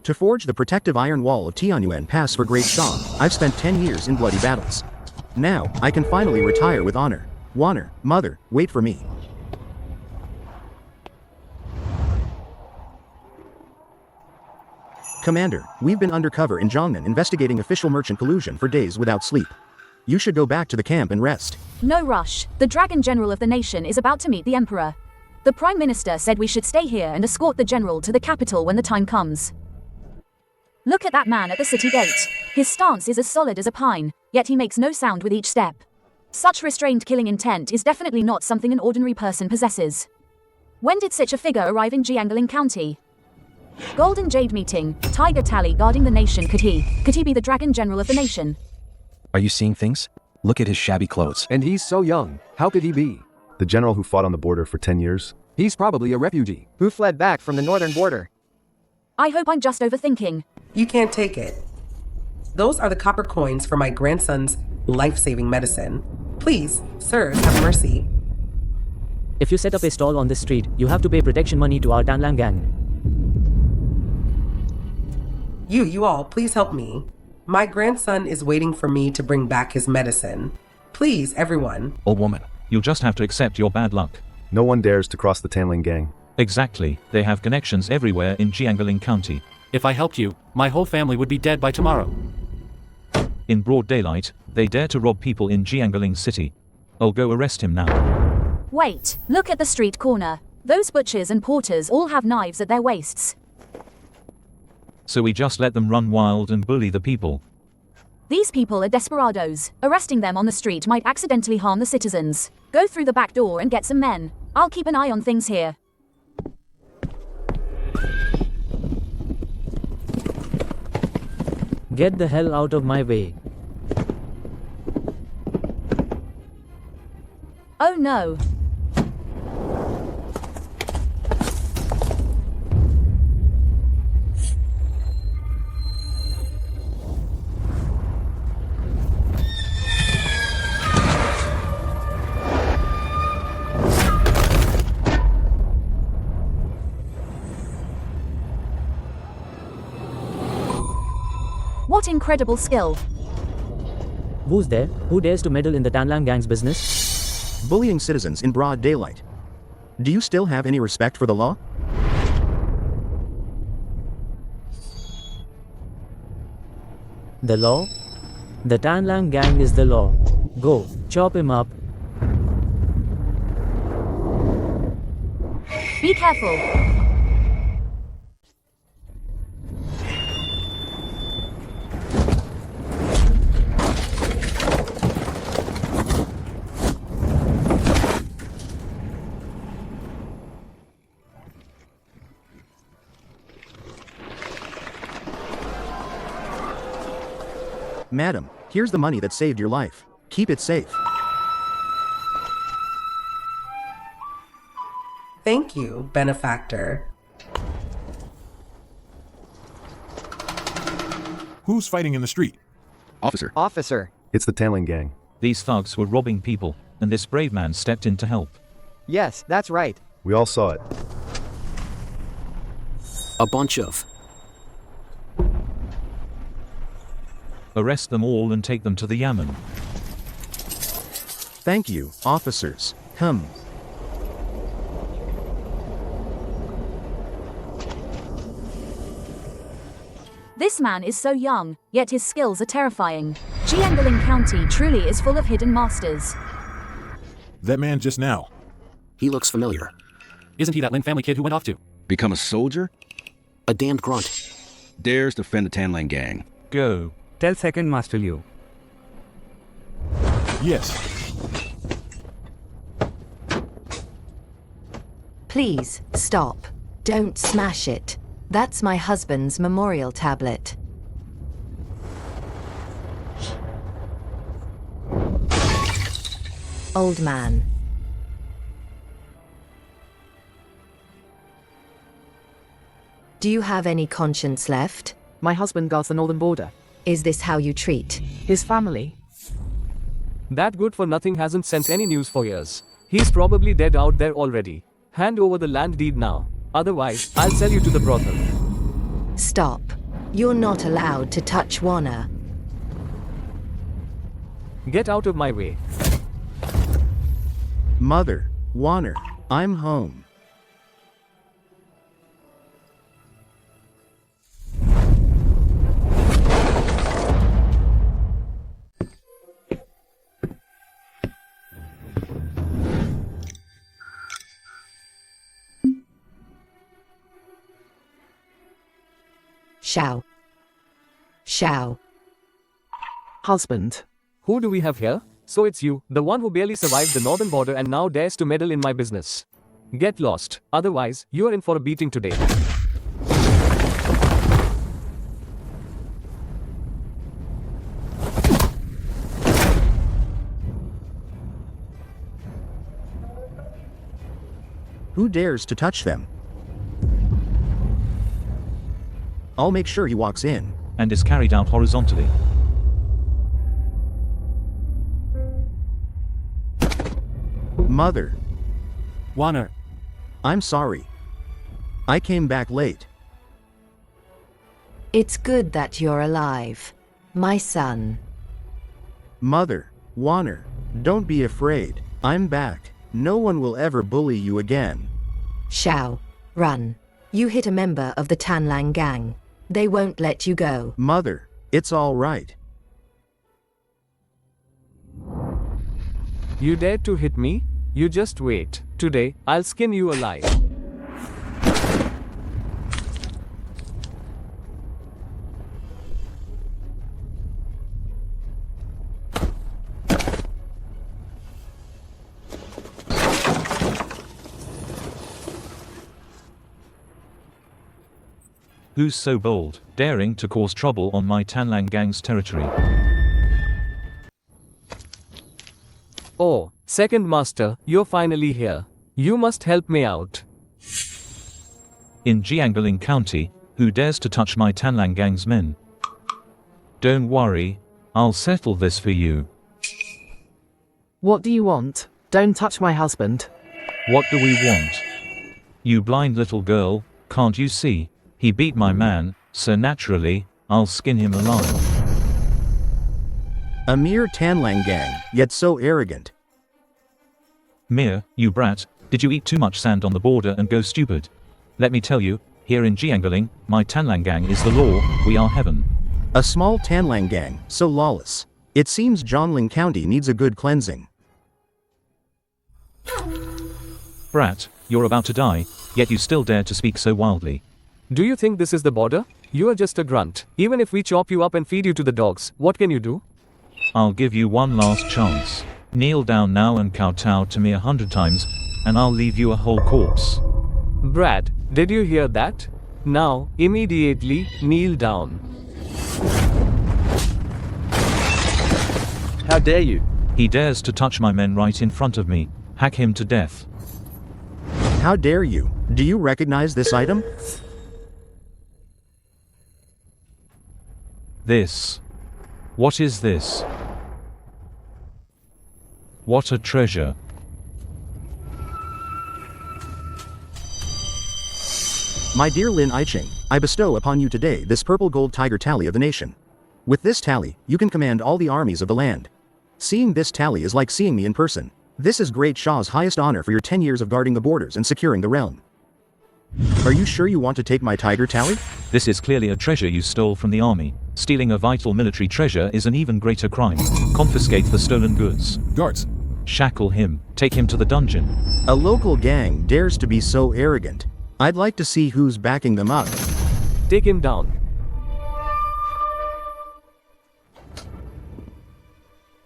To forge the protective iron wall of Tianyuan Pass for Great Shang, I've spent 10 years in bloody battles. Now, I can finally retire with honor. Wanner, mother, wait for me. Commander, we've been undercover in Zhongnan investigating official merchant collusion for days without sleep. You should go back to the camp and rest. No rush. The Dragon General of the nation is about to meet the Emperor. The Prime Minister said we should stay here and escort the General to the capital when the time comes. Look at that man at the city gate. His stance is as solid as a pine, yet he makes no sound with each step. Such restrained killing intent is definitely not something an ordinary person possesses. When did such a figure arrive in Jiangling County? Golden Jade meeting, Tiger Tally guarding the nation. Could he be the Dragon General of the nation? Are you seeing things? Look at his shabby clothes. And he's so young. How could he be? The general who fought on the border for 10 years? He's probably a refugee. Who fled back from the northern border? I hope I'm just overthinking. You can't take it. Those are the copper coins for my grandson's life-saving medicine. Please, sirs, have mercy. If you set up a stall on this street, you have to pay protection money to our Danlang gang. You all, please help me. My grandson is waiting for me to bring back his medicine. Please, everyone. Old woman, you'll just have to accept your bad luck. No one dares to cross the Tanling gang. Exactly, they have connections everywhere in Jiangling County. If I helped you, my whole family would be dead by tomorrow. In broad daylight, they dare to rob people in Jiangling City. I'll go arrest him now. Wait, look at the street corner. Those butchers and porters all have knives at their waists. So we just let them run wild and bully the people. These people are desperados. Arresting them on the street might accidentally harm the citizens. Go through the back door and get some men. I'll keep an eye on things here. Get the hell out of my way. Oh no. What incredible skill. Who's there? Who dares to meddle in the Danlang gang's business? Bullying citizens in broad daylight. Do you still have any respect for the law? The law? The Danlang gang is the law. Go, chop him up. Be careful. Madam, here's the money that saved your life. Keep it safe. Thank you, benefactor. Who's fighting in the street? Officer. It's the Tanling gang. These thugs were robbing people, and this brave man stepped in to help. Yes, that's right. We all saw it. A bunch of... Arrest them all and take them to the Yamen. Thank you, officers. This man is so young, yet his skills are terrifying. Jiangling County truly is full of hidden masters. That man just now. He looks familiar. Isn't he that Lin family kid who went off to? Become a soldier? A damned grunt. Dares defend the Tanlang gang. Go. Tell Second Master Liu. Yes. Please, stop. Don't smash it. That's my husband's memorial tablet. Old man. Do you have any conscience left? My husband guards the northern border. Is this how you treat his family? That good-for-nothing hasn't sent any news for years. He's probably dead out there already. Hand over the land deed now. Otherwise, I'll sell you to the brothel. Stop. You're not allowed to touch Warner. Get out of my way. Mother, Warner, I'm home. Shao. Shao. Husband. Who do we have here? So it's you, the one who barely survived the northern border and now dares to meddle in my business. Get lost, otherwise, you are in for a beating today. Who dares to touch them? I'll make sure he walks in. And is carried out horizontally. Mother, Warner. I'm sorry. I came back late. It's good that you're alive, my son. Mother, Warner, don't be afraid. I'm back. No one will ever bully you again. Shao, run. You hit a member of the Tanlang gang. They won't let you go. Mother, it's all right. You dared to hit me? You just wait. Today, I'll skin you alive. Who's so bold, daring to cause trouble on my Tanlang gang's territory? Oh, second master, you're finally here. You must help me out. In Jiangling County, who dares to touch my Tanlang gang's men? Don't worry, I'll settle this for you. What do you want? Don't touch my husband. What do we want? You blind little girl, can't you see? He beat my man, so naturally, I'll skin him alive. A mere Tanlang gang, yet so arrogant. Mir, you brat, did you eat too much sand on the border and go stupid? Let me tell you, here in Jiangling, my Tanlang gang is the law, we are heaven. A small Tanlang gang, so lawless. It seems Jiangling County needs a good cleansing. Brat, you're about to die, yet you still dare to speak so wildly. Do you think this is the border? You are just a grunt. Even if we chop you up and feed you to the dogs, what can you do? I'll give you one last chance. Kneel down now and kowtow to me 100 times, and I'll leave you a whole corpse. Brad, did you hear that? Now, immediately, kneel down. How dare you? He dares to touch my men right in front of me. Hack him to death. How dare you? Do you recognize this item? This. What is this? What a treasure. My dear Lin Aiching, I bestow upon you today this purple gold tiger tally of the nation. With this tally, you can command all the armies of the land. Seeing this tally is like seeing me in person. This is Great Shah's highest honor for your 10 years of guarding the borders and securing the realm. Are you sure you want to take my tiger tally? This is clearly a treasure you stole from the army. Stealing a vital military treasure is an even greater crime. Confiscate the stolen goods. Guards. Shackle him. Take him to the dungeon. A local gang dares to be so arrogant. I'd like to see who's backing them up. Take him down.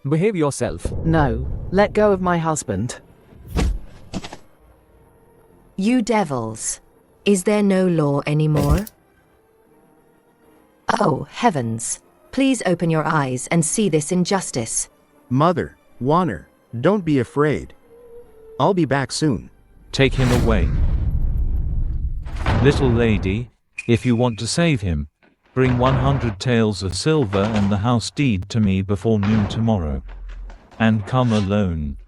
Behave yourself. No, let go of my husband. You devils. Is there no law anymore? Oh, heavens. Please open your eyes and see this injustice. Mother, Warner, don't be afraid. I'll be back soon. Take him away. Little lady, if you want to save him, bring 100 taels of silver and the house deed to me before noon tomorrow. And come alone.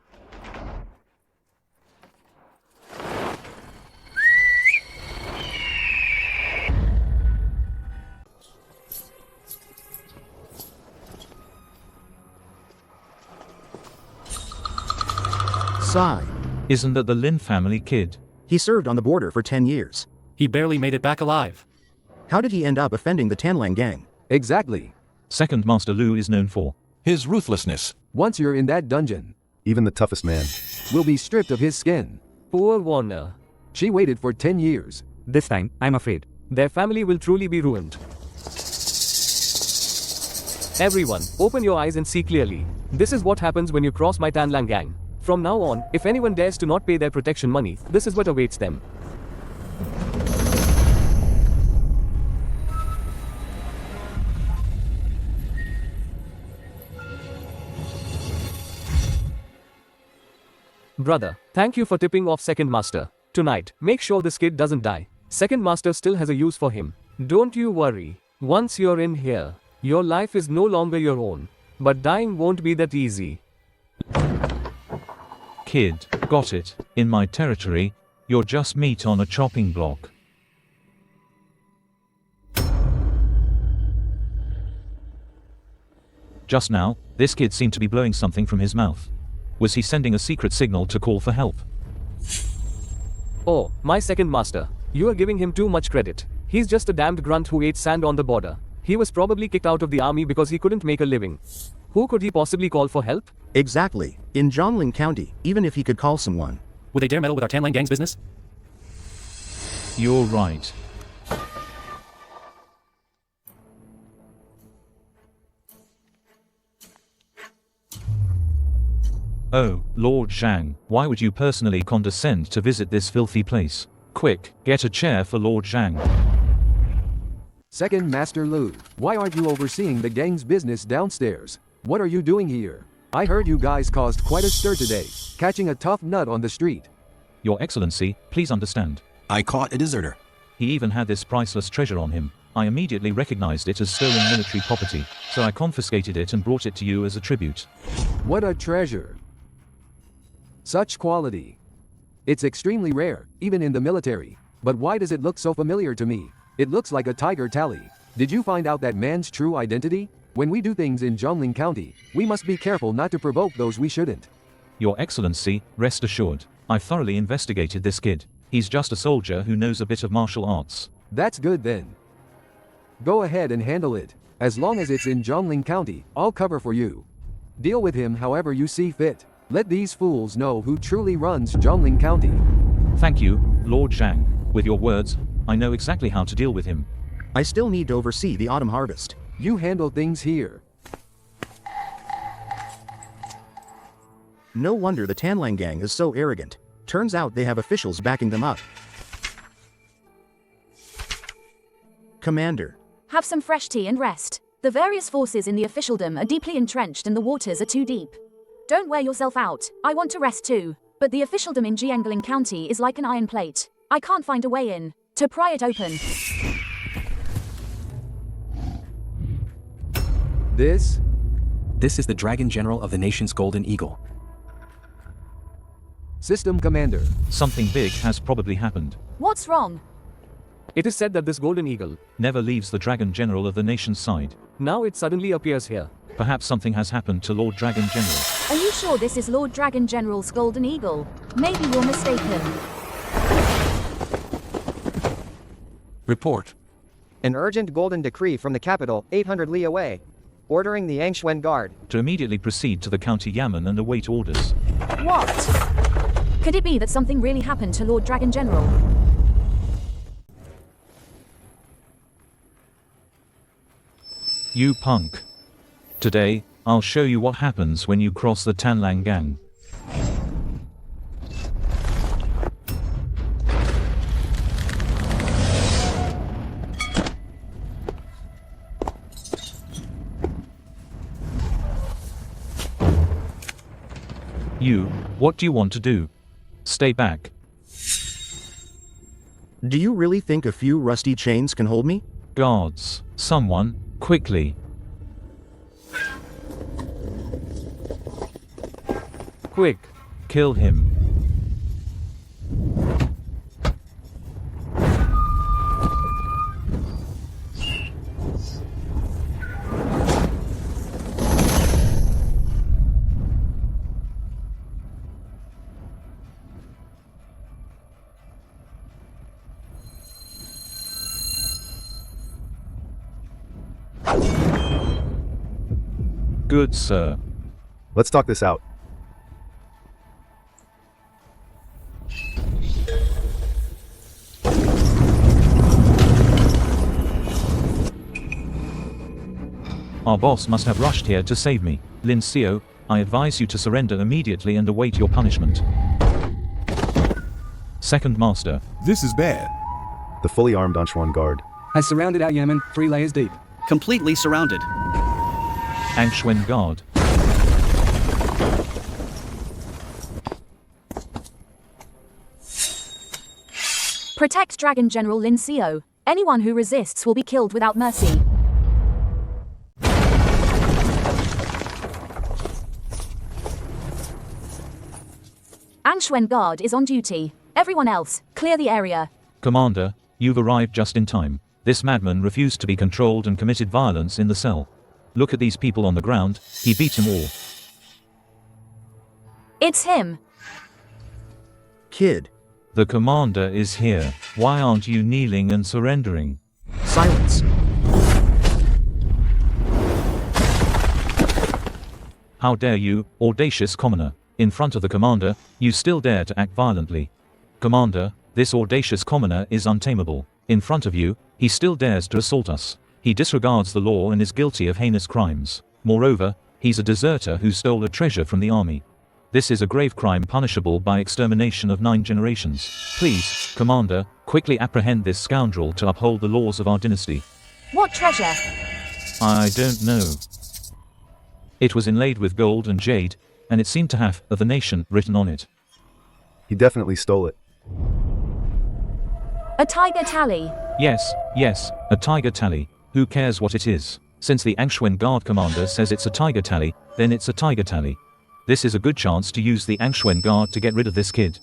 Sigh. Isn't that the Lin family kid? He served on the border for 10 years. He barely made it back alive. How did he end up offending the Tanlang gang? Exactly. Second Master Lu is known for his ruthlessness. Once you're in that dungeon, even the toughest man will be stripped of his skin. Poor Warner. She waited for 10 years. This time, I'm afraid, their family will truly be ruined. Everyone, open your eyes and see clearly. This is what happens when you cross my Tanlang gang. From now on, if anyone dares to not pay their protection money, this is what awaits them. Brother, thank you for tipping off Second Master. Tonight, make sure this kid doesn't die. Second Master still has a use for him. Don't you worry. Once you're in here, your life is no longer your own. But dying won't be that easy. Kid, got it. In my territory, you're just meat on a chopping block. Just now, this kid seemed to be blowing something from his mouth. Was he sending a secret signal to call for help? Oh, my Second Master. You are giving him too much credit. He's just a damned grunt who ate sand on the border. He was probably kicked out of the army because he couldn't make a living. Who could he possibly call for help? Exactly. In Zhongling County, even if he could call someone. Would they dare meddle with our Tanlang gang's business? You're right. Oh, Lord Zhang, why would you personally condescend to visit this filthy place? Quick, get a chair for Lord Zhang. Second Master Lu, why aren't you overseeing the gang's business downstairs? What are you doing here? I heard you guys caused quite a stir today, catching a tough nut on the street. Your Excellency, please understand. I caught a deserter. He even had this priceless treasure on him. I immediately recognized it as stolen military property, so I confiscated it and brought it to you as a tribute. What a treasure. Such quality. It's extremely rare, even in the military. But why does it look so familiar to me? It looks like a tiger tally. Did you find out that man's true identity? When we do things in Zhongling County, we must be careful not to provoke those we shouldn't. Your Excellency, rest assured, I've thoroughly investigated this kid. He's just a soldier who knows a bit of martial arts. That's good then. Go ahead and handle it. As long as it's in Zhongling County, I'll cover for you. Deal with him however you see fit. Let these fools know who truly runs Zhongling County. Thank you, Lord Zhang. With your words, I know exactly how to deal with him. I still need to oversee the autumn harvest. You handle things here. No wonder the Tanlang gang is so arrogant. Turns out they have officials backing them up. Commander. Have some fresh tea and rest. The various forces in the officialdom are deeply entrenched and the waters are too deep. Don't wear yourself out. I want to rest too. But the officialdom in Jiangling County is like an iron plate. I can't find a way in. To pry it open. This is the Dragon General of the nation's Golden Eagle. System Commander. Something big has probably happened. What's wrong? It is said that this Golden Eagle never leaves the Dragon General of the nation's side. Now it suddenly appears here. Perhaps something has happened to Lord Dragon General. Are you sure this is Lord Dragon General's Golden Eagle? Maybe you're mistaken. Report. An urgent golden decree from the capital, 800 li away, ordering the Angxuan Guard to immediately proceed to the county yamen and await orders. What? Could it be that something really happened to Lord Dragon General? You punk. Today, I'll show you what happens when you cross the Tanlang gang. You, what do you want to do? Stay back. Do you really think a few rusty chains can hold me? Guards, someone, quickly. Quick. Kill him. Good, sir. Let's talk this out. Our boss must have rushed here to save me. Lin Xiao, I advise you to surrender immediately and await your punishment. Second Master. This is bad. The fully armed Anxuan guard has surrounded our Yemen 3 layers deep. Completely surrounded. Anxuan Guard. Protect Dragon General Lin Xiao. Anyone who resists will be killed without mercy. Anxuan Guard is on duty. Everyone else, clear the area. Commander, you've arrived just in time. This madman refused to be controlled and committed violence in the cell. Look at these people on the ground, he beat them all. It's him. Kid. The commander is here. Why aren't you kneeling and surrendering? Silence. How dare you, audacious commoner? In front of the commander, you still dare to act violently. Commander, this audacious commoner is untamable. In front of you, he still dares to assault us. He disregards the law and is guilty of heinous crimes. Moreover, he's a deserter who stole a treasure from the army. This is a grave crime punishable by extermination of 9 generations. Please, Commander, quickly apprehend this scoundrel to uphold the laws of our dynasty. What treasure? I don't know. It was inlaid with gold and jade, and it seemed to have "of the nation" written on it. He definitely stole it. A tiger tally. Yes, a tiger tally. Who cares what it is? Since the Anxuan Guard commander says it's a tiger tally, then it's a tiger tally. This is a good chance to use the Anxuan Guard to get rid of this kid.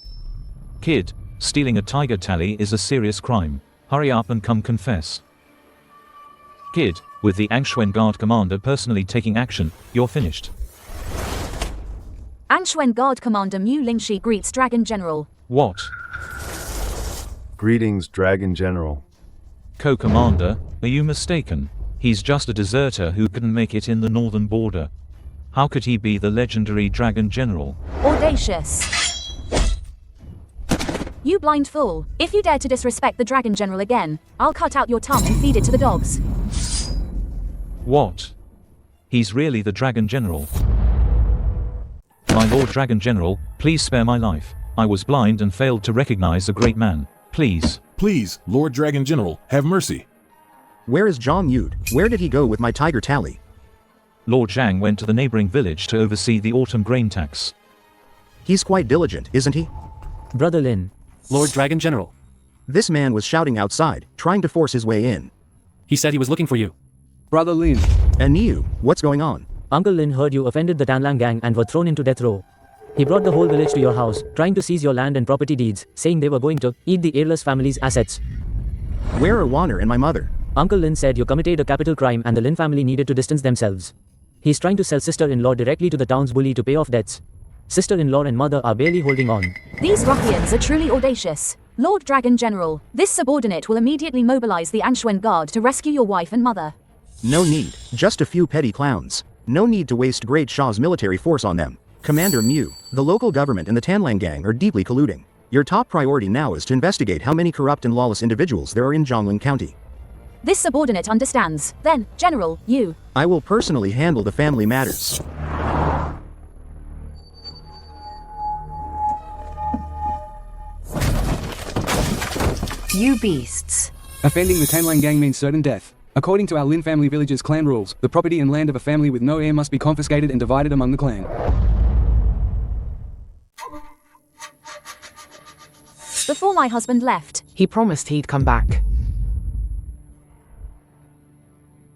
Kid, stealing a tiger tally is a serious crime. Hurry up and come confess. Kid, with the Anxuan Guard commander personally taking action, you're finished. Anxuan Guard Commander Mu Lingshi greets Dragon General. What? Greetings, Dragon General. Co-commander, are you mistaken? He's just a deserter who couldn't make it in the northern border. How could he be the legendary Dragon General? Audacious. You blind fool. If you dare to disrespect the Dragon General again, I'll cut out your tongue and feed it to the dogs. What? He's really the Dragon General. My Lord Dragon General, please spare my life. I was blind and failed to recognize a great man. Please. Please, Lord Dragon General, have mercy. Where is Zhang Yud? Where did he go with my tiger tally? Lord Zhang went to the neighboring village to oversee the autumn grain tax. He's quite diligent, isn't he? Brother Lin. Lord Dragon General. This man was shouting outside, trying to force his way in. He said he was looking for you. Brother Lin. And Niu, what's going on? Uncle Lin heard you offended the Tanlang gang and were thrown into death row. He brought the whole village to your house, trying to seize your land and property deeds, saying they were going to eat the heirless family's assets. Where are Warner and my mother? Uncle Lin said you committed a capital crime and the Lin family needed to distance themselves. He's trying to sell sister-in-law directly to the town's bully to pay off debts. Sister-in-law and mother are barely holding on. These ruffians are truly audacious. Lord Dragon General, this subordinate will immediately mobilize the Anxuan Guard to rescue your wife and mother. No need, just a few petty clowns. No need to waste Great Shah's military force on them. Commander Mu, the local government and the Tanlang gang are deeply colluding. Your top priority now is to investigate how many corrupt and lawless individuals there are in Zhongling County. This subordinate understands. Then, General, you. I will personally handle the family matters. You beasts. Offending the Tanlang gang means certain death. According to our Lin family village's clan rules, the property and land of a family with no heir must be confiscated and divided among the clan. Before my husband left. He promised he'd come back.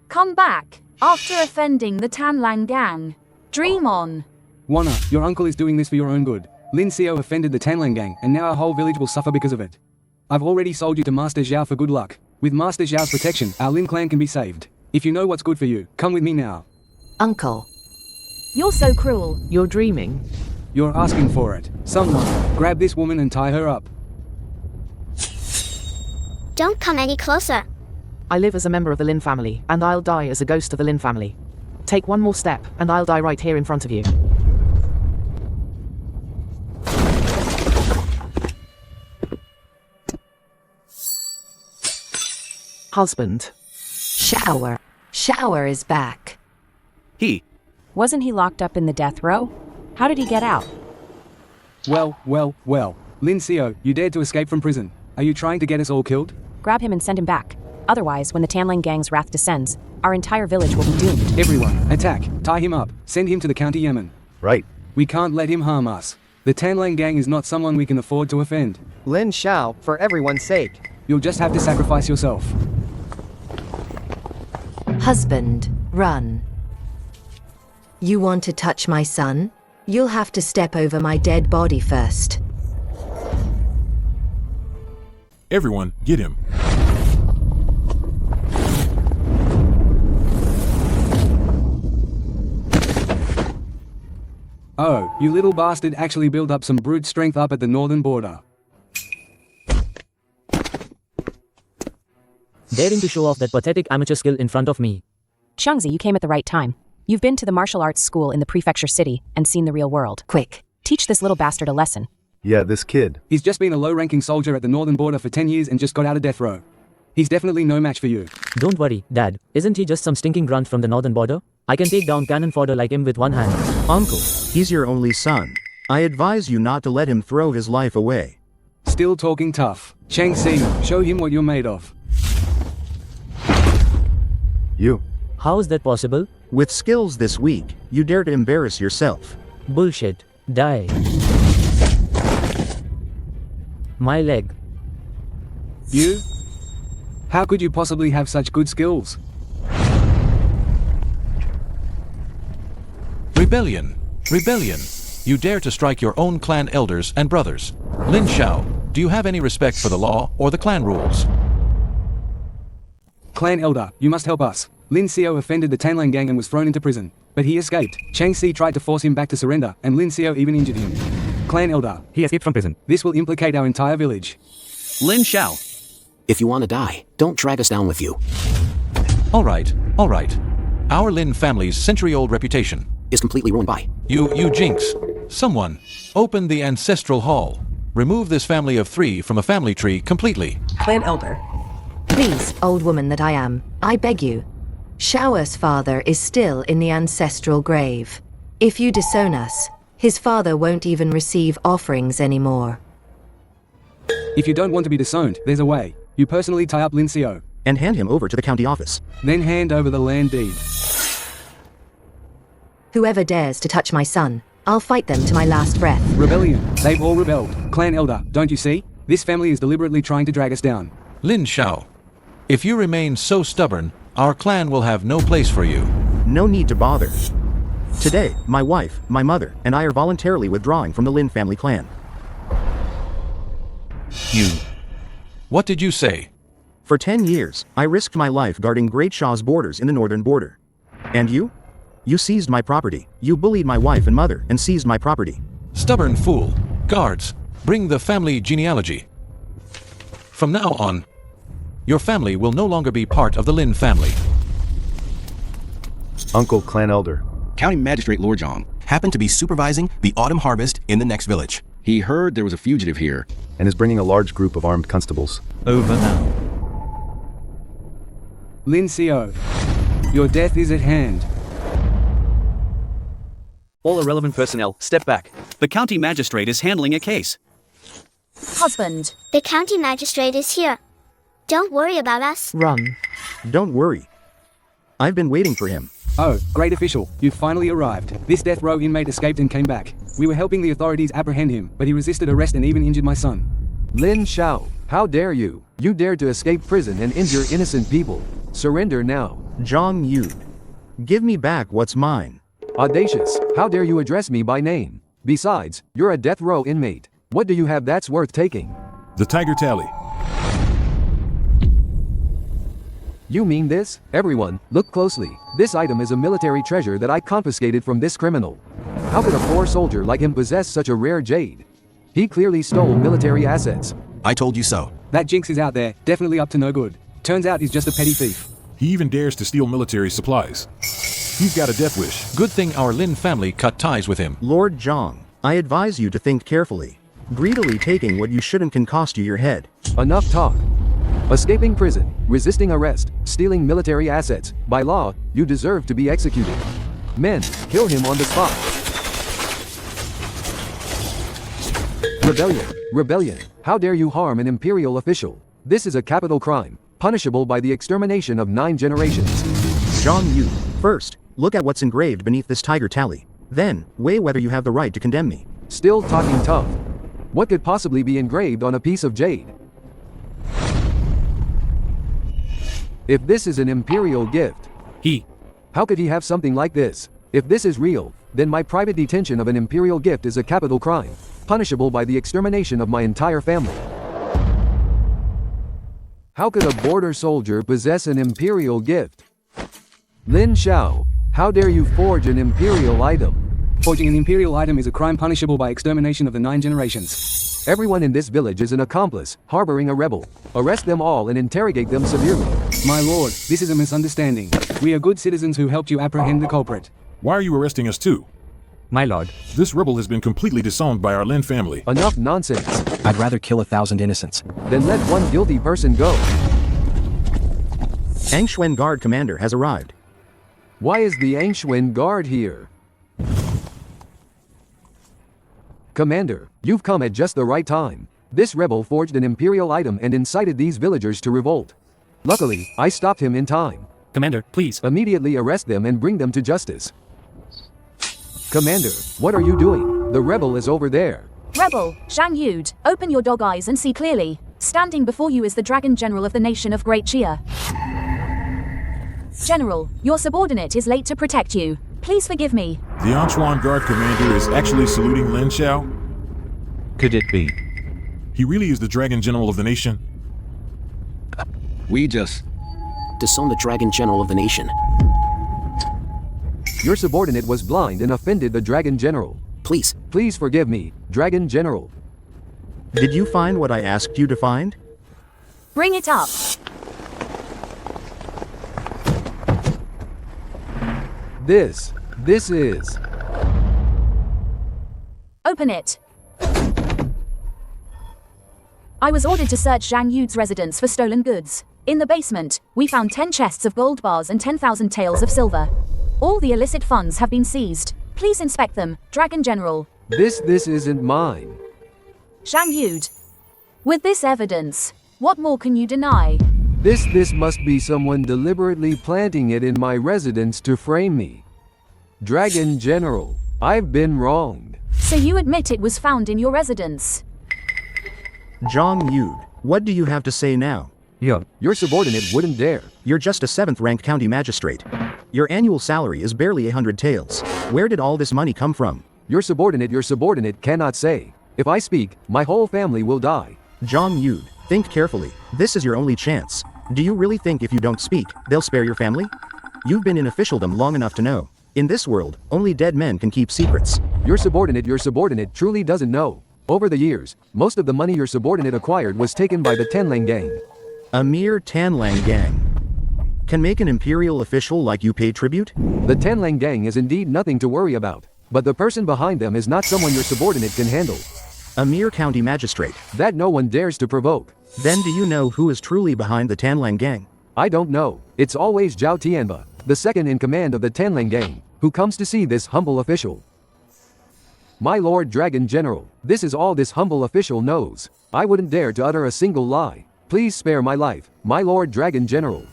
Come back, after offending the Tanlang gang. Dream on. Warner, your uncle is doing this for your own good. Lin Xiao offended the Tanlang gang, and now our whole village will suffer because of it. I've already sold you to Master Zhao for good luck. With Master Zhao's protection, our Lin clan can be saved. If you know what's good for you, come with me now. Uncle. You're so cruel. You're dreaming. You're asking for it. Someone, grab this woman and tie her up. Don't come any closer. I live as a member of the Lin family, and I'll die as a ghost of the Lin family. Take one more step, and I'll die right here in front of you. Husband. Shower. Shower is back. Wasn't he locked up in the death row? How did he get out? Well. Lin Seo, you dared to escape from prison. Are you trying to get us all killed? Grab him and send him back. Otherwise, when the Tanling gang's wrath descends, our entire village will be doomed. Everyone, attack. Tie him up. Send him to the County Yemen. Right. We can't let him harm us. The Tanlang gang is not someone we can afford to offend. Lin Xiao, for everyone's sake. You'll just have to sacrifice yourself. Husband, run. You want to touch my son? You'll have to step over my dead body first. Everyone, get him. Oh, you little bastard actually built up some brute strength up at the northern border. Daring to show off that pathetic amateur skill in front of me. Xiangzi, you came at the right time. You've been to the martial arts school in the prefecture city and seen the real world. Quick. Teach this little bastard a lesson. Yeah, this kid. He's just been a low-ranking soldier at the northern border for 10 years and just got out of death row. He's definitely no match for you. Don't worry, Dad. Isn't he just some stinking grunt from the northern border? I can take down cannon fodder like him with one hand. Uncle, he's your only son. I advise you not to let him throw his life away. Still talking tough. Chang Si, show him what you're made of. You. How is that possible? With skills this weak, you dare to embarrass yourself. Bullshit. Die. My leg. You? How could you possibly have such good skills? Rebellion! Rebellion! You dare to strike your own clan elders and brothers. Lin Xiao, do you have any respect for the law or the clan rules? Clan elder, you must help us. Lin Xiao offended the Tanlang gang and was thrown into prison. But he escaped. Chang Si tried to force him back to surrender, and Lin Xiao even injured him. Clan elder. He escaped from prison. This will implicate our entire village. Lin Xiao. If you want to die, don't drag us down with you. All right. Our Lin family's century-old reputation is completely ruined by you jinx. Someone, open the ancestral hall. Remove this family of 3 from a family tree completely. Clan elder. Please, old woman that I am, I beg you. Xiao's father is still in the ancestral grave. If you disown us, his father won't even receive offerings anymore. If you don't want to be disowned, there's a way. You personally tie up Lin Xiao. And hand him over to the county office. Then hand over the land deed. Whoever dares to touch my son, I'll fight them to my last breath. Rebellion. They've all rebelled. Clan elder, don't you see? This family is deliberately trying to drag us down. Lin Xiao, if you remain so stubborn, our clan will have no place for you. No need to bother. Today, my wife, my mother, and I are voluntarily withdrawing from the Lin family clan. You. What did you say? For 10 years, I risked my life guarding Great Shaw's borders in the northern border. And you? You seized my property. You bullied my wife and mother and seized my property. Stubborn fool. Guards, bring the family genealogy. From now on, your family will no longer be part of the Lin family. Uncle Clan Elder. County Magistrate Lord Zhang happened to be supervising the autumn harvest in the next village. He heard there was a fugitive here and is bringing a large group of armed constables. Over now. Lin Xiao, your death is at hand. All irrelevant personnel, step back. The county magistrate is handling a case. Husband. The county magistrate is here. Don't worry about us. Run. Don't worry. I've been waiting for him. Oh, great official, you've finally arrived. This death row inmate escaped and came back. We were helping the authorities apprehend him, but he resisted arrest and even injured my son. Lin Xiao, how dare you? You dared to escape prison and injure innocent people. Surrender now. Zhang Yu. Give me back what's mine. Audacious, how dare you address me by name? Besides, you're a death row inmate. What do you have that's worth taking? The Tiger Tally. You mean this? Everyone, look closely. This item is a military treasure that I confiscated from this criminal. How could a poor soldier like him possess such a rare jade? He clearly stole military assets. I told you so. That jinx is out there, definitely up to no good. Turns out he's just a petty thief. He even dares to steal military supplies. He's got a death wish. Good thing our Lin family cut ties with him. Lord Zhang, I advise you to think carefully. Greedily taking what you shouldn't can cost you your head. Enough talk. Escaping prison, resisting arrest, stealing military assets. By law, you deserve to be executed. Men, kill him on the spot. Rebellion. Rebellion. How dare you harm an imperial official? This is a capital crime, punishable by the extermination of 9 generations. Zhang Yu, first, look at what's engraved beneath this tiger tally. Then, weigh whether you have the right to condemn me. Still talking tough. What could possibly be engraved on a piece of jade? If this is an imperial gift, how could he have something like this? If this is real, then my private detention of an imperial gift is a capital crime, punishable by the extermination of my entire family. How could a border soldier possess an imperial gift? Lin Xiao, how dare you forge an imperial item? Forging an imperial item is a crime punishable by extermination of the 9 generations. Everyone in this village is an accomplice, harboring a rebel. Arrest them all and interrogate them severely. My lord, this is a misunderstanding. We are good citizens who helped you apprehend the culprit. Why are you arresting us too? My lord. This rebel has been completely disowned by our Lin family. Enough nonsense. I'd rather kill 1,000 innocents. Then let one guilty person go. Angxuan Guard Commander has arrived. Why is the Angxuan Guard here? Commander, you've come at just the right time. This rebel forged an imperial item and incited these villagers to revolt. Luckily, I stopped him in time. Commander, please. Immediately arrest them and bring them to justice. Commander, what are you doing? The rebel is over there. Rebel, Zhang Yu, open your dog eyes and see clearly. Standing before you is the Dragon General of the nation of Great Chia. General, your subordinate is late to protect you. Please forgive me. The Angxuan Guard Commander is actually saluting Lin Xiao? Could it be? He really is the Dragon General of the nation? We just disown the Dragon General of the nation. Your subordinate was blind and offended the Dragon General. Please. Please forgive me, Dragon General. Did you find what I asked you to find? Bring it up. This is... Open it. I was ordered to search Zhang Yu's residence for stolen goods. In the basement, we found 10 chests of gold bars and 10,000 taels of silver. All the illicit funds have been seized. Please inspect them, Dragon General. This isn't mine. Zhang Yu. With this evidence, what more can you deny? This must be someone deliberately planting it in my residence to frame me. Dragon General, I've been wronged. So you admit it was found in your residence? Zhang Yu, what do you have to say now? Your subordinate wouldn't dare. You're just a 7th-ranked county magistrate. Your annual salary is barely 100 taels. Where did all this money come from? Your subordinate cannot say. If I speak, my whole family will die. Zhang Yu, think carefully. This is your only chance. Do you really think if you don't speak, they'll spare your family? You've been in officialdom long enough to know. In this world, only dead men can keep secrets. Your subordinate truly doesn't know. Over the years, most of the money your subordinate acquired was taken by the Tanlang gang. A mere Tanlang gang can make an imperial official like you pay tribute? The Tanlang gang is indeed nothing to worry about, but the person behind them is not someone your subordinate can handle. A mere county magistrate. That no one dares to provoke. Then do you know who is truly behind the Tanlang gang? I don't know. It's always Zhao Tianba, the second in command of the Tanlang gang, who comes to see this humble official. My Lord Dragon General, this is all this humble official knows. I wouldn't dare to utter a single lie. Please spare my life, my Lord Dragon General.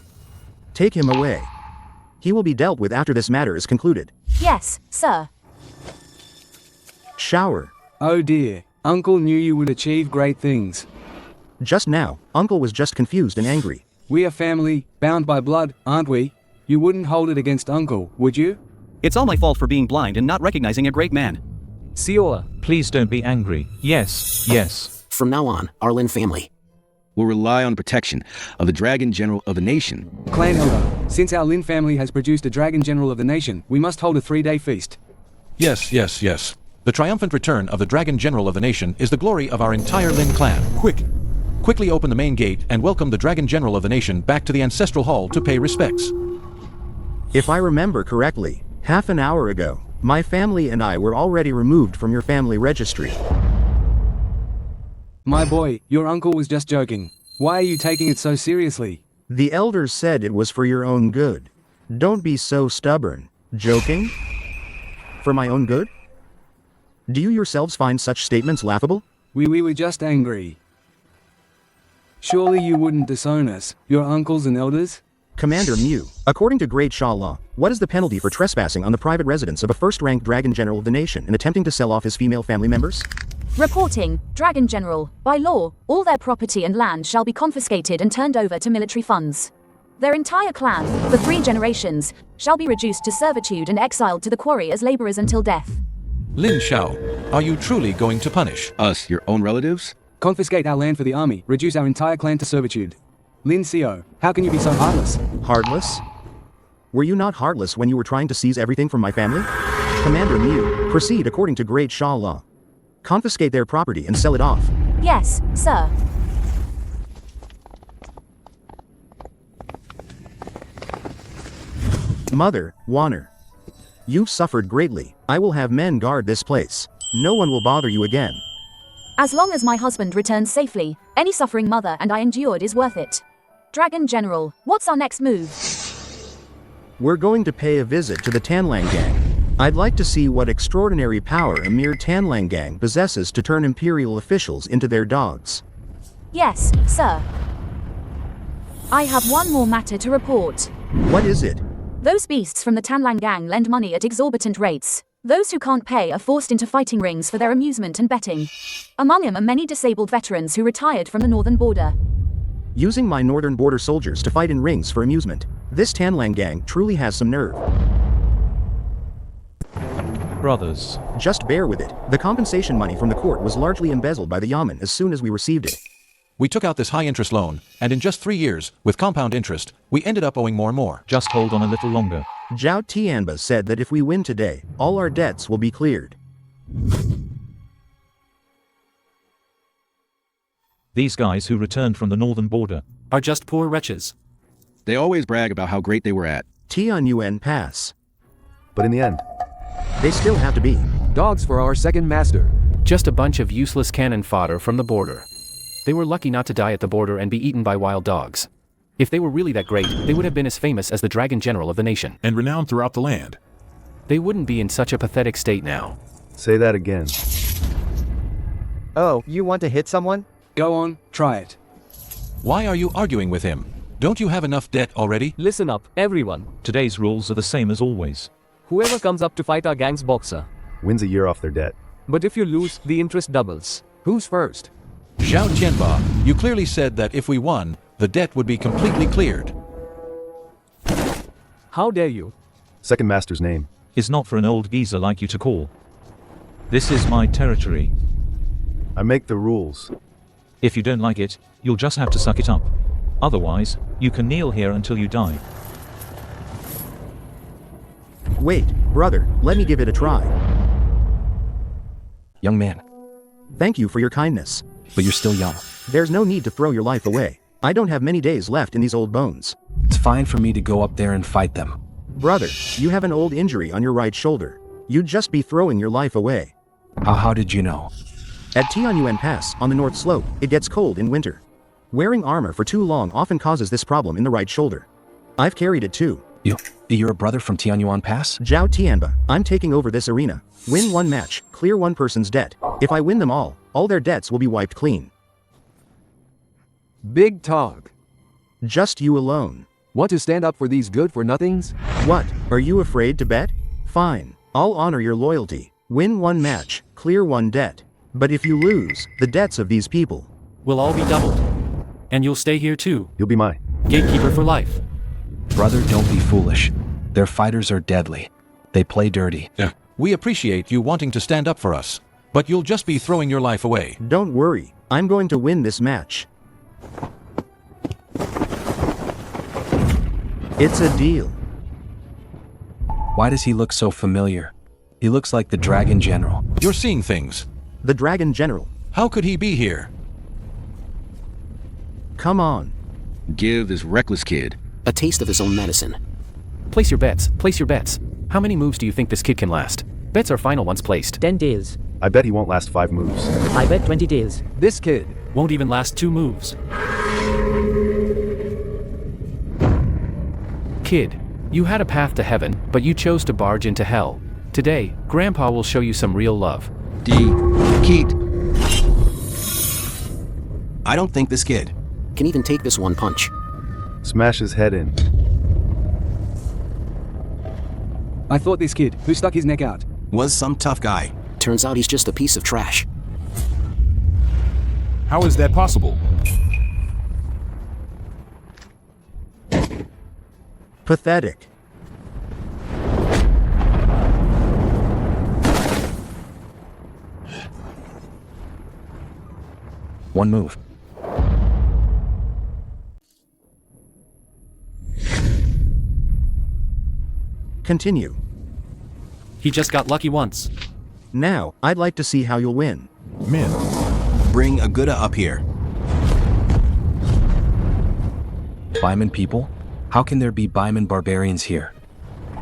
Take him away. He will be dealt with after this matter is concluded. Yes, sir. Shower. Oh dear, Uncle knew you would achieve great things. Just now, Uncle was just confused and angry. We are family, bound by blood, aren't we? You wouldn't hold it against Uncle, would you? It's all my fault for being blind and not recognizing a great man. Sioa. Please don't be angry. Yes. From now on, our Lin family will rely on protection of the Dragon General of the nation. Clan Elder, since our Lin family has produced a Dragon General of the nation, we must hold a 3-day feast. Yes. The triumphant return of the Dragon General of the nation is the glory of our entire Lin clan. Quick, quickly open the main gate and welcome the Dragon General of the nation back to the Ancestral Hall to pay respects. If I remember correctly, half an hour ago, my family and I were already removed from your family registry. My boy, your uncle was just joking. Why are you taking it so seriously? The elders said it was for your own good. Don't be so stubborn. Joking? For my own good? Do you yourselves find such statements laughable? We were just angry. Surely you wouldn't disown us, your uncles and elders? Commander Mew, according to Great Shaw law, what is the penalty for trespassing on the private residence of a first-ranked Dragon General of the nation and attempting to sell off his female family members? Reporting, Dragon General, by law, all their property and land shall be confiscated and turned over to military funds. Their entire clan, for 3 generations, shall be reduced to servitude and exiled to the quarry as laborers until death. Lin Xiao, are you truly going to punish us, your own relatives? Confiscate our land for the army, reduce our entire clan to servitude. Lin Xiao, how can you be so heartless? Heartless? Were you not heartless when you were trying to seize everything from my family? Commander Mew, proceed according to Great Shaw law. Confiscate their property and sell it off. Yes, sir. Mother, Warner. You've suffered greatly. I will have men guard this place. No one will bother you again. As long as my husband returns safely, any suffering mother and I endured is worth it. Dragon General, what's our next move? We're going to pay a visit to the Tanlang Gang. I'd like to see what extraordinary power a mere Tanlang Gang possesses to turn Imperial officials into their dogs. Yes, sir. I have one more matter to report. What is it? Those beasts from the Tanlang Gang lend money at exorbitant rates. Those who can't pay are forced into fighting rings for their amusement and betting. Among them are many disabled veterans who retired from the northern border. Using my northern border soldiers to fight in rings for amusement. This Tanlang Gang truly has some nerve. Brothers. Just bear with it. The compensation money from the court was largely embezzled by the Yamen as soon as we received it. We took out this high-interest loan, and in just 3 years, with compound interest, we ended up owing more and more. Just hold on a little longer. Zhao Tianba said that if we win today, all our debts will be cleared. These guys who returned from the northern border are just poor wretches. They always brag about how great they were at Tianyuan Pass. But in the end, they still have to be dogs for our second master. Just a bunch of useless cannon fodder from the border. They were lucky not to die at the border and be eaten by wild dogs. If they were really that great, they would have been as famous as the Dragon General of the nation. And renowned throughout the land. They wouldn't be in such a pathetic state now. Say that again. Oh, you want to hit someone? Go on, try it. Why are you arguing with him? Don't you have enough debt already? Listen up, everyone. Today's rules are the same as always. Whoever comes up to fight our gang's boxer wins a year off their debt. But if you lose, the interest doubles. Who's first? Zhao Tianba, you clearly said that if we won, the debt would be completely cleared. How dare you? Second master's name is not for an old geezer like you to call. This is my territory. I make the rules. If you don't like it, you'll just have to suck it up. Otherwise, you can kneel here until you die. Wait, brother, let me give it a try. Young man. Thank you for your kindness. But you're still young. There's no need to throw your life away. I don't have many days left in these old bones. It's fine for me to go up there and fight them. Brother, you have an old injury on your right shoulder. You'd just be throwing your life away. How did you know? At Tianyuan Pass, on the north slope, it gets cold in winter. Wearing armor for too long often causes this problem in the right shoulder. I've carried it too. You're a brother from Tianyuan Pass? Zhao Tianba, I'm taking over this arena. Win one match, clear one person's debt. If I win them all their debts will be wiped clean. Big talk. Just you alone. Want to stand up for these good-for-nothings? What, are you afraid to bet? Fine, I'll honor your loyalty. Win one match, clear one debt. But if you lose, the debts of these people will all be doubled. And you'll stay here too. You'll be my gatekeeper for life. Brother, don't be foolish. Their fighters are deadly. They play dirty. Yeah. We appreciate you wanting to stand up for us, but you'll just be throwing your life away. Don't worry, I'm going to win this match. It's a deal. Why does he look so familiar? He looks like the Dragon General. You're seeing things. The Dragon General. How could he be here? Come on. Give this reckless kid a taste of his own medicine. Place your bets. Place your bets. How many moves do you think this kid can last? Bets are final once placed. 10 tails. I bet he won't last 5 moves. I bet 20 tails. This kid won't even last 2 moves. Kid, you had a path to heaven, but you chose to barge into hell. Today, Grandpa will show you some real love. Keat. I don't think this kid can even take this one punch. Smash his head in. I thought this kid, who stuck his neck out, was some tough guy. Turns out he's just a piece of trash. How is that possible? Pathetic. One move. Continue. He just got lucky once. Now, I'd like to see how you'll win. Men. Bring Aguda up here. Baiman people? How can there be Baiman barbarians here?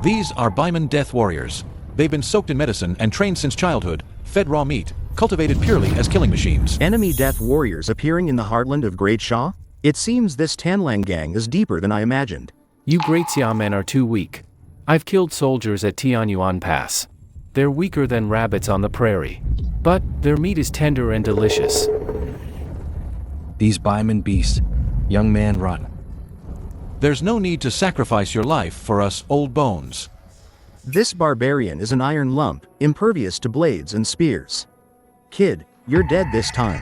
These are Baiman death warriors. They've been soaked in medicine and trained since childhood, fed raw meat, cultivated purely as killing machines. Enemy death warriors appearing in the heartland of Great Sha? It seems this Tanlang gang is deeper than I imagined. You Great Xia men are too weak. I've killed soldiers at Tianyuan Pass. They're weaker than rabbits on the prairie. But their meat is tender and delicious. These Baiman beasts. Young man, run. There's no need to sacrifice your life for us old bones. This barbarian is an iron lump, impervious to blades and spears. Kid, you're dead this time.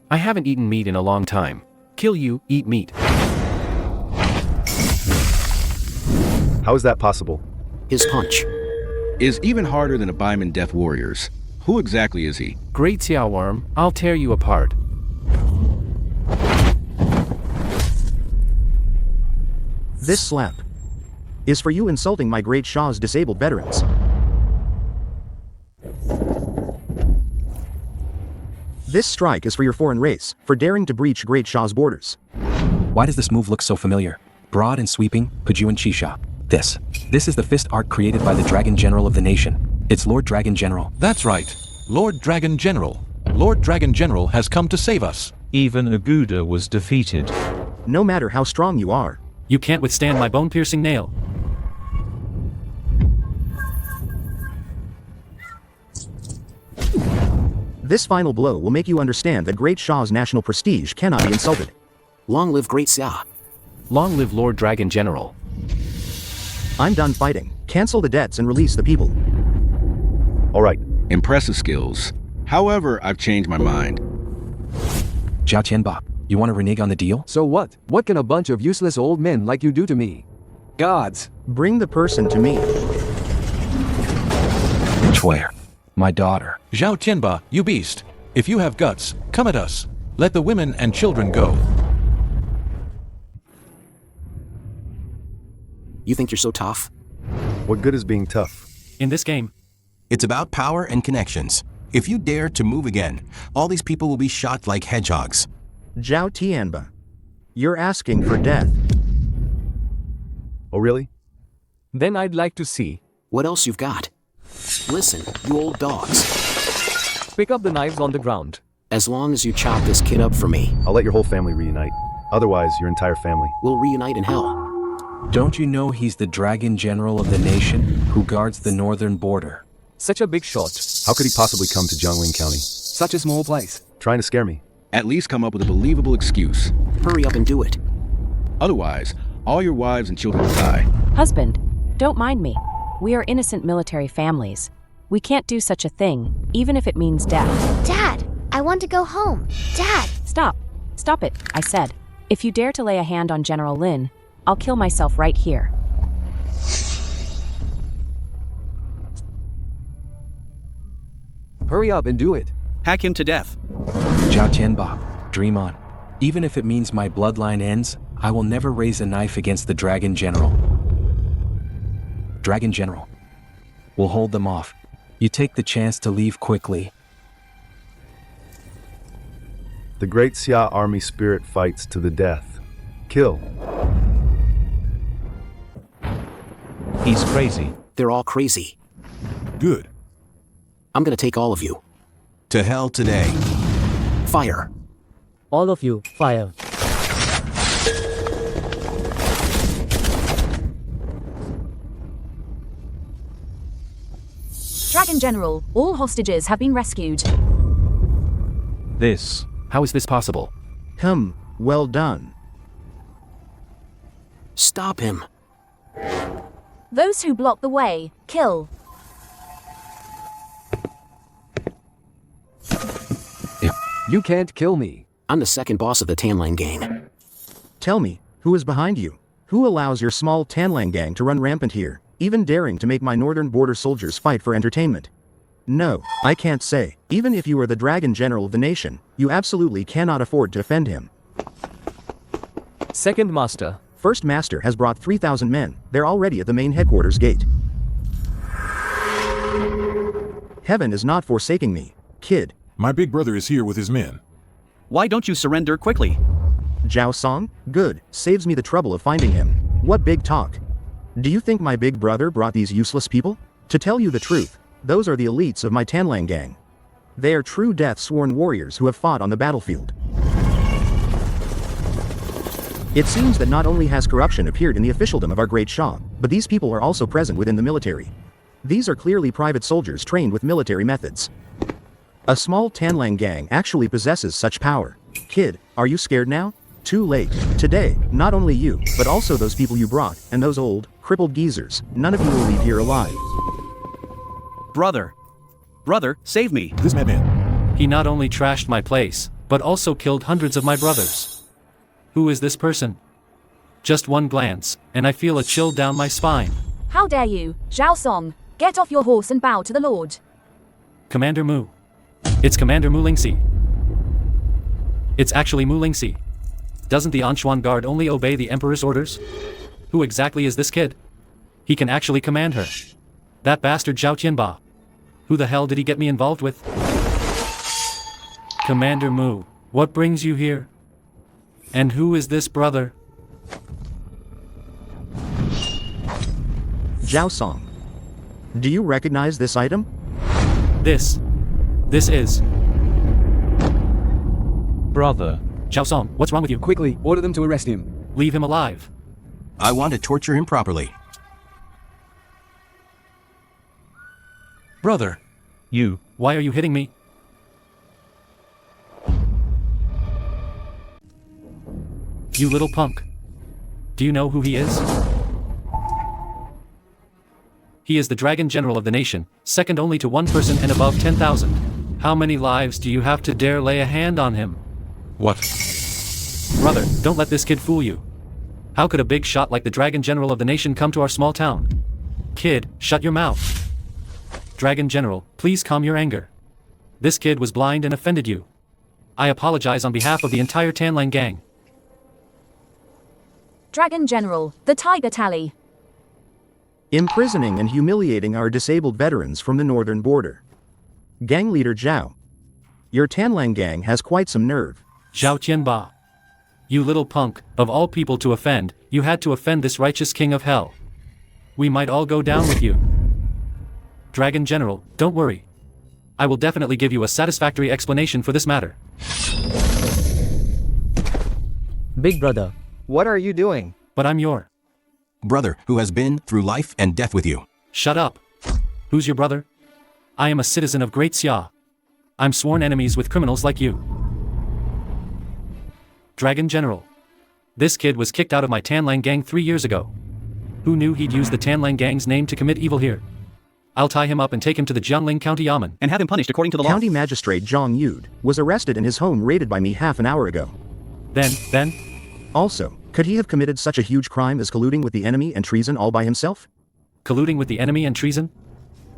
I haven't eaten meat in a long time. Kill you, eat meat. How is that possible? His punch is even harder than a Baiman death warriors. Who exactly is he? Great Xia Worm, I'll tear you apart. This slap is for you insulting my Great Sha's disabled veterans. This strike is for your foreign race, for daring to breach Great Sha's borders. Why does this move look so familiar? Broad and sweeping, Pajuan Chisha. This is the fist art created by the Dragon General of the nation. It's Lord Dragon General. That's right. Lord Dragon General. Lord Dragon General has come to save us. Even Aguda was defeated. No matter how strong you are, you can't withstand my bone-piercing nail. This final blow will make you understand that Great Sha's national prestige cannot be insulted. Long live Great Xia. Long live Lord Dragon General. I'm done fighting. Cancel the debts and release the people. All right. Impressive skills. However, I've changed my mind. Zhao Tianba, you want to renege on the deal? So what? What can a bunch of useless old men like you do to me? Guards. Bring the person to me. Chwer. My daughter. Zhao Tianba, you beast. If you have guts, come at us. Let the women and children go. You think you're so tough? What good is being tough? In this game, it's about power and connections. If you dare to move again, all these people will be shot like hedgehogs. Zhao Tianba, you're asking for death. Oh, really? Then I'd like to see what else you've got. Listen, you old dogs. Pick up the knives on the ground. As long as you chop this kid up for me, I'll let your whole family reunite. Otherwise, your entire family will reunite in hell. Don't you know he's the Dragon General of the nation who guards the northern border? Such a big shot. How could he possibly come to Jiangling County? Such a small place. Trying to scare me. At least come up with a believable excuse. Hurry up and do it. Otherwise, all your wives and children will die. Husband, don't mind me. We are innocent military families. We can't do such a thing, even if it means death. Dad, I want to go home. Dad! Stop. Stop it, I said. If you dare to lay a hand on General Lin, I'll kill myself right here. Hurry up and do it. Hack him to death. Zhao Tianba, dream on. Even if it means my bloodline ends, I will never raise a knife against the Dragon General. Dragon General. We'll hold them off. You take the chance to leave quickly. The great Xia army spirit fights to the death. Kill. He's crazy. They're all crazy. Good. I'm gonna take all of you. To hell today. Fire. All of you, fire. Dragon General, all hostages have been rescued. This. How is this possible? Well done. Stop him. Those who block the way, kill. You can't kill me. I'm the second boss of the Tanlang gang. Tell me, who is behind you? Who allows your small Tanlang gang to run rampant here, even daring to make my northern border soldiers fight for entertainment? No, I can't say. Even if you are the Dragon General of the nation, you absolutely cannot afford to offend him. Second Master. First Master has brought 3,000 men. They're already at the main headquarters gate. Heaven is not forsaking me, kid. My big brother is here with his men. Why don't you surrender quickly? Zhao Song? Good, saves me the trouble of finding him. What big talk. Do you think my big brother brought these useless people? To tell you the truth, those are the elites of my Tanlang gang. They are true death-sworn warriors who have fought on the battlefield. It seems that not only has corruption appeared in the officialdom of our great Shah, but these people are also present within the military. These are clearly private soldiers trained with military methods. A small Tanlang gang actually possesses such power. Kid, are you scared now? Too late. Today, not only you, but also those people you brought, and those old, crippled geezers, none of you will leave here alive. Brother, save me. This madman. He not only trashed my place, but also killed hundreds of my brothers. Who is this person? Just one glance, and I feel a chill down my spine. How dare you, Zhao Song? Get off your horse and bow to the Lord. Commander Mu. It's Commander Mu Lingxi. It's actually Mu Lingxi. Doesn't the Anchuan guard only obey the Emperor's orders? Who exactly is this kid? He can actually command her. That bastard Zhao Tianba. Who the hell did he get me involved with? Commander Mu, what brings you here? And who is this brother? Zhao Song. Do you recognize this item? This is... Brother. Zhao Song, what's wrong with you? Quickly, order them to arrest him. Leave him alive. I want to torture him properly. Brother. You. Why are you hitting me? You little punk. Do you know who he is? He is the Dragon General of the nation, second only to one person and above 10,000. How many lives do you have to dare lay a hand on him? What? Brother, don't let this kid fool you. How could a big shot like the Dragon General of the nation come to our small town? Kid, shut your mouth. Dragon General, please calm your anger. This kid was blind and offended you. I apologize on behalf of the entire Tanlang gang. Dragon General, the Tiger Tally. Imprisoning and humiliating our disabled veterans from the northern border. Gang leader Zhao. Your Tanlang gang has quite some nerve. Zhao Tianba. You little punk, of all people to offend, you had to offend this righteous king of hell. We might all go down with you. Dragon General, don't worry. I will definitely give you a satisfactory explanation for this matter. Big brother. What are you doing? But I'm your brother who has been through life and death with you. Shut up. Who's your brother? I am a citizen of Great Xia. I'm sworn enemies with criminals like you. Dragon General. This kid was kicked out of my Tanlang gang 3 years ago. Who knew he'd use the Tanlang gang's name to commit evil here? I'll tie him up and take him to the Jiangling County Yamen. And have him punished according to the law. County Magistrate Zhang Yud was arrested and his home raided by me half an hour ago. Then? Also, could he have committed such a huge crime as colluding with the enemy and treason all by himself? Colluding with the enemy and treason?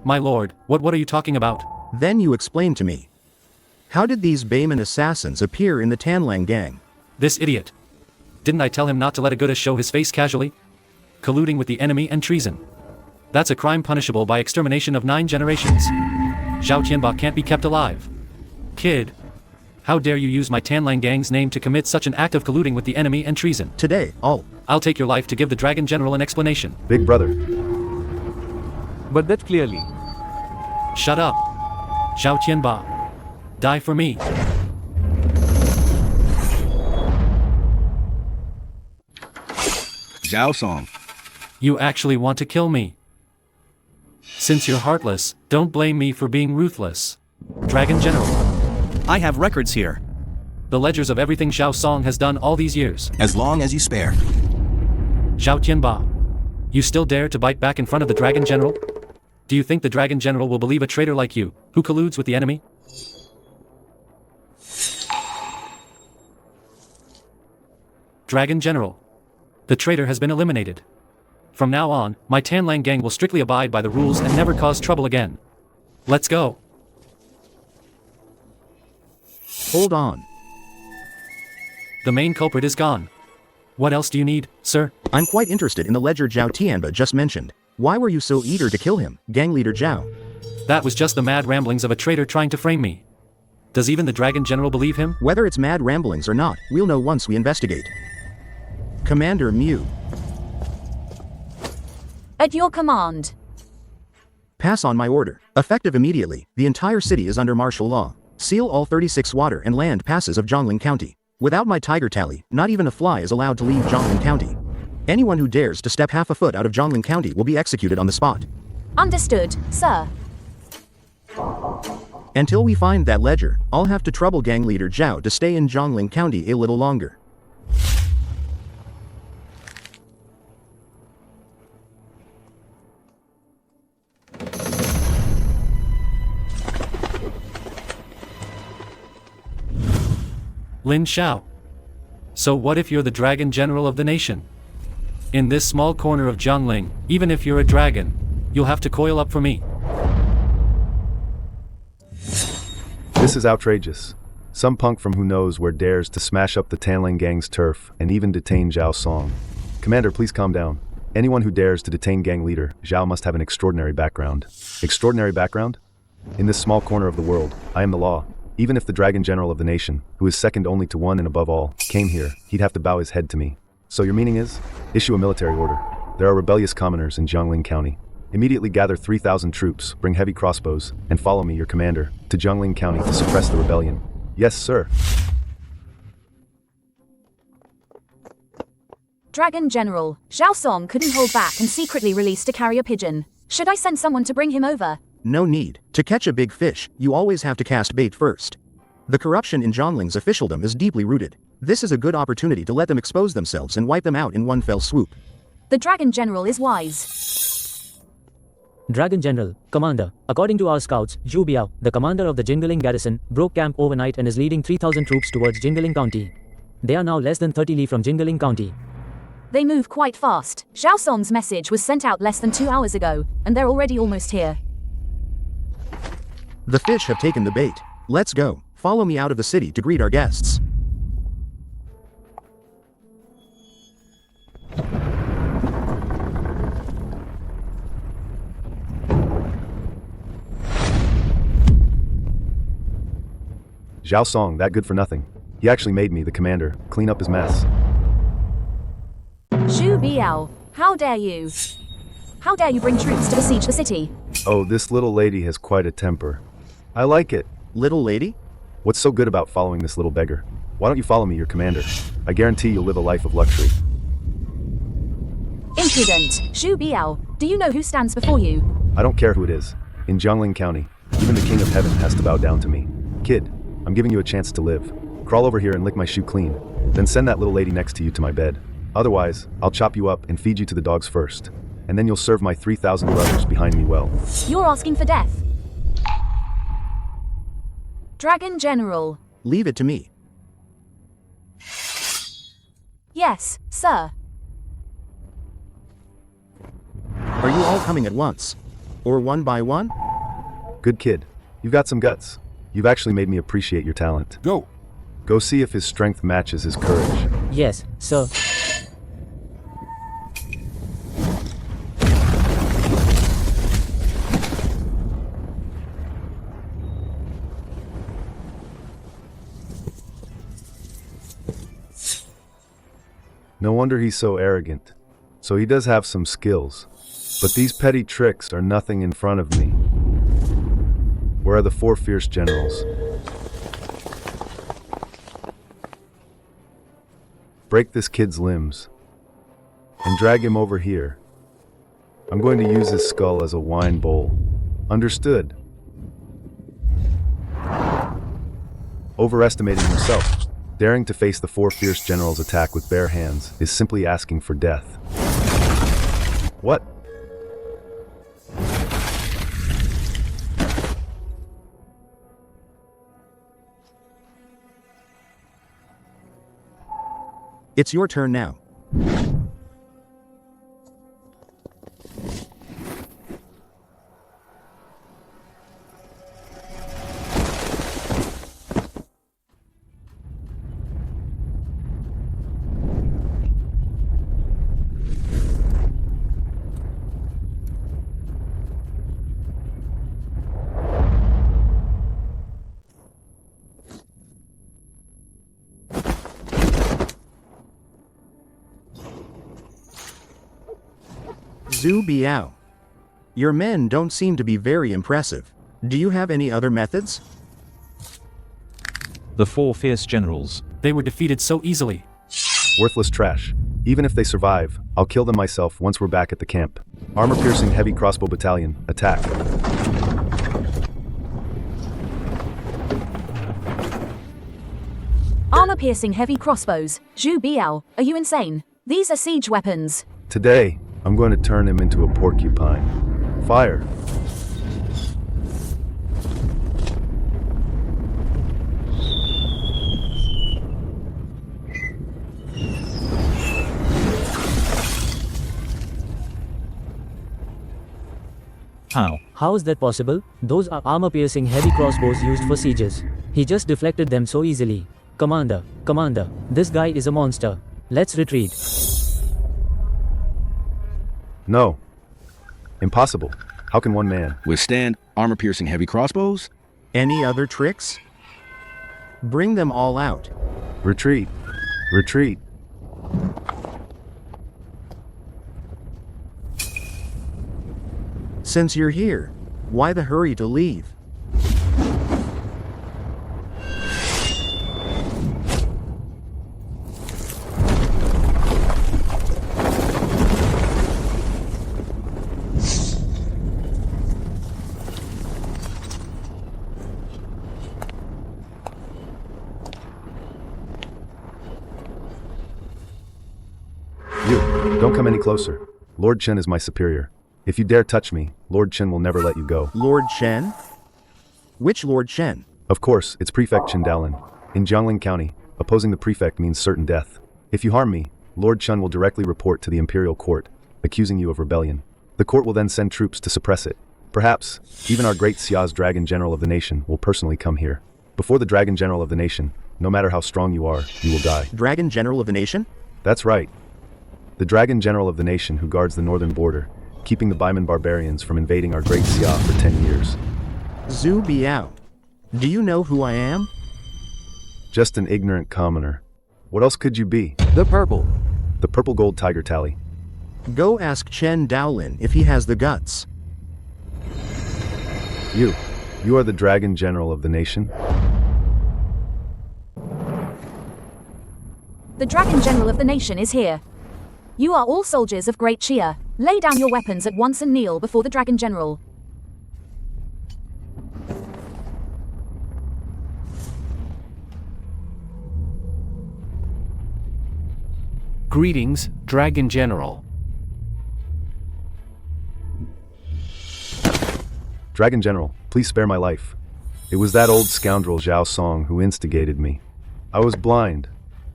My lord, what are you talking about? Then you explain to me. How did these Bayman assassins appear in the Tanlang gang? This idiot. Didn't I tell him not to let a Goddess show his face casually? Colluding with the enemy and treason. That's a crime punishable by extermination of 9 generations. Zhao Tianba can't be kept alive. Kid, How dare you use my Tanlang gang's name to commit such an act of colluding with the enemy and treason? Today, I'll take your life to give the Dragon General an explanation. Big brother. But that clearly. Shut up. Zhao Tianba. Die for me. Zhao Song. You actually want to kill me. Since you're heartless, don't blame me for being ruthless. Dragon General. I have records here. The ledgers of everything Zhao Song has done all these years. As long as you spare. Zhao Tianba. You still dare to bite back in front of the Dragon General? Do you think the Dragon General will believe a traitor like you, who colludes with the enemy? Dragon General. The traitor has been eliminated. From now on, my Tanlang gang will strictly abide by the rules and never cause trouble again. Let's go. Hold on. The main culprit is gone. What else do you need, sir? I'm quite interested in the ledger Zhao Tianba just mentioned. Why were you so eager to kill him, gang leader Zhao? That was just the mad ramblings of a traitor trying to frame me. Does even the Dragon General believe him? Whether it's mad ramblings or not, we'll know once we investigate. Commander Mew. At your command. Pass on my order. Effective immediately, the entire city is under martial law. Seal all 36 water and land passes of Zhongling County. Without my tiger tally, not even a fly is allowed to leave Zhongling County. Anyone who dares to step half a foot out of Zhongling County will be executed on the spot. Understood, sir. Until we find that ledger, I'll have to trouble gang leader Zhao to stay in Zhongling County a little longer. Lin Xiao. So what if you're the Dragon General of the nation? In this small corner of Zhongling, even if you're a dragon, you'll have to coil up for me. This is outrageous. Some punk from who knows where dares to smash up the Tanlang gang's turf and even detain Zhao Song. Commander, please calm down. Anyone who dares to detain gang leader Zhao must have an extraordinary background. Extraordinary background? In this small corner of the world, I am the law. Even if the Dragon General of the nation, who is second only to one and above all, came here, he'd have to bow his head to me. So your meaning is? Issue a military order. There are rebellious commoners in Zhongling County. Immediately gather 3,000 troops, bring heavy crossbows, and follow me, your commander, to Zhongling County to suppress the rebellion. Yes, sir. Dragon General, Zhao Song couldn't hold back and secretly released a carrier pigeon. Should I send someone to bring him over? No need. To catch a big fish, you always have to cast bait first. The corruption in Zhongling's officialdom is deeply rooted. This is a good opportunity to let them expose themselves and wipe them out in one fell swoop. The Dragon General is wise. Dragon General, Commander, according to our scouts, Zhu Biao, the commander of the Jingaling garrison, broke camp overnight and is leading 3,000 troops towards Jingaling County. They are now less than 30 li from Jingaling County. They move quite fast. Zhao Song's message was sent out less than 2 hours ago, and they're already almost here. The fish have taken the bait. Let's go. Follow me out of the city to greet our guests. Zhao Song, that good for nothing. He actually made me, the commander, clean up his mess. Zhu Biao, how dare you? How dare you bring troops to besiege the city? Oh, this little lady has quite a temper. I like it. Little lady? What's so good about following this little beggar? Why don't you follow me, your commander? I guarantee you'll live a life of luxury. Impudent, Zhu Biao, do you know who stands before you? I don't care who it is. In Zhongling County, even the king of heaven has to bow down to me. Kid, I'm giving you a chance to live. Crawl over here and lick my shoe clean. Then send that little lady next to you to my bed. Otherwise, I'll chop you up and feed you to the dogs first. And then you'll serve my 3,000 brothers behind me well. You're asking for death. Dragon General. Leave it to me. Yes, sir. Are you all coming at once? Or one by one? Good kid. You've got some guts. You've actually made me appreciate your talent. Go. Go see if his strength matches his courage. Yes, sir. No wonder he's so arrogant. So he does have some skills. But these petty tricks are nothing in front of me. Where are the 4 fierce generals? Break this kid's limbs. And drag him over here. I'm going to use his skull as a wine bowl. Understood? Overestimating himself, daring to face the 4 fierce generals' attack with bare hands, is simply asking for death. What? It's your turn now. Zhu Biao. Your men don't seem to be very impressive. Do you have any other methods? The 4 fierce generals. They were defeated so easily. Worthless trash. Even if they survive, I'll kill them myself once we're back at the camp. Armor-piercing heavy crossbow battalion, attack. Armor-piercing heavy crossbows. Zhu Biao, are you insane? These are siege weapons. Today, I'm going to turn him into a porcupine. Fire. How? How is that possible? Those are armor-piercing heavy crossbows used for sieges. He just deflected them so easily. Commander, this guy is a monster. Let's retreat. No. Impossible. How can one man withstand armor-piercing heavy crossbows? Any other tricks? Bring them all out. Retreat. Retreat. Since you're here, why the hurry to leave? Don't come any closer. Lord Chen is my superior. If you dare touch me, Lord Chen will never let you go. Lord Chen? Which Lord Chen? Of course, it's Prefect Chen Daolin. In Jiangling County, opposing the prefect means certain death. If you harm me, Lord Chen will directly report to the Imperial Court, accusing you of rebellion. The court will then send troops to suppress it. Perhaps, even our great Xia's Dragon General of the Nation will personally come here. Before the Dragon General of the Nation, no matter how strong you are, you will die. Dragon General of the Nation? That's right. The Dragon General of the Nation who guards the northern border, keeping the Baiman barbarians from invading our great Xia for 10 years. Zhu Biao. Do you know who I am? Just an ignorant commoner. What else could you be? The purple gold tiger tally. Go ask Chen Daolin if he has the guts. You are the Dragon General of the Nation? The Dragon General of the Nation is here. You are all soldiers of Great Xia. Lay down your weapons at once and kneel before the Dragon General. Greetings, Dragon General. Dragon General, please spare my life. It was that old scoundrel Zhao Song who instigated me. I was blind.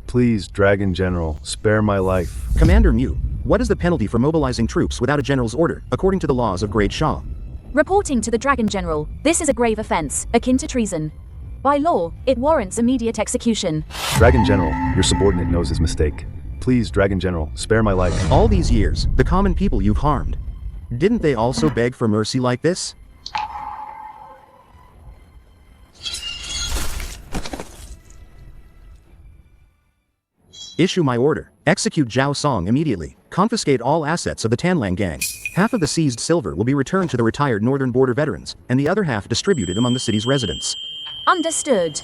Please, Dragon General, spare my life. Commander Mu, what is the penalty for mobilizing troops without a general's order, according to the laws of Great Xia? Reporting to the Dragon General, this is a grave offense, akin to treason. By law, it warrants immediate execution. Dragon General, your subordinate knows his mistake. Please, Dragon General, spare my life. All these years, the common people you've harmed, didn't they also beg for mercy like this? Issue my order. Execute Zhao Song immediately. Confiscate all assets of the Tanlang gang. Half of the seized silver will be returned to the retired northern border veterans, and the other half distributed among the city's residents. Understood.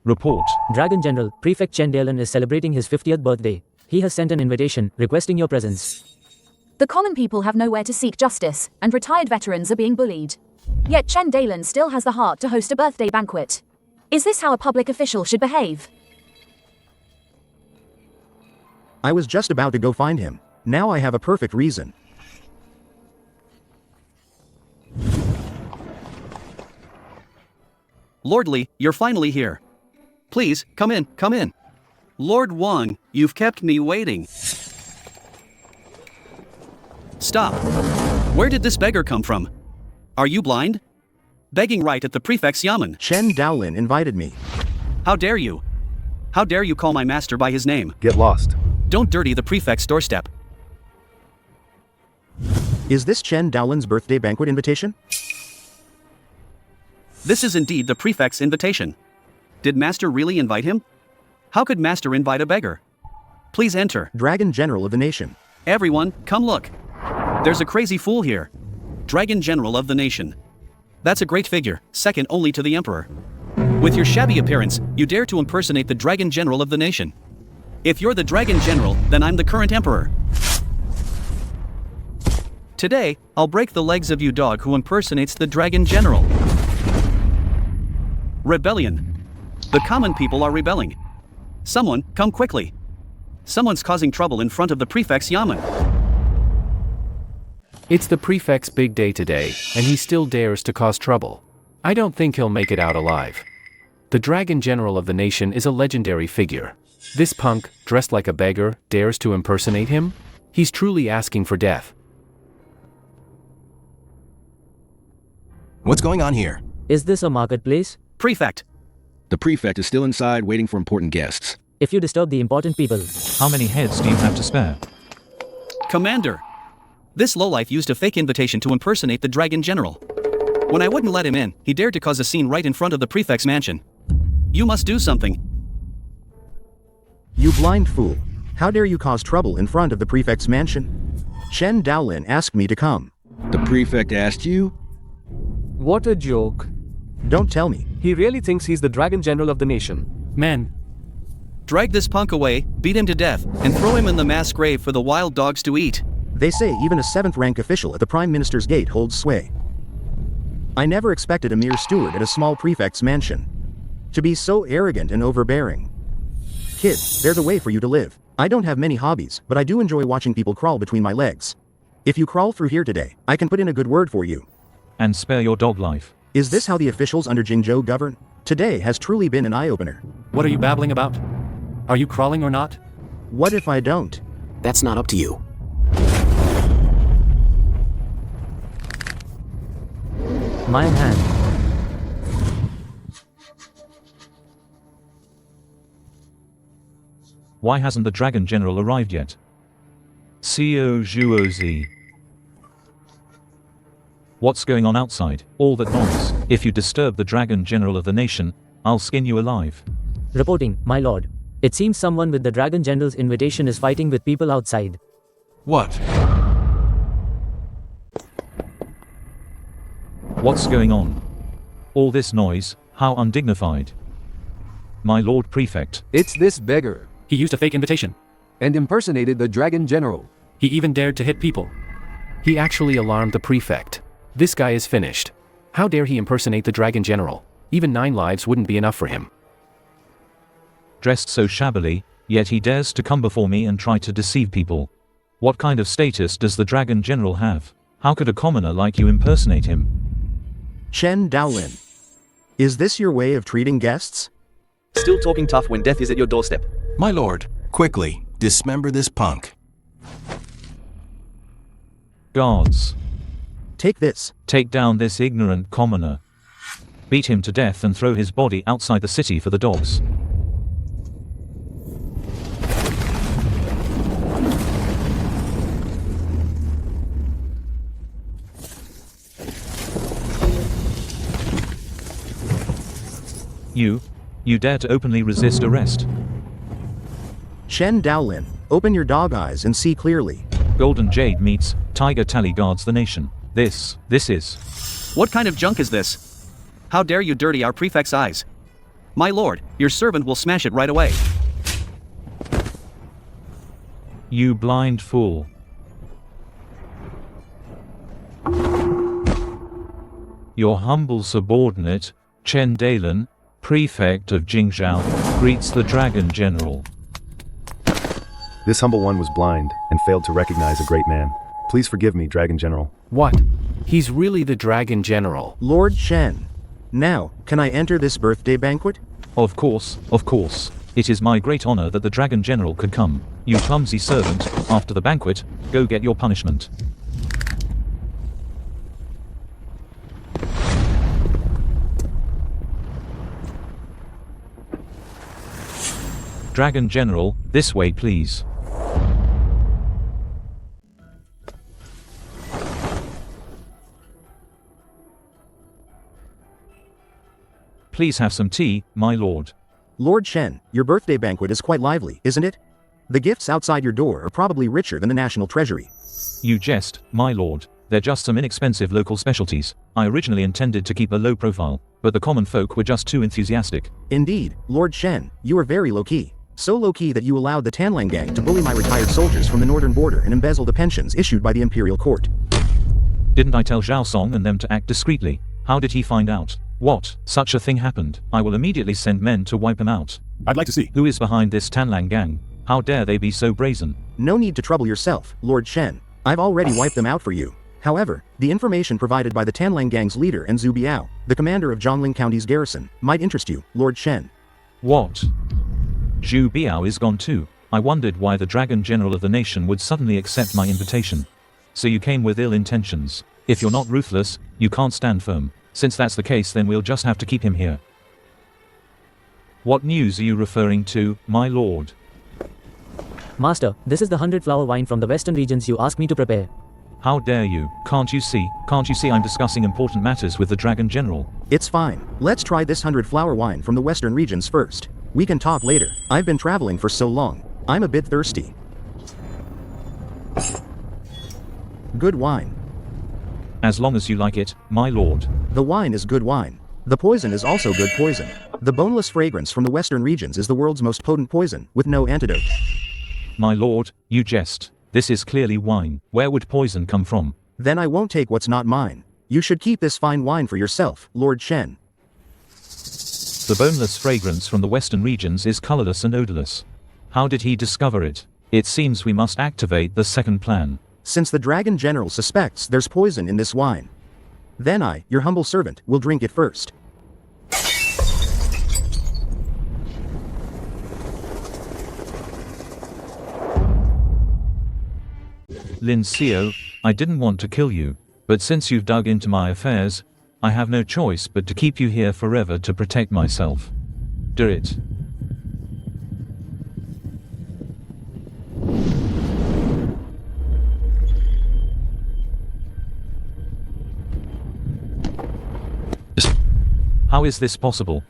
Report. Dragon General, Prefect Chen Daolin is celebrating his 50th birthday. He has sent an invitation requesting your presence. The common people have nowhere to seek justice, and retired veterans are being bullied. Yet Chen Daolin still has the heart to host a birthday banquet. Is this how a public official should behave? I was just about to go find him. Now I have a perfect reason. Lord Li, you're finally here. Please, come in, come in. Lord Wang, you've kept me waiting. Stop. Where did this beggar come from? Are you blind? Begging right at the prefect's yamen. Chen Daolin invited me. How dare you? How dare you call my master by his name? Get lost. Don't dirty the prefect's doorstep. Is this Chen Daolin's birthday banquet invitation? This is indeed the prefect's invitation. Did master really invite him? How could master invite a beggar? Please enter. Dragon General of the nation. Everyone, come look. There's a crazy fool here. Dragon General of the nation. That's a great figure, second only to the Emperor. With your shabby appearance, you dare to impersonate the Dragon General of the nation. If you're the Dragon General, then I'm the current Emperor. Today, I'll break the legs of you dog who impersonates the Dragon General. Rebellion. The common people are rebelling. Someone, come quickly. Someone's causing trouble in front of the prefect's yamen. It's the prefect's big day today, and he still dares to cause trouble. I don't think he'll make it out alive. The Dragon General of the nation is a legendary figure. This punk, dressed like a beggar, dares to impersonate him? He's truly asking for death. What's going on here? Is this a marketplace? Prefect. The prefect is still inside waiting for important guests. If you disturb the important people. How many heads do you have to spare? Commander. This lowlife used a fake invitation to impersonate the Dragon General. When I wouldn't let him in, he dared to cause a scene right in front of the prefect's mansion. You must do something. You blind fool. How dare you cause trouble in front of the prefect's mansion? Chen Daolin asked me to come. The prefect asked you? What a joke. Don't tell me. He really thinks he's the Dragon General of the nation. Man. Drag this punk away, beat him to death, and throw him in the mass grave for the wild dogs to eat. They say even a 7th rank official at the Prime Minister's gate holds sway. I never expected a mere steward at a small prefect's mansion to be so arrogant and overbearing. Kid, there's a way for you to live. I don't have many hobbies, but I do enjoy watching people crawl between my legs. If you crawl through here today, I can put in a good word for you. And spare your dog life. Is this how the officials under Jingzhou govern? Today has truly been an eye-opener. What are you babbling about? Are you crawling or not? What if I don't? That's not up to you. My hand. Why hasn't the Dragon General arrived yet? Co Zhuozi. What's going on outside? All that noise. If you disturb the Dragon General of the nation, I'll skin you alive. Reporting, my lord. It seems someone with the Dragon General's invitation is fighting with people outside. What? What's going on? All this noise, how undignified. My Lord Prefect. It's this beggar. He used a fake invitation. And impersonated the Dragon General. He even dared to hit people. He actually alarmed the prefect. This guy is finished. How dare he impersonate the Dragon General? Even 9 lives wouldn't be enough for him. Dressed so shabbily, yet he dares to come before me and try to deceive people. What kind of status does the Dragon General have? How could a commoner like you impersonate him? Chen Daolin. Is this your way of treating guests? Still talking tough when death is at your doorstep. My lord. Quickly, dismember this punk. Guards. Take this. Take down this ignorant commoner. Beat him to death and throw his body outside the city for the dogs. You dare to openly resist arrest. Chen Daolin, open your dog eyes and see clearly. Golden Jade meets Tiger Tally guards the nation. This is... What kind of junk is this? How dare you dirty our prefect's eyes? My lord, your servant will smash it right away. You blind fool. Your humble subordinate, Chen Daolin, prefect of Jingzhou, greets the Dragon General. This humble one was blind and failed to recognize a great man. Please forgive me, Dragon General. What? He's really the Dragon General. Lord Chen. Now, can I enter this birthday banquet? Of course, of course. It is my great honor that the Dragon General could come. You clumsy servant, after the banquet, go get your punishment. Dragon General, this way please. Please have some tea, my lord. Lord Chen, your birthday banquet is quite lively, isn't it? The gifts outside your door are probably richer than the national treasury. You jest, my lord. They're just some inexpensive local specialties. I originally intended to keep a low profile, but the common folk were just too enthusiastic. Indeed, Lord Chen, you are very low-key. So low-key that you allowed the Tanlang gang to bully my retired soldiers from the northern border and embezzle the pensions issued by the imperial court. Didn't I tell Zhao Song and them to act discreetly? How did he find out? What? Such a thing happened. I will immediately send men to wipe them out. I'd like to see. Who is behind this Tanlang gang? How dare they be so brazen? No need to trouble yourself, Lord Chen. I've already wiped them out for you. However, the information provided by the Tanlang gang's leader and Zhu Biao, the commander of Zhongling County's garrison, might interest you, Lord Chen. What? Zhu Biao is gone too. I wondered why the Dragon General of the nation would suddenly accept my invitation. So you came with ill intentions. If you're not ruthless, you can't stand firm. Since that's the case, then we'll just have to keep him here. What news are you referring to, my lord? Master, this is the 100-flower wine from the western regions you asked me to prepare. How dare you? Can't you see I'm discussing important matters with the Dragon General? It's fine. Let's try this 100-flower wine from the western regions first. We can talk later. I've been traveling for so long. I'm a bit thirsty. Good wine. As long as you like it, my lord. The wine is good wine. The poison is also good poison. The boneless fragrance from the western regions is the world's most potent poison, with no antidote. My lord, you jest. This is clearly wine. Where would poison come from? Then I won't take what's not mine. You should keep this fine wine for yourself, Lord Chen. The boneless fragrance from the western regions is colorless and odorless. How did he discover it? It seems we must activate the second plan. Since the Dragon General suspects there's poison in this wine, then I, your humble servant, will drink it first. Lin Xiao, I didn't want to kill you, but since you've dug into my affairs, I have no choice but to keep you here forever to protect myself. Do it. How is this possible?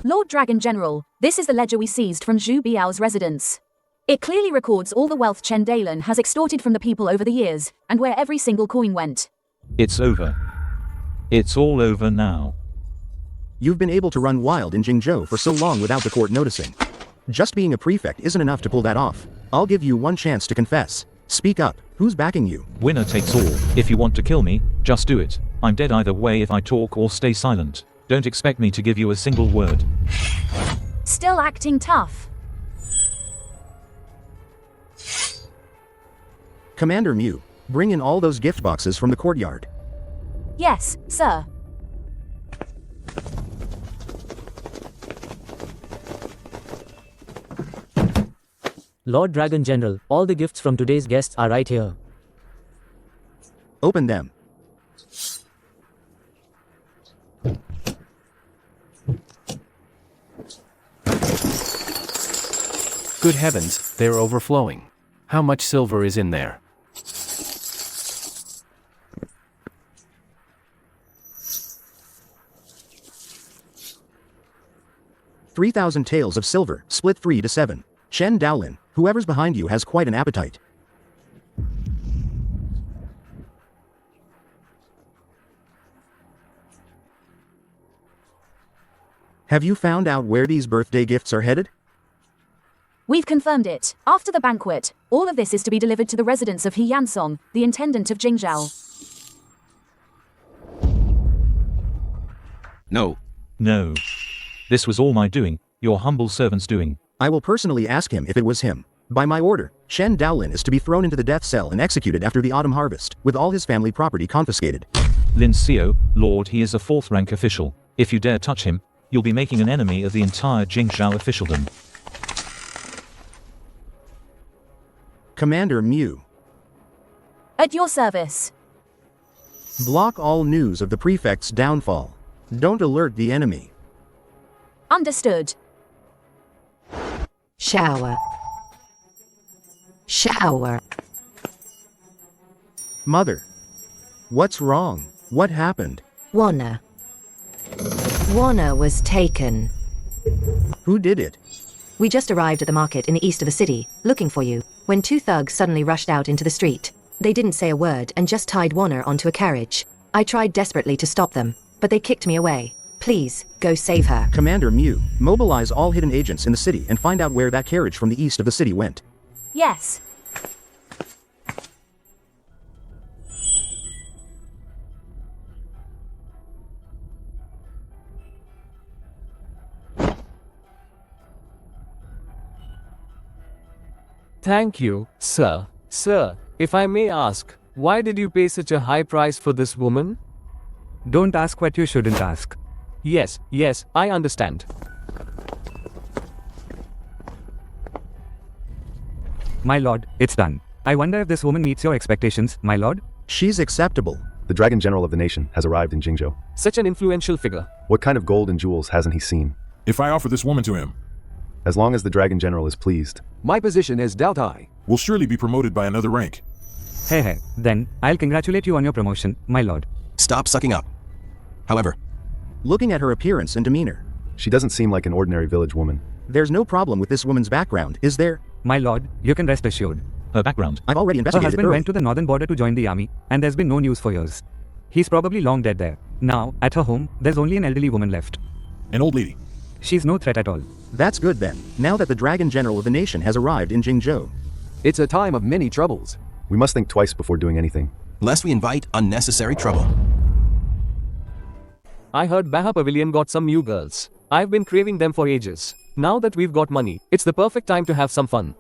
Lord Dragon General, this is the ledger we seized from Zhu Biao's residence. It clearly records all the wealth Chen Daolin has extorted from the people over the years, and where every single coin went. It's over. It's all over now. You've been able to run wild in Jingzhou for so long without the court noticing. Just being a prefect isn't enough to pull that off. I'll give you one chance to confess. Speak up. Who's backing you? Winner takes all. If you want to kill me, just do it. I'm dead either way if I talk or stay silent. Don't expect me to give you a single word. Still acting tough. Commander Mew, bring in all those gift boxes from the courtyard. Yes, sir. Lord Dragon General, all the gifts from today's guests are right here. Open them. Good heavens, they're overflowing. How much silver is in there? 3,000 taels of silver, split 3 to 7. Chen Daolin, whoever's behind you has quite an appetite. Have you found out where these birthday gifts are headed? We've confirmed it. After the banquet, all of this is to be delivered to the residence of He Yansong, the intendant of Jingzhou. No. No. This was all my doing, your humble servant's doing. I will personally ask him if it was him. By my order, Chen Daolin is to be thrown into the death cell and executed after the autumn harvest, with all his family property confiscated. Lin Xiao, Lord, he is a 4th rank official. If you dare touch him, you'll be making an enemy of the entire Jingzhou officialdom. Commander Mu. At your service. Block all news of the prefect's downfall. Don't alert the enemy. Understood. Shower. Shower. Mother. What's wrong? What happened? Warner. Warner was taken. Who did it? We just arrived at the market in the east of the city, looking for you, when 2 thugs suddenly rushed out into the street. They didn't say a word and just tied Warner onto a carriage. I tried desperately to stop them, but they kicked me away. Please, go save her. Commander Mu, mobilize all hidden agents in the city and find out where that carriage from the east of the city went. Yes. Thank you, sir. Sir, if I may ask, why did you pay such a high price for this woman? Don't ask what you shouldn't ask. Yes, I understand. My lord, it's done. I wonder if this woman meets your expectations, my lord? She's acceptable. The Dragon General of the nation has arrived in Jingzhou. Such an influential figure. What kind of gold and jewels hasn't he seen? If I offer this woman to him, as long as the Dragon General is pleased. My position as Dao Tai will surely be promoted by another rank. Hey, then, I'll congratulate you on your promotion, my lord. Stop sucking up. However, looking at her appearance and demeanor, she doesn't seem like an ordinary village woman. There's no problem with this woman's background, is there? My lord, you can rest assured. Her background? I've already Her investigated husband thoroughly. went to the northern border to join the army, and there's been no news for years. He's probably long dead there. Now, at her home, there's only an elderly woman left. An old lady? She's no threat at all. That's good then, now that the Dragon General of the nation has arrived in Jingzhou. It's a time of many troubles. We must think twice before doing anything. Lest we invite unnecessary trouble. I heard Baha Pavilion got some new girls. I've been craving them for ages. Now that we've got money, it's the perfect time to have some fun.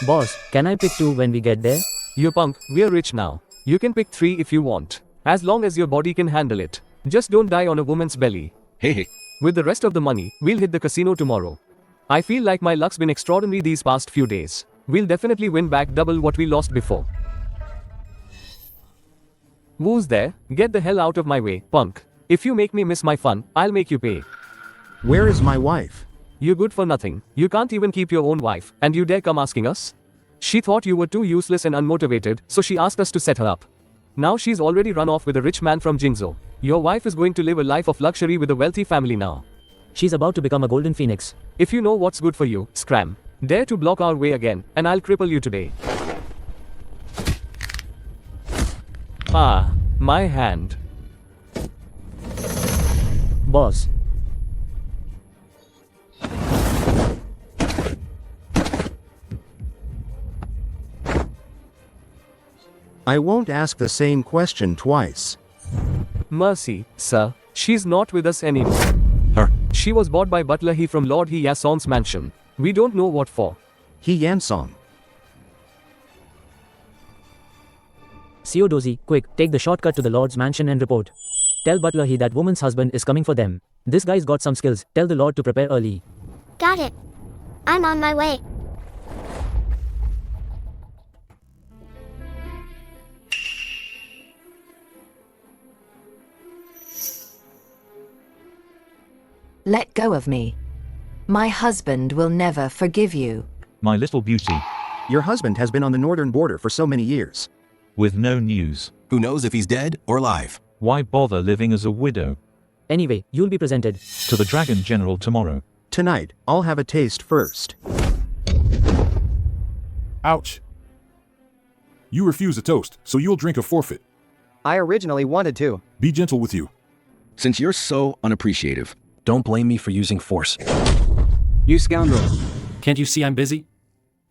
Boss, can I pick 2 when we get there? You punk, we're rich now. You can pick 3 if you want. As long as your body can handle it. Just don't die on a woman's belly. Hey. With the rest of the money, we'll hit the casino tomorrow. I feel like my luck's been extraordinary these past few days. We'll definitely win back double what we lost before. Who's there? Get the hell out of my way, punk. If you make me miss my fun, I'll make you pay. Where is my wife? You're good for nothing. You can't even keep your own wife, and you dare come asking us? She thought you were too useless and unmotivated, so she asked us to set her up. Now she's already run off with a rich man from Jingzhou. Your wife is going to live a life of luxury with a wealthy family now. She's about to become a golden phoenix. If you know what's good for you, scram. Dare to block our way again, and I'll cripple you today. Ah, my hand. Boss. I won't ask the same question twice. Mercy, sir. She's not with us anymore. Her? She was bought by Butler He from Lord He Yansong's mansion. We don't know what for. He Yansong. Theodosi, quick, take the shortcut to the Lord's mansion and report. Tell Butler He that woman's husband is coming for them. This guy's got some skills. Tell the Lord to prepare early. Got it. I'm on my way. Let go of me. My husband will never forgive you. My little beauty. Your husband has been on the northern border for so many years. With no news. Who knows if he's dead or alive? Why bother living as a widow? Anyway, you'll be presented to the Dragon General tomorrow. Tonight, I'll have a taste first. Ouch. You refuse a toast, so you'll drink a forfeit. I originally wanted to. Be gentle with you. Since you're so unappreciative. Don't blame me for using force. You scoundrel. Can't you see I'm busy?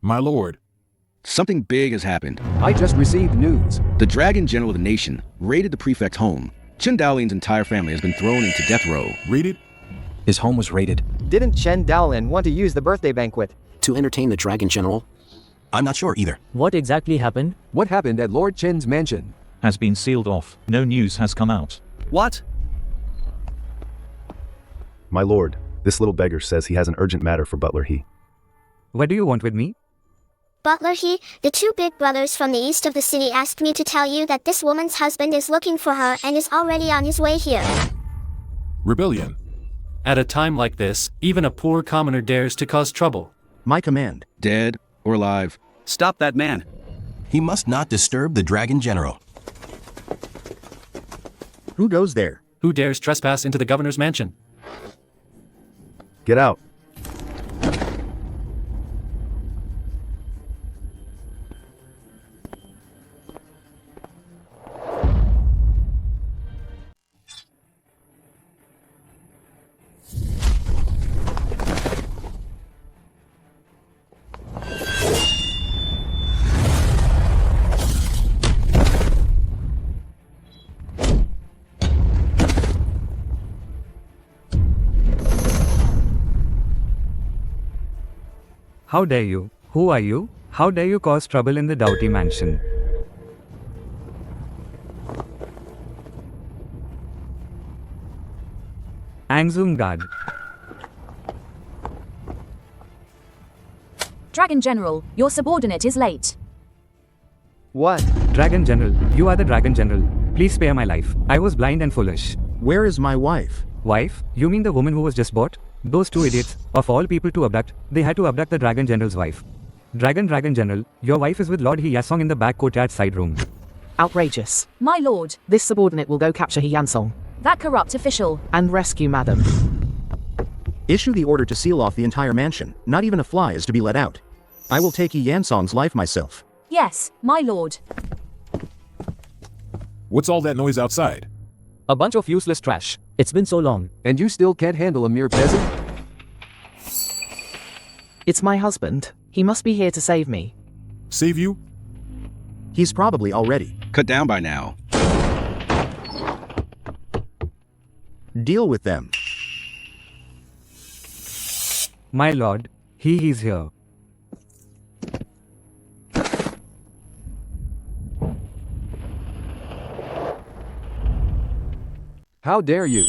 My lord. Something big has happened. I just received news. The Dragon General of the Nation raided the prefect's home. Chen Daolin's entire family has been thrown into death row. Raided? His home was raided. Didn't Chen Daolin want to use the birthday banquet? To entertain the Dragon General? I'm not sure either. What exactly happened? What happened at Lord Chen's mansion? Has been sealed off. No news has come out. What? My lord, this little beggar says he has an urgent matter for Butler He. What do you want with me? Butler He, the two big brothers from the east of the city asked me to tell you that this woman's husband is looking for her and is already on his way here. Rebellion. At a time like this, even a poor commoner dares to cause trouble. My command. Dead or alive. Stop that man. He must not disturb the Dragon General. Who goes there? Who dares trespass into the governor's mansion? Get out. How dare you? Who are you? How dare you cause trouble in the Doughty mansion? Angzoom Guard. Dragon General, your subordinate is late. What? Dragon General, you are the Dragon General. Please spare my life. I was blind and foolish. Where is my wife? Wife? You mean the woman who was just bought? Those two idiots, of all people to abduct, they had to abduct the Dragon General's wife. Dragon General, your wife is with Lord He Yasong in the back courtyard side room. Outrageous. My lord. This subordinate will go capture He Yansong. That corrupt official. And rescue Madam. Issue the order to seal off the entire mansion. Not even a fly is to be let out. I will take Yi Yansong's life myself. Yes, my lord. What's all that noise outside? A bunch of useless trash. It's been so long. And you still can't handle a mere peasant? It's my husband. He must be here to save me. Save you? He's probably already. Cut down by now. Deal with them. My lord, he is here. How dare you?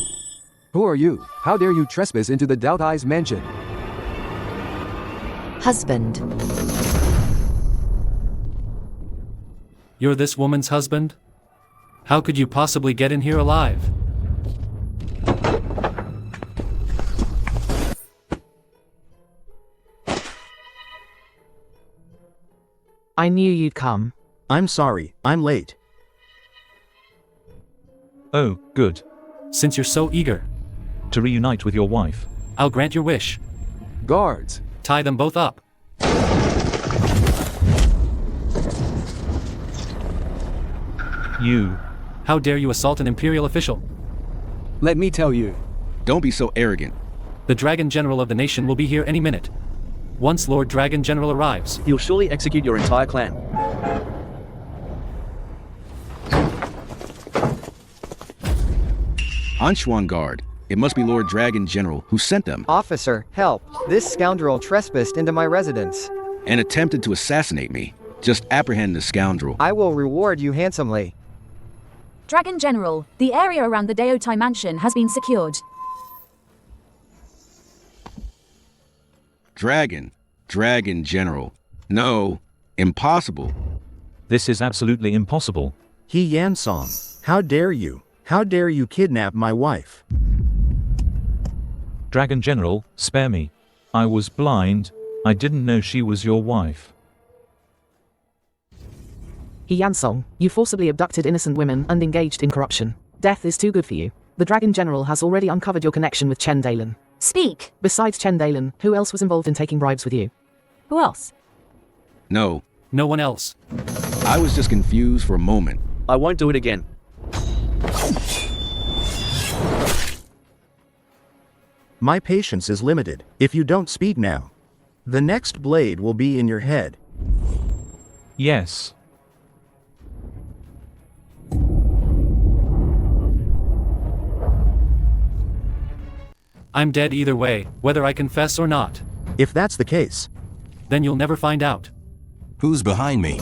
Who are you? How dare you trespass into the Doughty's mansion? Husband. You're this woman's husband? How could you possibly get in here alive? I knew you'd come. I'm sorry, I'm late. Oh, good. Since you're so eager to reunite with your wife, I'll grant your wish. Guards. Tie them both up. You. How dare you assault an imperial official? Let me tell you. Don't be so arrogant. The Dragon General of the nation will be here any minute. Once Lord Dragon General arrives, he'll surely execute your entire clan. Anshuan Guard. It must be Lord Dragon General who sent them. Officer, help. This scoundrel trespassed into my residence. And attempted to assassinate me. Just apprehend the scoundrel. I will reward you handsomely. Dragon General, the area around the Deotai mansion has been secured. Dragon General. No, impossible. This is absolutely impossible. He Yansong, how dare you? How dare you kidnap my wife? Dragon General, spare me. I was blind. I didn't know she was your wife. He Yansong, you forcibly abducted innocent women and engaged in corruption. Death is too good for you. The Dragon General has already uncovered your connection with Chen Daolin. Speak. Besides Chen Dalen, who else was involved in taking bribes with you? Who else? No. No one else. I was just confused for a moment. I won't do it again. My patience is limited. If you don't speak now, the next blade will be in your head. Yes. I'm dead either way, whether I confess or not. If that's the case, then you'll never find out. Who's behind me?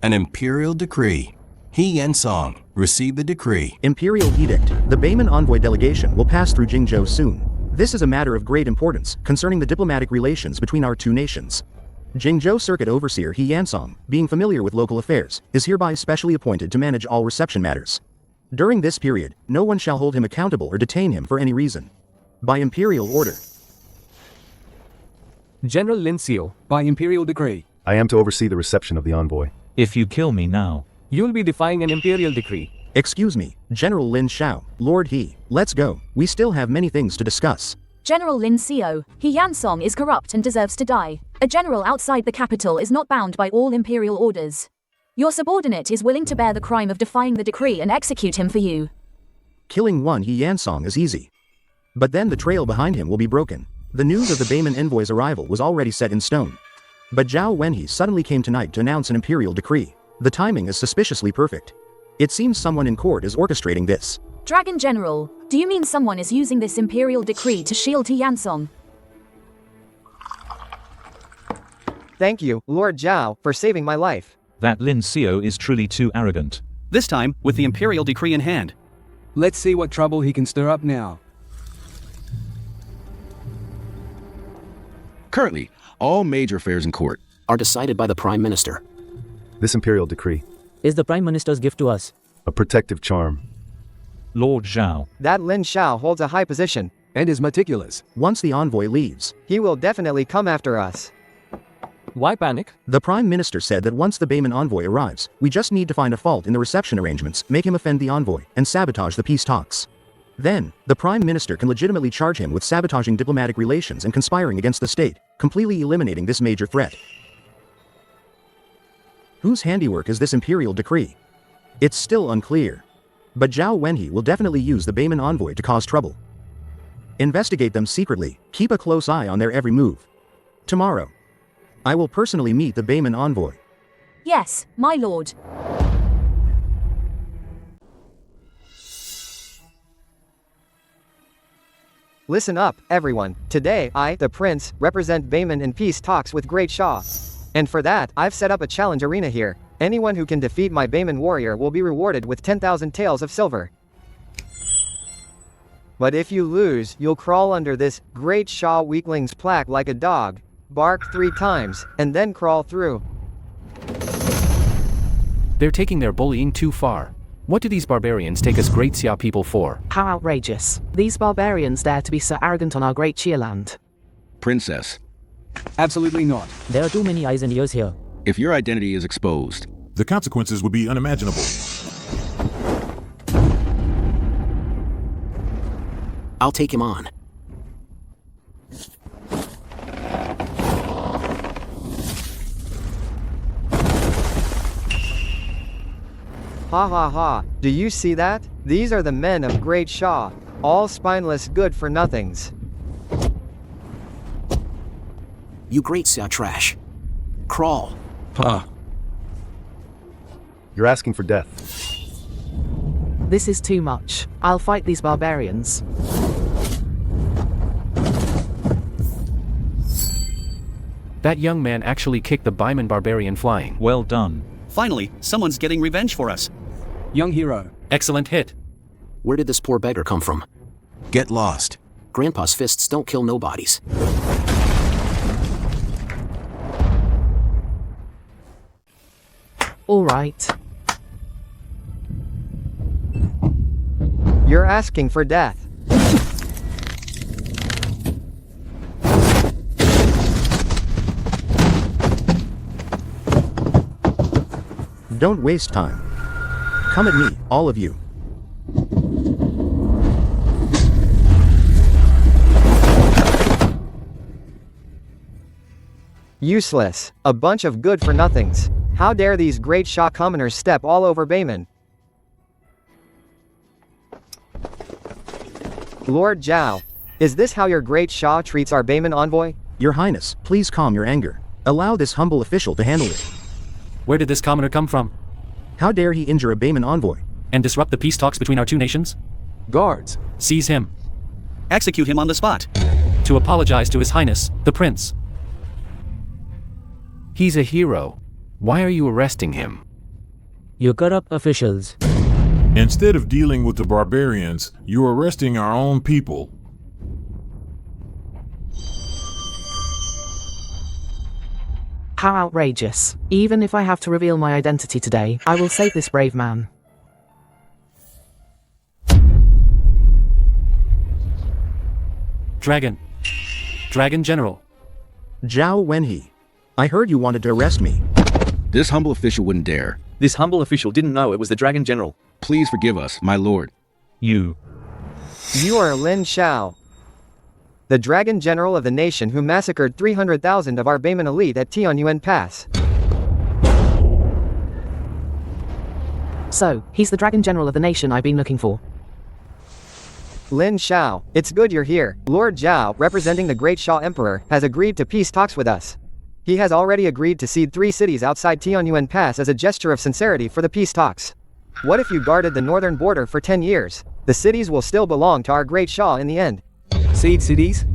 An imperial decree. He and Song received the decree. Imperial Edict. The Bayman envoy delegation will pass through Jingzhou soon. This is a matter of great importance concerning the diplomatic relations between our two nations. Jingzhou Circuit Overseer He Yansong, being familiar with local affairs, is hereby specially appointed to manage all reception matters. During this period, no one shall hold him accountable or detain him for any reason. By imperial order. General Lin Xiao. By imperial decree. I am to oversee the reception of the envoy. If you kill me now, you'll be defying an imperial decree. Excuse me, General Lin Xiao, Lord He, let's go. We still have many things to discuss. General Lin Xiao, He Yansong is corrupt and deserves to die. A general outside the capital is not bound by all imperial orders. Your subordinate is willing to bear the crime of defying the decree and execute him for you. Killing one He Yansong is easy. But then the trail behind him will be broken. The news of the Bayman envoy's arrival was already set in stone. But Zhao Wenhe suddenly came tonight to announce an imperial decree. The timing is suspiciously perfect. It seems someone in court is orchestrating this. Dragon General, do you mean someone is using this imperial decree to shield He Yansong? Thank you, Lord Zhao, for saving my life. That Lin Xiao is truly too arrogant. This time, with the imperial decree in hand. Let's see what trouble he can stir up now. Currently, all major affairs in court are decided by the Prime Minister. This imperial decree is the Prime Minister's gift to us. A protective charm. Lord Zhao. That Lin Xiao holds a high position. And is meticulous. Once the envoy leaves, he will definitely come after us. Why panic? The Prime Minister said that once the Bayman envoy arrives, we just need to find a fault in the reception arrangements, make him offend the envoy, and sabotage the peace talks. Then, the Prime Minister can legitimately charge him with sabotaging diplomatic relations and conspiring against the state, completely eliminating this major threat. Whose handiwork is this imperial decree? It's still unclear. But Zhao Wenhe will definitely use the Bayman envoy to cause trouble. Investigate them secretly, keep a close eye on their every move. Tomorrow, I will personally meet the Bayman envoy. Yes, my lord. Listen up, everyone. Today, I, the prince, represent Bayman in peace talks with Great Shah. And for that, I've set up a challenge arena here. Anyone who can defeat my Bayman warrior will be rewarded with 10,000 taels of silver. But if you lose, you'll crawl under this Great Shah weakling's plaque like a dog, bark 3 times, and then crawl through. They're taking their bullying too far. What do these barbarians take us Great Xia people for? How outrageous. These barbarians dare to be so arrogant on our great Xia land. Princess. Absolutely not. There are too many eyes and ears here. If your identity is exposed, the consequences would be unimaginable. I'll take him on. Ha ha ha, do you see that? These are the men of Great Shah, all spineless good-for-nothings. You Great Xia trash. Crawl. Ha. You're asking for death. This is too much. I'll fight these barbarians. That young man actually kicked the Bayman barbarian flying. Well done. Finally, someone's getting revenge for us. Young hero. Excellent hit. Where did this poor beggar come from? Get lost. Grandpa's fists don't kill nobodies. All right. You're asking for death. Don't waste time. Come at me, all of you. Useless. A bunch of good-for-nothings. How dare these great Shah commoners step all over Bayman? Lord Zhao, is this how your great Shah treats our Bayman envoy? Your Highness, please calm your anger. Allow this humble official to handle it. Where did this commoner come from? How dare he injure a Bayman envoy? And disrupt the peace talks between our two nations? Guards. Seize him. Execute him on the spot. To apologize to His Highness, the Prince. He's a hero. Why are you arresting him? You corrupt officials. Instead of dealing with the barbarians, you're arresting our own people. How outrageous. Even if I have to reveal my identity today, I will save this brave man. Dragon General. Zhao Wenhe. I heard you wanted to arrest me. This humble official wouldn't dare. This humble official didn't know it was the Dragon General. Please forgive us, my lord. You are Lin Xiao, the Dragon General of the nation who massacred 300,000 of our Bayman elite at Tianyuan Pass. So, he's the Dragon General of the nation I've been looking for. Lin Xiao, it's good you're here. Lord Zhao, representing the Great Shah Emperor, has agreed to peace talks with us. He has already agreed to cede 3 cities outside Tianyuan Pass as a gesture of sincerity for the peace talks. What if you guarded the northern border for 10 years? The cities will still belong to our Great Shah in the end. Cede cities?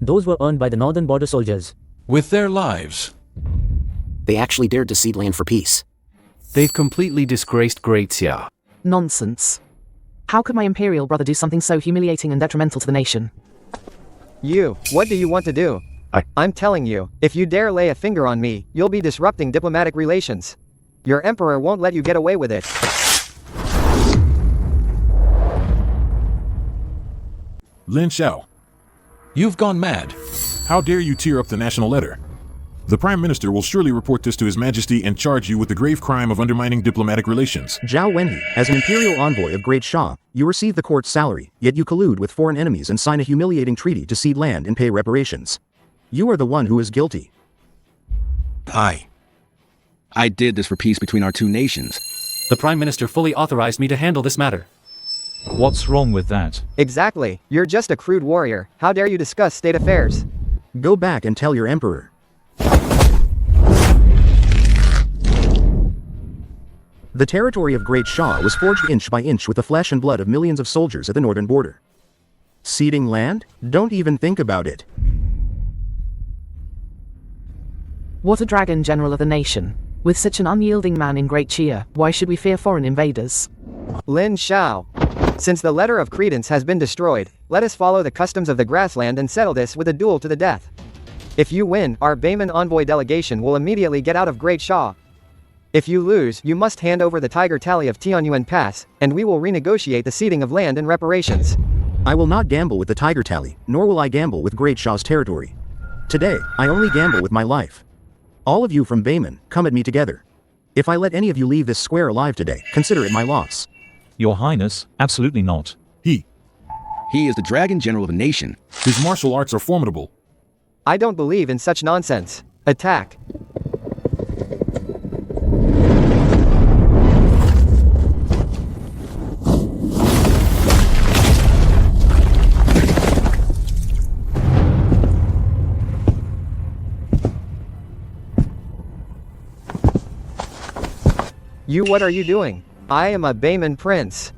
Those were earned by the northern border soldiers. With their lives. They actually dared to cede land for peace. They've completely disgraced Great Xia. Nonsense. How could my imperial brother do something so humiliating and detrimental to the nation? What do you want to do? I'm telling you, if you dare lay a finger on me, you'll be disrupting diplomatic relations. Your emperor won't let you get away with it. Lin Xiao, you've gone mad. How dare you tear up the national letter? The Prime Minister will surely report this to His Majesty and charge you with the grave crime of undermining diplomatic relations. Zhao Wenhe, as an imperial envoy of Great Shah, you receive the court's salary, yet you collude with foreign enemies and sign a humiliating treaty to cede land and pay reparations. You are the one who is guilty. I did this for peace between our two nations. The Prime Minister fully authorized me to handle this matter. What's wrong with that? Exactly. You're just a crude warrior. How dare you discuss state affairs? Go back and tell your emperor. The territory of Great Shah was forged inch by inch with the flesh and blood of millions of soldiers at the northern border. Ceding land? Don't even think about it. What a Dragon General of the nation. With such an unyielding man in Great Xia, why should we fear foreign invaders? Lin Xiao, since the letter of credence has been destroyed, let us follow the customs of the grassland and settle this with a duel to the death. If you win, our Bayman envoy delegation will immediately get out of Great Shah. If you lose, you must hand over the Tiger Tally of Tianyuan Pass, and we will renegotiate the ceding of land and reparations. I will not gamble with the Tiger Tally, nor will I gamble with Great Shah's territory. Today, I only gamble with my life. All of you from Bayman, come at me together. If I let any of you leave this square alive today, consider it my loss. Your Highness, absolutely not. He is the Dragon General of the nation. His martial arts are formidable. I don't believe in such nonsense. Attack. What are you doing? I am a Bayman prince.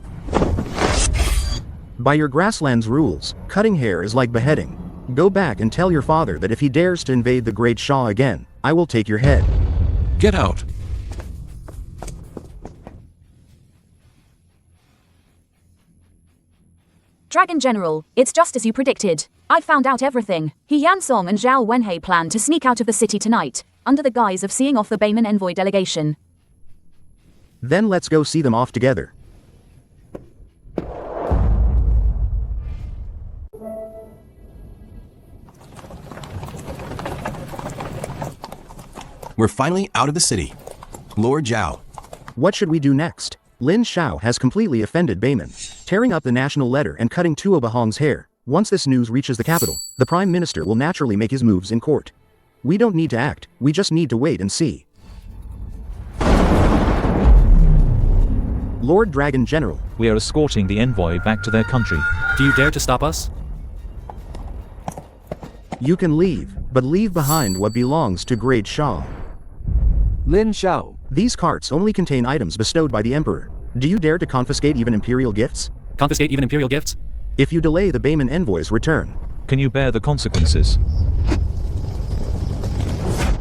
By your grassland's rules, cutting hair is like beheading. Go back and tell your father that if he dares to invade the Great Shah again, I will take your head. Get out. Dragon General, it's just as you predicted. I found out everything. He Yansong and Zhao Wenhe plan to sneak out of the city tonight, under the guise of seeing off the Bayman envoy delegation. Then let's go see them off together. We're finally out of the city. Lord Zhao. What should we do next? Lin Xiao has completely offended Beiman, tearing up the national letter and cutting Tuo Bahong's hair. Once this news reaches the capital, the Prime Minister will naturally make his moves in court. We don't need to act, we just need to wait and see. Lord Dragon General. We are escorting the envoy back to their country. Do you dare to stop us? You can leave, but leave behind what belongs to Great Shah. Lin Xiao. These carts only contain items bestowed by the Emperor. Do you dare to confiscate even imperial gifts? Confiscate even imperial gifts? If you delay the Beiman envoy's return. Can you bear the consequences?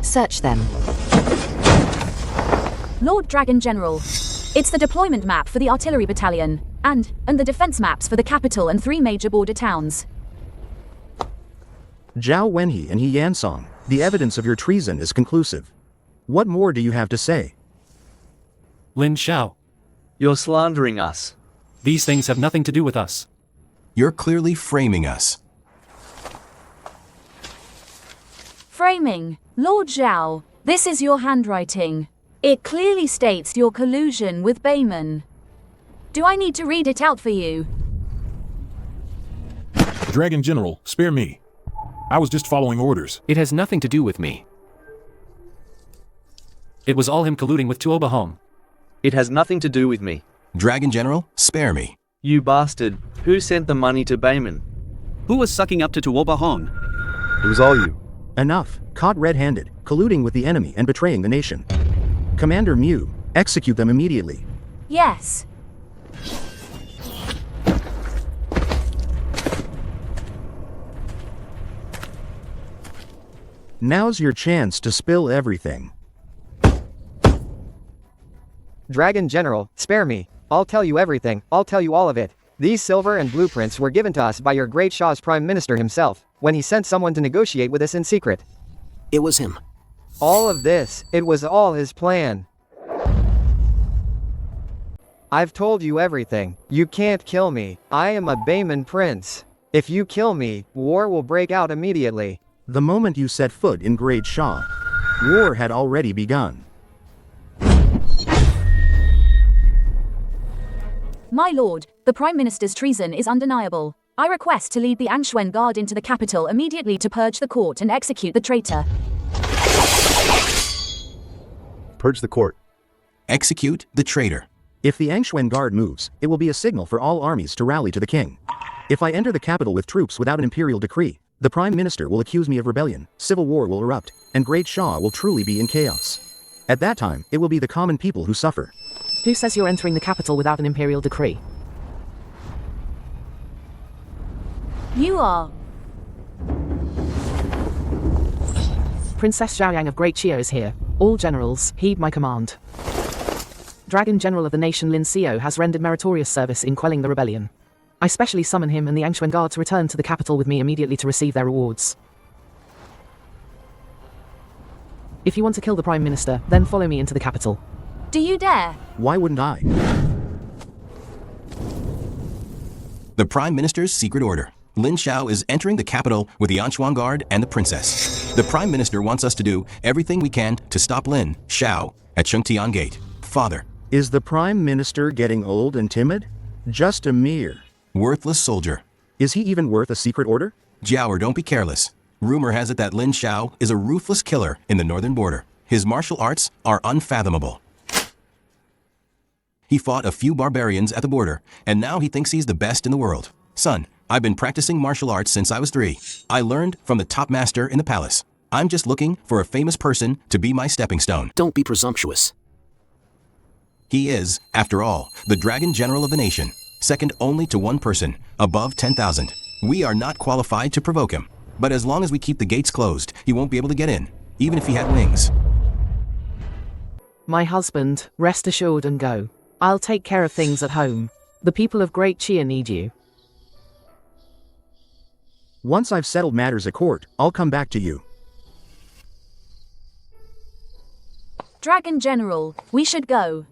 Search them. Lord Dragon General. It's the deployment map for the artillery battalion, and the defense maps for the capital and 3 major border towns. Zhao Wenhe and He Yansong, the evidence of your treason is conclusive. What more do you have to say? Lin Xiao. You're slandering us. These things have nothing to do with us. You're clearly framing us. Framing. Lord Zhao, this is your handwriting. It clearly states your collusion with Beiman. Do I need to read it out for you? Dragon General, spare me. I was just following orders. It has nothing to do with me. It was all him colluding with Tuo Bahong. It has nothing to do with me. Dragon General, spare me. You bastard. Who sent the money to Beiman? Who was sucking up to Tuo Bahong? It was all you. Enough. Caught red-handed, colluding with the enemy and betraying the nation. Commander Mew, execute them immediately. Yes. Now's your chance to spill everything. Dragon General, spare me. I'll tell you everything, I'll tell you all of it. These silver and blueprints were given to us by your great Shah's Prime Minister himself, when he sent someone to negotiate with us in secret. It was him. All of this, it was all his plan. I've told you everything. You can't kill me. I am a Beiman prince. If you kill me, war will break out immediately. The moment you set foot in Great Shah, war had already begun. My lord, the Prime Minister's treason is undeniable. I request to lead the Anxuan Guard into the capital immediately to purge the court and execute the traitor. Purge the court. Execute the traitor. If the Anxuan Guard moves, it will be a signal for all armies to rally to the king. If I enter the capital with troops without an imperial decree, the Prime Minister will accuse me of rebellion, civil war will erupt, and Great Shah will truly be in chaos. At that time, it will be the common people who suffer. Who says you're entering the capital without an imperial decree? You are. Princess Zhaoyang of Great Chia is here. All generals, heed my command. Dragon General of the nation Lin Xiao has rendered meritorious service in quelling the rebellion. I specially summon him and the Anxuan Guard to return to the capital with me immediately to receive their rewards. If you want to kill the Prime Minister, then follow me into the capital. Do you dare? Why wouldn't I? The Prime Minister's secret order. Lin Xiao is entering the capital with the Anxuan Guard and the princess. The Prime Minister wants us to do everything we can to stop Lin Xiao at Chengtian Gate. Father. Is the Prime Minister getting old and timid? Just a mere worthless soldier. Is he even worth a secret order? Jiaoer, don't be careless. Rumor has it that Lin Xiao is a ruthless killer in the northern border. His martial arts are unfathomable. He fought a few barbarians at the border, and now he thinks he's the best in the world. Son, I've been practicing martial arts since I was 3. I learned from the top master in the palace. I'm just looking for a famous person to be my stepping stone. Don't be presumptuous. He is, after all, the Dragon General of the nation, second only to one person, above 10,000. We are not qualified to provoke him, but as long as we keep the gates closed, he won't be able to get in, even if he had wings. My husband, rest assured and go. I'll take care of things at home. The people of Great Chia need you. Once I've settled matters at court, I'll come back to you. Dragon General, we should go.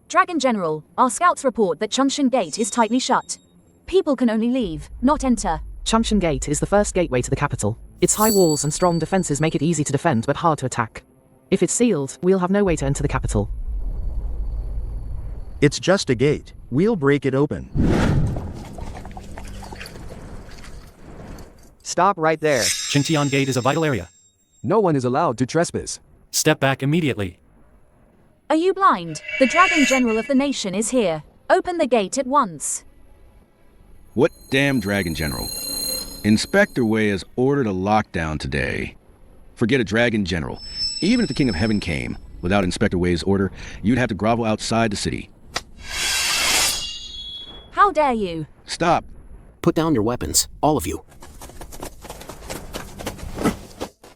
Dragon General, our scouts report that Chungshan Gate is tightly shut. People can only leave, not enter. Chumshan Gate is the first gateway to the capital. Its high walls and strong defenses make it easy to defend but hard to attack. If it's sealed, we'll have no way to enter the capital. It's just a gate. We'll break it open. Stop right there. Xinjiang Gate is a vital area. No one is allowed to trespass. Step back immediately. Are you blind? The Dragon General of the nation is here. Open the gate at once. What damn Dragon General? Inspector Wei has ordered a lockdown today. Forget a Dragon General. Even if the King of Heaven came, without Inspector Wei's order, you'd have to grovel outside the city. How dare you? Stop. Put down your weapons, all of you.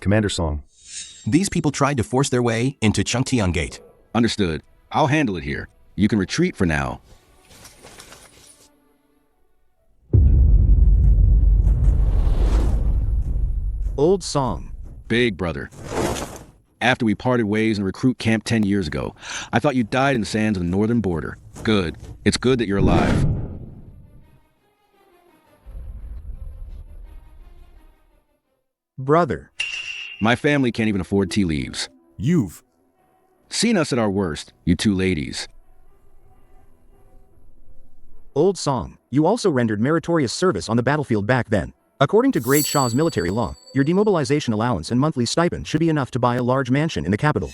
Commander Song. These people tried to force their way into Changtian Gate. Understood. I'll handle it here. You can retreat for now. Old Song. Big brother. After we parted ways in recruit camp 10 years ago, I thought you died in the sands of the northern border. Good. It's good that you're alive. Brother. My family can't even afford tea leaves. You've seen us at our worst, you two ladies. Old Song. You also rendered meritorious service on the battlefield back then. According to Great Shah's military law, your demobilization allowance and monthly stipend should be enough to buy a large mansion in the capital.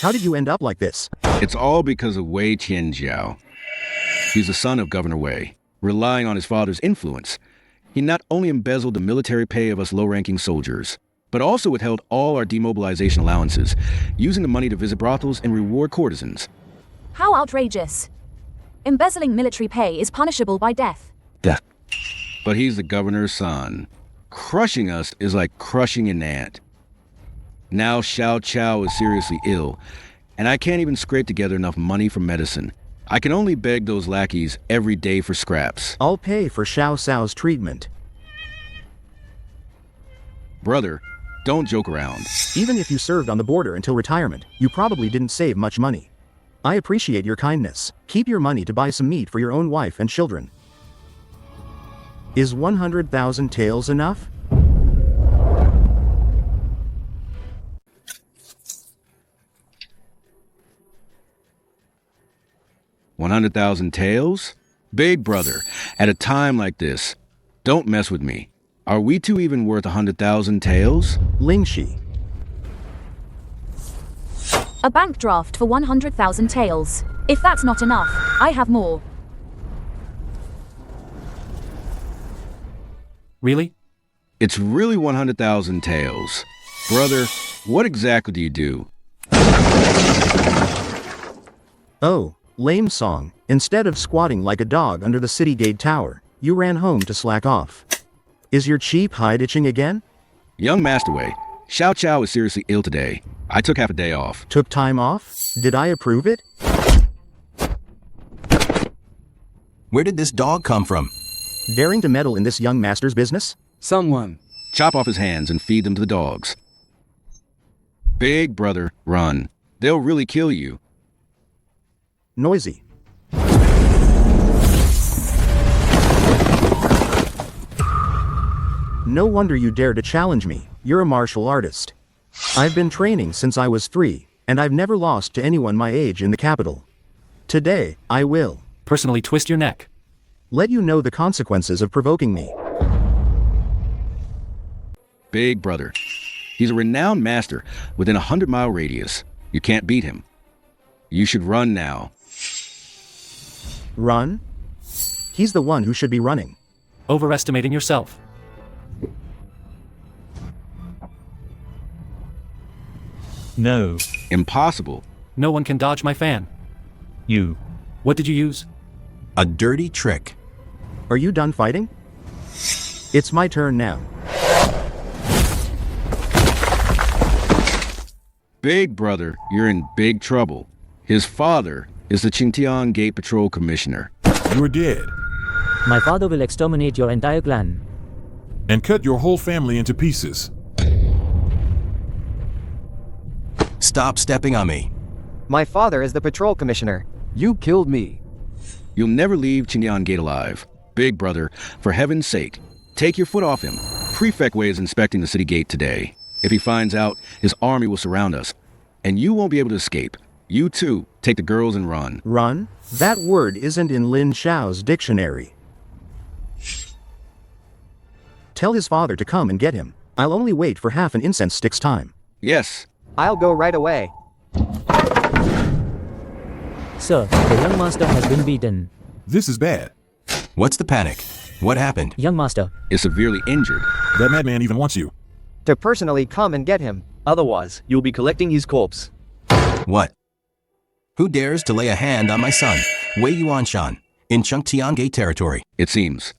How did you end up like this? It's all because of Wei Tianjiao. He's the son of Governor Wei. Relying on his father's influence, he not only embezzled the military pay of us low-ranking soldiers, but also withheld all our demobilization allowances, using the money to visit brothels and reward courtesans. How outrageous. Embezzling military pay is punishable by death. Death. But he's the governor's son. Crushing us is like crushing an ant. Now Xiao Chao is seriously ill, and I can't even scrape together enough money for medicine. I can only beg those lackeys every day for scraps. I'll pay for Xiao Cao's treatment. Brother, don't joke around. Even if you served on the border until retirement, you probably didn't save much money. I appreciate your kindness. Keep your money to buy some meat for your own wife and children. Is 100,000 taels enough? $100,000 taels? Big brother, at a time like this, don't mess with me. Are we two even worth 100,000 taels? Lingxi. A bank draft for 100,000 taels. If that's not enough, I have more. Really? It's really 100,000 taels. Brother, what exactly do you do? Oh, lame Song. Instead of squatting like a dog under the city gate tower, you ran home to slack off. Is your cheap hide itching again? Young Master Wei, Xiao Chao is seriously ill today. I took half a day off. Took time off? Did I approve it? Where did this dog come from? Daring to meddle in this young master's business? Someone. Chop off his hands and feed them to the dogs. Big brother, run. They'll really kill you. Noisy. No wonder you dare to challenge me. You're a martial artist. I've been training since I was 3, and I've never lost to anyone my age in the capital. Today, I will personally twist your neck. Let you know the consequences of provoking me. Big brother. He's a renowned master within a 100-mile radius. You can't beat him. You should run now. Run? He's the one who should be running. Overestimating yourself. No. Impossible. No one can dodge my fan. You. What did you use? A dirty trick. Are you done fighting? It's my turn now. Big brother, you're in big trouble. His father is the Xinjiang Gate Patrol Commissioner. You're dead. My father will exterminate your entire clan. And cut your whole family into pieces. Stop stepping on me. My father is the patrol commissioner. You killed me. You'll never leave Xinjiang Gate alive. Big brother, for heaven's sake, Take your foot off him. Prefect Wei is inspecting the city gate today. If he finds out, his army will surround us. And you won't be able to escape. You too, take the girls and run. Run? That word isn't in Lin Xiao's dictionary. Tell his father to come and get him. I'll only wait for half an incense stick's time. Yes. I'll go right away. Sir, the young master has been beaten. This is bad. What's the panic? What happened? Young master is severely injured. That madman even wants you. To personally come and get him. Otherwise, you'll be collecting his corpse. What? Who dares to lay a hand on my son, Wei Yuanshan, in Chengtian Gate territory? It seems.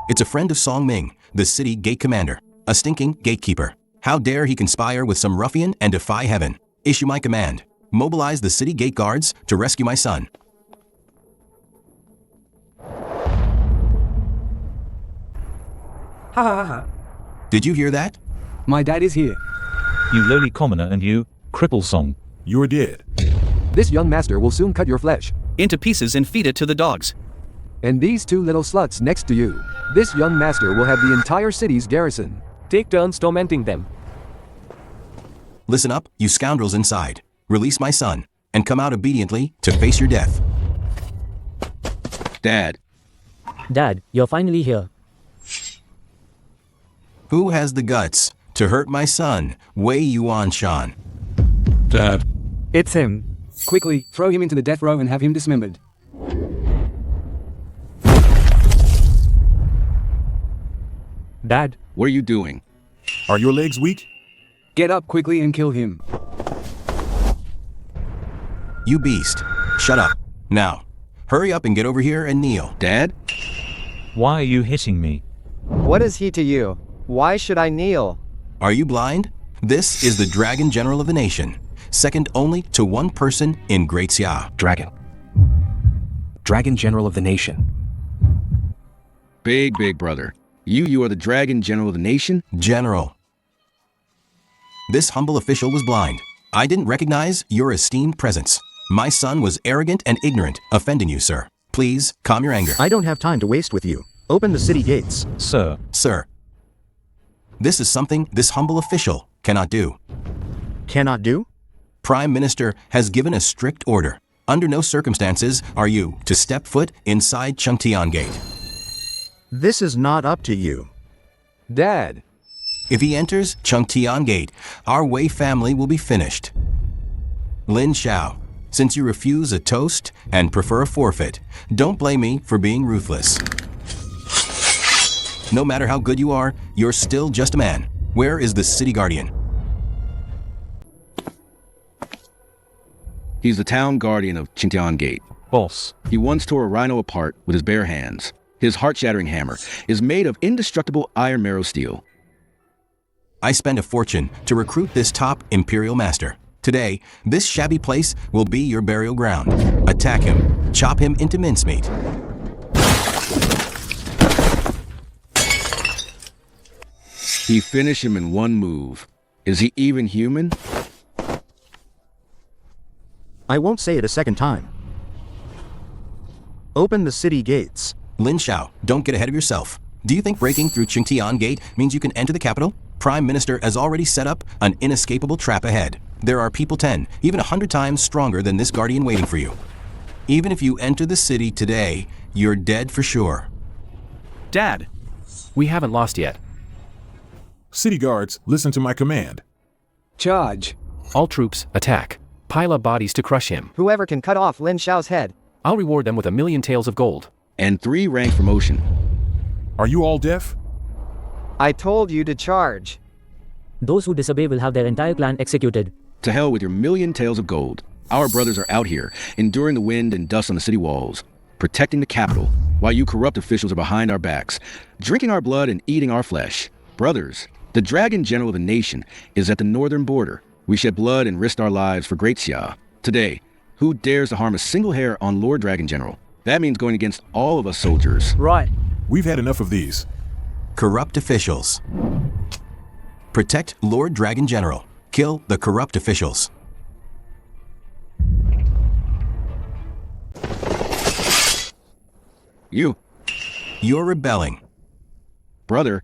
It's a friend of Song Ming, the city gate commander, a stinking gatekeeper. How dare he conspire with some ruffian and defy heaven? Issue my command. Mobilize the city gate guards to rescue my son. Ha ha ha. Did you hear that? My dad is here. You lowly commoner and you, cripple song. You're dead. This young master will soon cut your flesh. Into pieces and feed it to the dogs. And these two little sluts next to you. This young master will have the entire city's garrison. Take turns tormenting them. Listen up, you scoundrels inside. Release my son, and come out obediently to face your death. Dad. Dad, you're finally here. Who has the guts to hurt my son, Wei Yuanshan? Dad. It's him. Quickly, throw him into the death row and have him dismembered. Dad. What are you doing? Are your legs weak? Get up quickly and kill him. You beast. Shut up. Now, hurry up and get over here and kneel. Dad? Why are you hitting me? What is he to you? Why should I kneel? Are you blind? This is the Dragon General of the nation, second only to one person in Great Xia. Dragon. Dragon General of the nation. Big brother. You are the Dragon General of the nation? General. This humble official was blind. I didn't recognize your esteemed presence. My son was arrogant and ignorant, offending you, sir. Please, calm your anger. I don't have time to waste with you. Open the city gates. Sir. Sir. This is something this humble official cannot do. Cannot do? Prime Minister has given a strict order. Under no circumstances are you to step foot inside Chengtian Gate. This is not up to you. Dad. If he enters Chengtian Gate, our Wei family will be finished. Lin Xiao, since you refuse a toast and prefer a forfeit, don't blame me for being ruthless. No matter how good you are, you're still just a man. Where is the city guardian? He's the town guardian of Chengtian Gate. Boss. He once tore a rhino apart with his bare hands. His heart-shattering hammer is made of indestructible iron marrow steel. I spend a fortune to recruit this top Imperial Master. Today, this shabby place will be your burial ground. Attack him. Chop him into mincemeat. He finished him in one move. Is he even human? I won't say it a second time. Open the city gates. Lin Xiao, don't get ahead of yourself. Do you think breaking through Chengtian Gate means you can enter the capital? Prime Minister has already set up an inescapable trap ahead. There are people 10, even 100 times stronger than this guardian waiting for you. Even if you enter the city today, you're dead for sure. Dad, we haven't lost yet. City guards, listen to my command. Charge. All troops, attack. Pile up bodies to crush him. Whoever can cut off Lin Xiao's head. I'll reward them with 1,000,000 taels of gold. And 3 rank promotion. Are you all deaf? I told you to charge. Those who disobey will have their entire clan executed. To hell with your 1,000,000 taels of gold. Our brothers are out here, enduring the wind and dust on the city walls, protecting the capital, while you corrupt officials are behind our backs, drinking our blood and eating our flesh. Brothers, the Dragon General of the nation is at the northern border. We shed blood and risked our lives for Great Xia. Today, who dares to harm a single hair on Lord Dragon General? That means going against all of us soldiers. Right. We've had enough of these. Corrupt officials. Protect Lord Dragon General. Kill the corrupt officials. You're rebelling. Brother,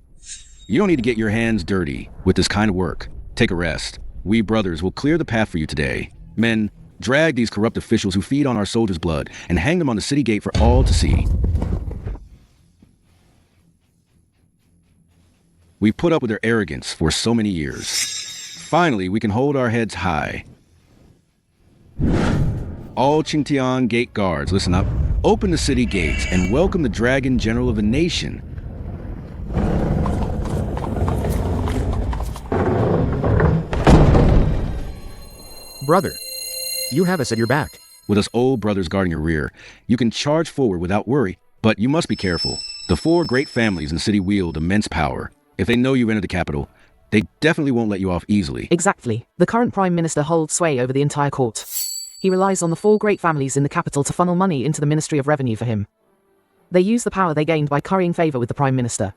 you don't need to get your hands dirty with this kind of work. Take a rest. We brothers will clear the path for you today. Men, drag these corrupt officials who feed on our soldiers' blood and hang them on the city gate for all to see. We've put up with their arrogance for so many years. Finally, we can hold our heads high. All Qingtian gate guards, listen up. Open the city gates and welcome the Dragon General of the Nation. Brother, you have us at your back. With us old brothers guarding your rear, you can charge forward without worry, but you must be careful. The 4 great families in the city wield immense power. If they know you've entered the capital, they definitely won't let you off easily. Exactly. The current Prime Minister holds sway over the entire court. He relies on the 4 great families in the capital to funnel money into the Ministry of Revenue for him. They use the power they gained by currying favor with the Prime Minister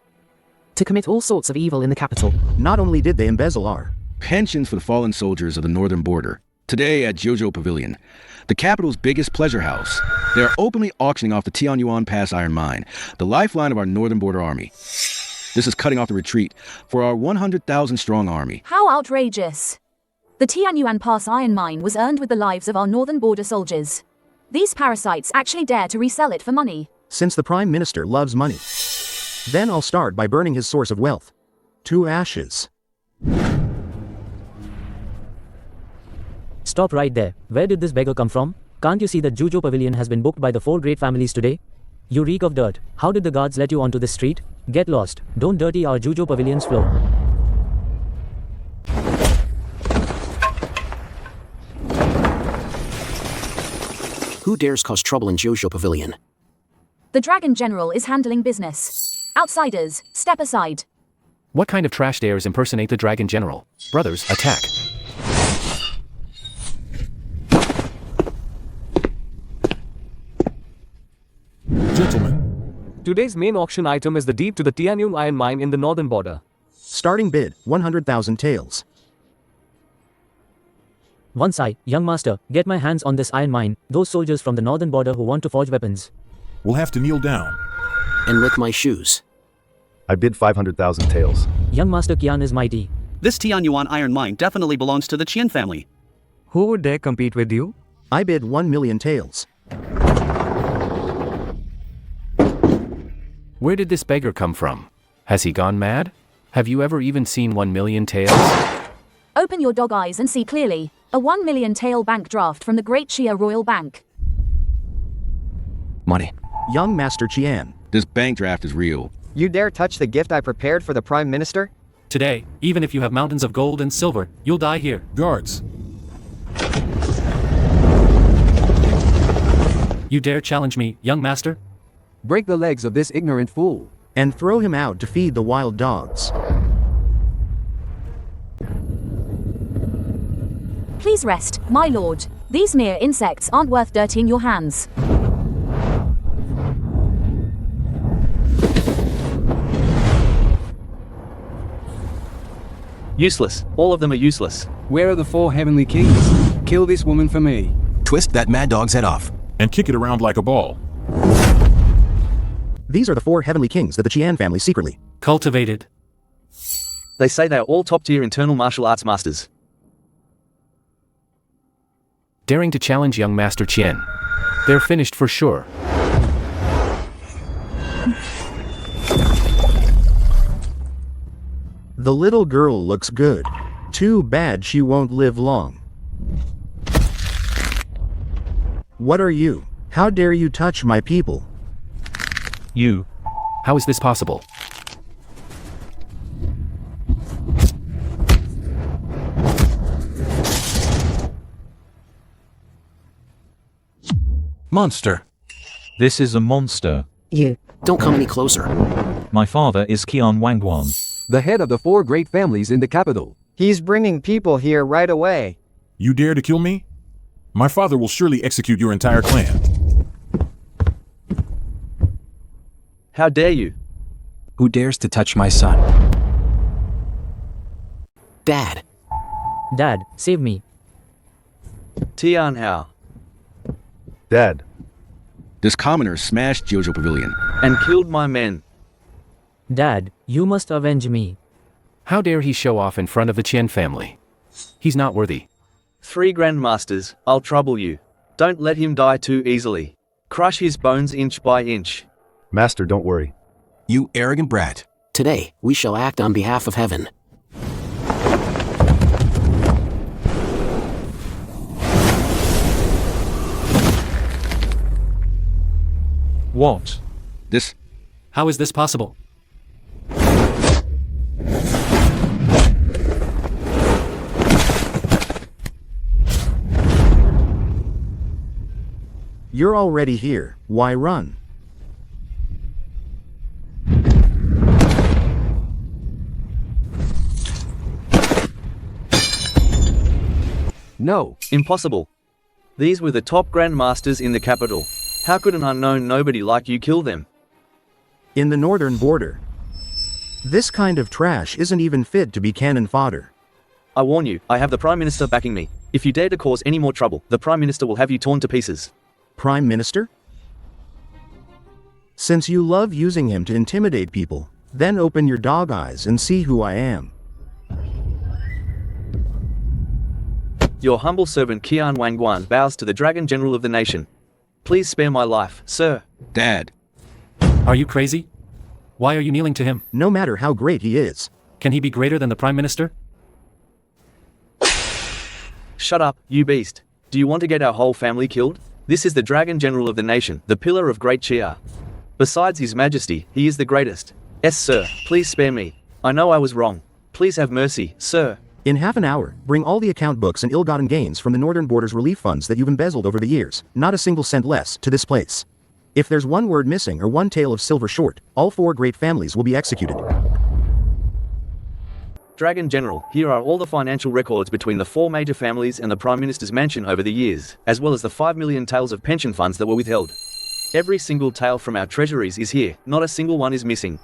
to commit all sorts of evil in the capital. Not only did they embezzle our pensions for the fallen soldiers of the northern border. Today at Jojo Pavilion, the capital's biggest pleasure house, they are openly auctioning off the Tianyuan Pass iron mine, the lifeline of our northern border army. This is cutting off the retreat for our 100,000 strong army. How outrageous! The Tianyuan Pass iron mine was earned with the lives of our northern border soldiers. These parasites actually dare to resell it for money. Since the Prime Minister loves money, then I'll start by burning his source of wealth to ashes. Stop right there. Where did this beggar come from? Can't you see that Jujo Pavilion has been booked by the 4 great families today? You reek of dirt. How did the guards let you onto this street? Get lost. Don't dirty our Jujo Pavilion's floor. Who dares cause trouble in Jojo Pavilion? The Dragon General is handling business. Outsiders, step aside. What kind of trash dares impersonate the Dragon General? Brothers, attack. Gentlemen, Today's main auction item is the deed to the Tianyuan iron mine in the northern border. Starting bid, 100,000 taels. Once young master, get my hands on this iron mine, those soldiers from the northern border who want to forge weapons. we'll have to kneel down. And lick my shoes. I bid 500,000 taels. Young master Qian is mighty. This Tianyuan iron mine definitely belongs to the Qian family. Who would dare compete with you? I bid 1 million taels. Where did this beggar come from? Has he gone mad? Have you ever even seen 1 million taels? Open your dog eyes and see clearly. A 1 million tael bank draft from the Great Chia Royal Bank. Money. Young Master Qian. This bank draft is real. You dare touch the gift I prepared for the Prime Minister? Today, even if you have mountains of gold and silver, you'll die here. Guards. You dare challenge me, young master? Break the legs of this ignorant fool. And throw him out to feed the wild dogs. Please rest, my lord. These mere insects aren't worth dirtying your hands. Useless. All of them are useless. Where are the 4 heavenly kings? Kill this woman for me. Twist that mad dog's head off. And kick it around like a ball. These are the 4 heavenly kings that the Qian family secretly cultivated. They say they are all top-tier internal martial arts masters. Daring to challenge young Master Qian. They're finished for sure. The little girl looks good. Too bad she won't live long. What are you? How dare you touch my people? You. How is this possible? Monster. This is a monster. You. Don't come any closer. My father is Qian Wangguan. The head of the 4 great families in the capital. He's bringing people here right away. You dare to kill me? My father will surely execute your entire clan. How dare you? Who dares to touch my son? Dad. Dad, save me. Tian Hao. Dad. This commoner smashed Jojo Pavilion. And killed my men. Dad, you must avenge me. How dare he show off in front of the Qian family? He's not worthy. 3 Grandmasters, I'll trouble you. Don't let him die too easily. Crush his bones inch by inch. Master, don't worry. You arrogant brat. Today, we shall act on behalf of heaven. What? This. How is this possible? You're already here, why run? No, impossible. These were the top Grandmasters in the capital. How could an unknown nobody like you kill them? In the northern border. This kind of trash isn't even fit to be cannon fodder. I warn you, I have the Prime Minister backing me. If you dare to cause any more trouble, the Prime Minister will have you torn to pieces. Prime Minister? Since you love using him to intimidate people, then open your dog eyes and see who I am. Your humble servant Qian Wangguan bows to the Dragon General of the nation. Please spare my life, sir. Dad. Are you crazy? Why are you kneeling to him? No matter how great he is. Can he be greater than the Prime Minister? Shut up, you beast. Do you want to get our whole family killed? This is the Dragon General of the nation, the pillar of great Chia. Besides His Majesty, he is the greatest. Yes, sir, please spare me. I know I was wrong. Please have mercy, sir. In half an hour, bring all the account books and ill-gotten gains from the Northern Borders relief funds that you've embezzled over the years, not a single cent less, to this place. If there's one word missing or one tale of silver short, all 4 great families will be executed. Dragon General, here are all the financial records between the 4 major families and the Prime Minister's mansion over the years, as well as the 5 million taels of pension funds that were withheld. Every single tael from our treasuries is here, not a single one is missing.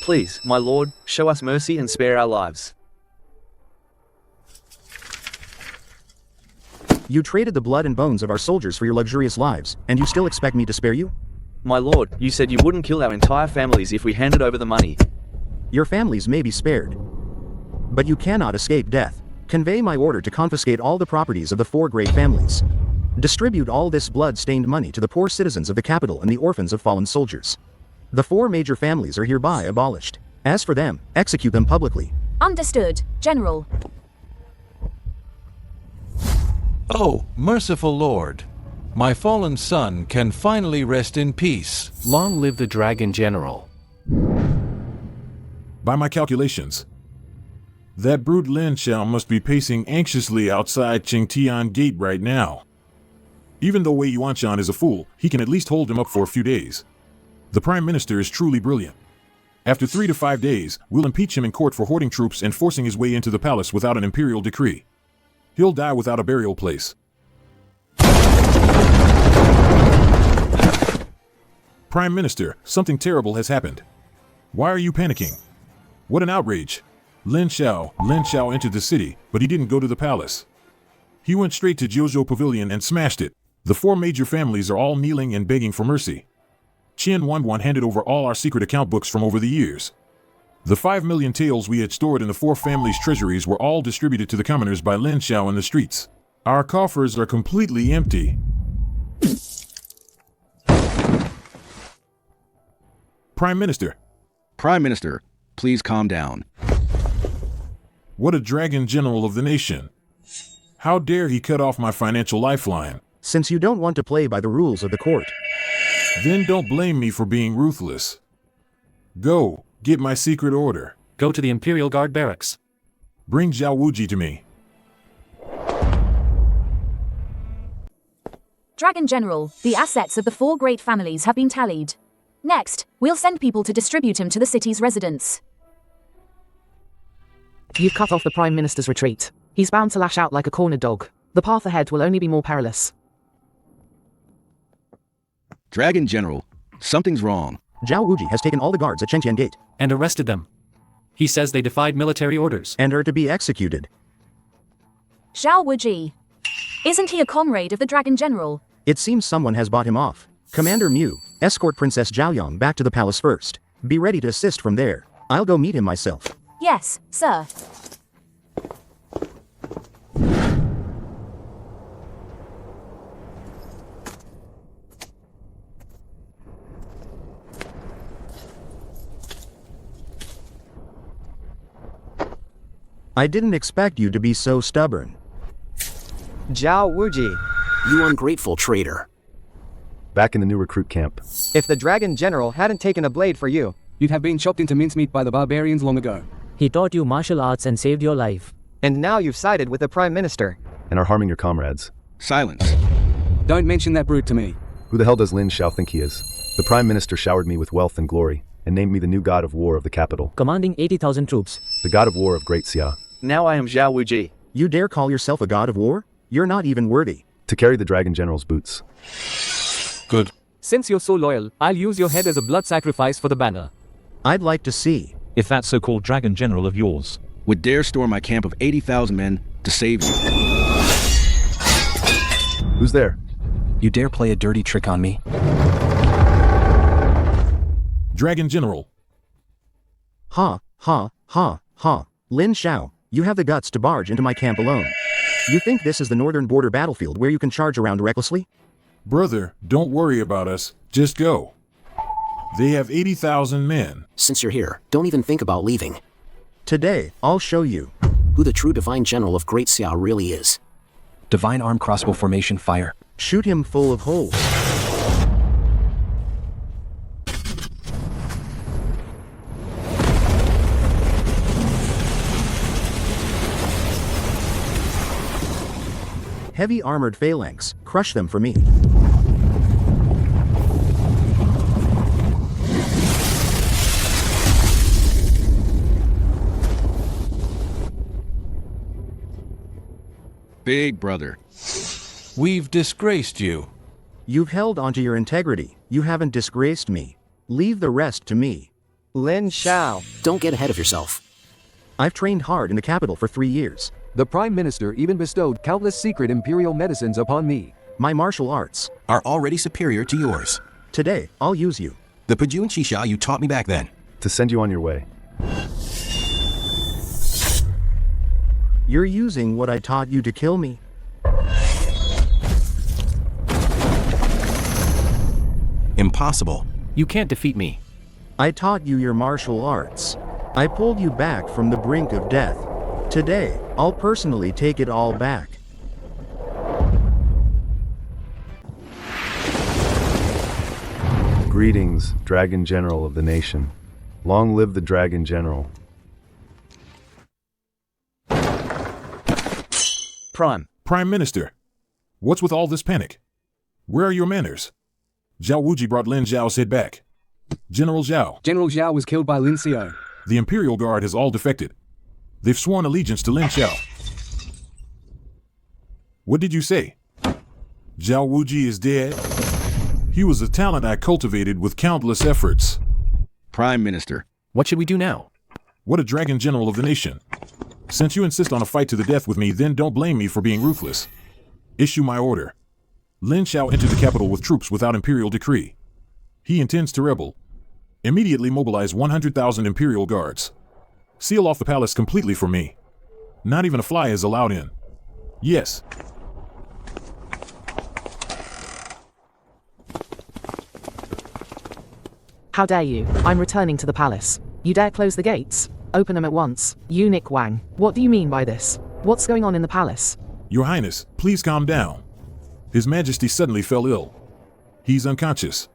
Please, my lord, show us mercy and spare our lives. You traded the blood and bones of our soldiers for your luxurious lives, and you still expect me to spare you? My lord, you said you wouldn't kill our entire families if we handed over the money. Your families may be spared, but you cannot escape death. Convey my order to confiscate all the properties of the 4 great families. Distribute all this blood-stained money to the poor citizens of the capital and the orphans of fallen soldiers. The 4 major families are hereby abolished. As for them, execute them publicly. Understood, General. Oh, merciful Lord. My fallen son can finally rest in peace. Long live the Dragon General. By my calculations, that brute Lin Xiao must be pacing anxiously outside Qingtian Gate right now. Even though Wei Yuanshan is a fool, he can at least hold him up for a few days. The Prime Minister is truly brilliant. After 3 to 5 days, we'll impeach him in court for hoarding troops and forcing his way into the palace without an imperial decree. He'll die without a burial place. Prime Minister, something terrible has happened. Why are you panicking? What an outrage. Lin Xiao entered the city, but he didn't go to the palace. He went straight to Jiuzhou Pavilion and smashed it. The 4 major families are all kneeling and begging for mercy. Qian Wanwan handed over all our secret account books from over the years. The 5 million taels we had stored in the 4 families' treasuries were all distributed to the commoners by Lin Xiao in the streets. Our coffers are completely empty. Prime Minister. Prime Minister, please calm down. What a Dragon General of the nation. How dare he cut off my financial lifeline? Since you don't want to play by the rules of the court, then don't blame me for being ruthless. Go. Get my secret order. Go to the Imperial Guard barracks. Bring Zhao Wuji to me. Dragon General, the assets of the 4 great families have been tallied. Next, we'll send people to distribute him to the city's residents. You've cut off the Prime Minister's retreat. He's bound to lash out like a cornered dog. The path ahead will only be more perilous. Dragon General, something's wrong. Zhao Wuji has taken all the guards at Chengtian Gate. And arrested them. He says they defied military orders. And are to be executed. Zhao Wuji. Isn't he a comrade of the Dragon General? It seems someone has bought him off. Commander Mu, escort Princess Zhaoyang back to the palace first. Be ready to assist from there. I'll go meet him myself. Yes, sir. I didn't expect you to be so stubborn. Zhao Wuji. You ungrateful traitor. Back in the new recruit camp. If the Dragon General hadn't taken a blade for you, you'd have been chopped into mincemeat by the barbarians long ago. He taught you martial arts and saved your life. And now you've sided with the Prime Minister. And are harming your comrades. Silence. Don't mention that brute to me. Who the hell does Lin Xiao think he is? The Prime Minister showered me with wealth and glory, and named me the new god of war of the capital. Commanding 80,000 troops. The god of war of Great Xia. Now I am Zhao Wuji. You dare call yourself a god of war? You're not even worthy. To carry the Dragon General's boots. Good. Since you're so loyal, I'll use your head as a blood sacrifice for the banner. I'd like to see if that so-called Dragon General of yours would dare storm my camp of 80,000 men to save you. Who's there? You dare play a dirty trick on me? Dragon General. Ha, ha, ha, ha. Lin Xiao, you have the guts to barge into my camp alone. You think this is the northern border battlefield where you can charge around recklessly? Brother, don't worry about us. Just go. They have 80,000 men. Since you're here, don't even think about leaving. Today, I'll show you who the true Divine General of Great Xia really is. Divine Arm Crossbow Formation Fire. Shoot him full of holes. Heavy armored phalanx, crush them for me. Big brother. We've disgraced you. You've held onto your integrity. You haven't disgraced me. Leave the rest to me. Lin Xiao. Don't get ahead of yourself. I've trained hard in the capital for 3 years. The Prime Minister even bestowed countless secret imperial medicines upon me. My martial arts are already superior to yours. Today, I'll use you. The Paju and Shisha you taught me back then. To send you on your way. You're using what I taught you to kill me. Impossible. You can't defeat me. I taught you your martial arts. I pulled you back from the brink of death. Today, I'll personally take it all back. Greetings, Dragon General of the nation. Long live the Dragon General. Prime Minister. What's with all this panic? Where are your manners? Zhao Wuji brought Lin Zhao's head back. General Zhao. General Zhao was killed by Lin Xiao. The Imperial Guard has all defected. They've sworn allegiance to Lin Xiao. What did you say? Zhao Wuji is dead? He was a talent I cultivated with countless efforts. Prime Minister. What should we do now? What a Dragon General of the nation. Since you insist on a fight to the death with me, then don't blame me for being ruthless. Issue my order. Lin Xiao entered the capital with troops without Imperial decree. He intends to rebel. Immediately mobilize 100,000 Imperial guards. Seal off the palace completely for me. Not even a fly is allowed in. Yes. How dare you? I'm returning to the palace. You dare close the gates? Open them at once. Eunuch Wang. What do you mean by this? What's going on in the palace? Your Highness, please calm down. His Majesty suddenly fell ill. He's unconscious.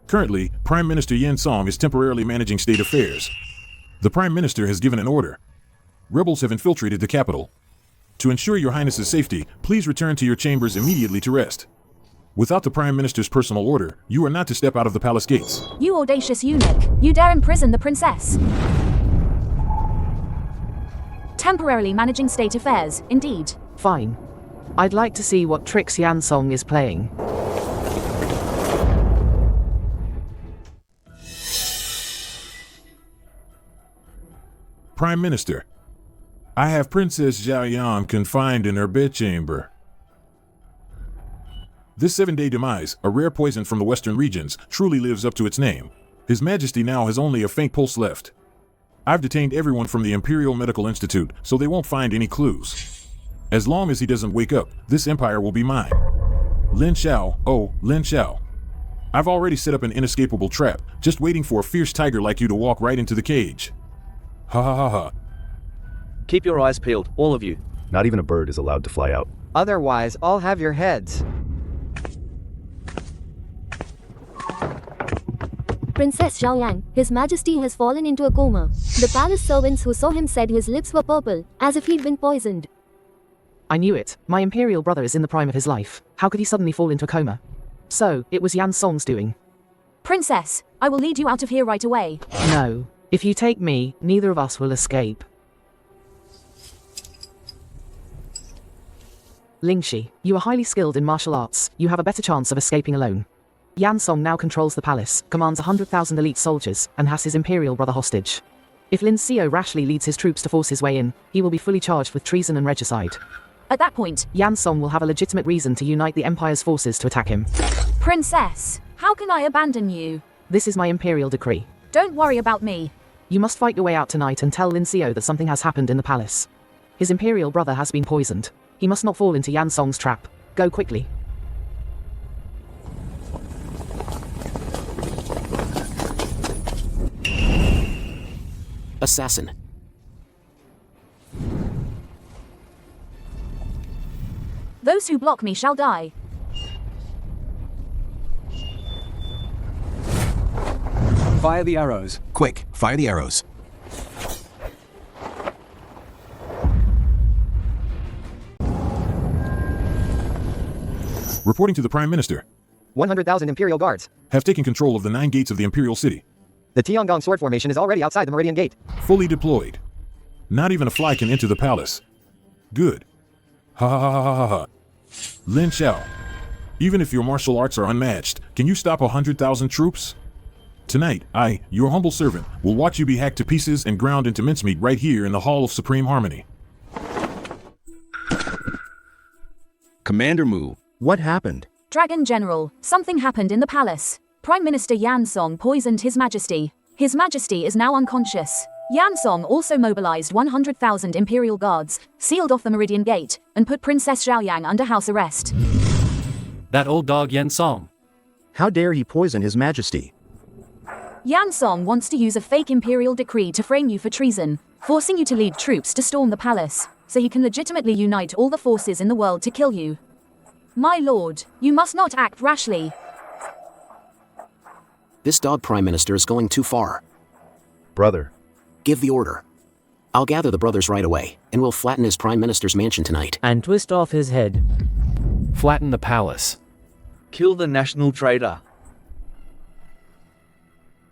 Currently, Prime Minister Yen Song is temporarily managing state affairs. The Prime Minister has given an order. Rebels have infiltrated the capital. To ensure your Highness's safety, please return to your chambers immediately to rest. Without the Prime Minister's personal order, you are not to step out of the palace gates. You audacious eunuch, you dare imprison the princess. Temporarily managing state affairs, indeed. Fine. I'd like to see what tricks Yan Song is playing. Prime Minister, I have Princess Zhao Yan confined in her bedchamber. This 7-day demise, a rare poison from the western regions, truly lives up to its name. His Majesty now has only a faint pulse left. I've detained everyone from the Imperial Medical Institute, so they won't find any clues. As long as he doesn't wake up, this empire will be mine. Lin Xiao, oh, Lin Xiao. I've already set up an inescapable trap, just waiting for a fierce tiger like you to walk right into the cage. Ha ha ha ha. Keep your eyes peeled, all of you. Not even a bird is allowed to fly out. Otherwise, I'll have your heads. Princess Xiaoyang, His Majesty has fallen into a coma. The palace servants who saw him said his lips were purple, as if he'd been poisoned. I knew it. My imperial brother is in the prime of his life. How could he suddenly fall into a coma? So, it was Yan Song's doing. Princess, I will lead you out of here right away. No. If you take me, neither of us will escape. Lingxi, you are highly skilled in martial arts. You have a better chance of escaping alone. Yan Song now controls the palace, commands 100,000 elite soldiers, and has his imperial brother hostage. If Lin Xiao rashly leads his troops to force his way in, he will be fully charged with treason and regicide. At that point, Yan Song will have a legitimate reason to unite the Empire's forces to attack him. Princess, how can I abandon you? This is my imperial decree. Don't worry about me. You must fight your way out tonight and tell Lin Xiao that something has happened in the palace. His imperial brother has been poisoned. He must not fall into Yan Song's trap. Go quickly. Assassin. Those who block me shall die. Fire the arrows. Quick, fire the arrows. Reporting to the Prime Minister. 100,000 Imperial Guards. Have taken control of the 9 gates of the Imperial City. The Tiangong sword formation is already outside the Meridian Gate. Fully deployed. Not even a fly can enter the palace. Good. Ha ha ha ha ha ha. Lin Xiao. Even if your martial arts are unmatched, can you stop 100,000 troops? Tonight, I, your humble servant, will watch you be hacked to pieces and ground into mincemeat right here in the Hall of Supreme Harmony. Commander Mu. What happened? Dragon General, something happened in the palace. Prime Minister Yan Song poisoned His Majesty. His Majesty is now unconscious. Yan Song also mobilized 100,000 Imperial Guards, sealed off the Meridian Gate, and put Princess Xiaoyang under house arrest. That old dog Yan Song. How dare he poison His Majesty? Yan Song wants to use a fake imperial decree to frame you for treason, forcing you to lead troops to storm the palace, so he can legitimately unite all the forces in the world to kill you. My lord, you must not act rashly. This dog Prime Minister is going too far. Brother. Give the order. I'll gather the brothers right away, and we'll flatten his Prime Minister's mansion tonight. And twist off his head. Flatten the palace. Kill the national traitor.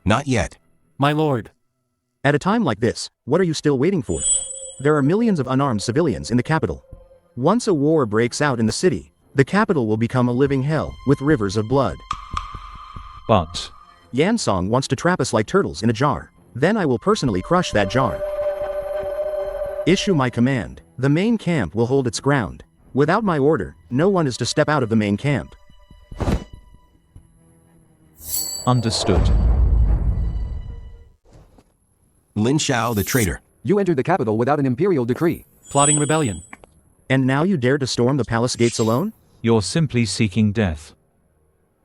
Not yet. My lord. At a time like this, what are you still waiting for? There are millions of unarmed civilians in the capital. Once a war breaks out in the city, the capital will become a living hell, with rivers of blood. But Yan Song wants to trap us like turtles in a jar. Then I will personally crush that jar. Issue my command. The main camp will hold its ground. Without my order, no one is to step out of the main camp. understood. Lin Xiao the traitor. You entered the capital without an imperial decree. Plotting rebellion. And now you dare to storm the palace gates alone? You're simply seeking death.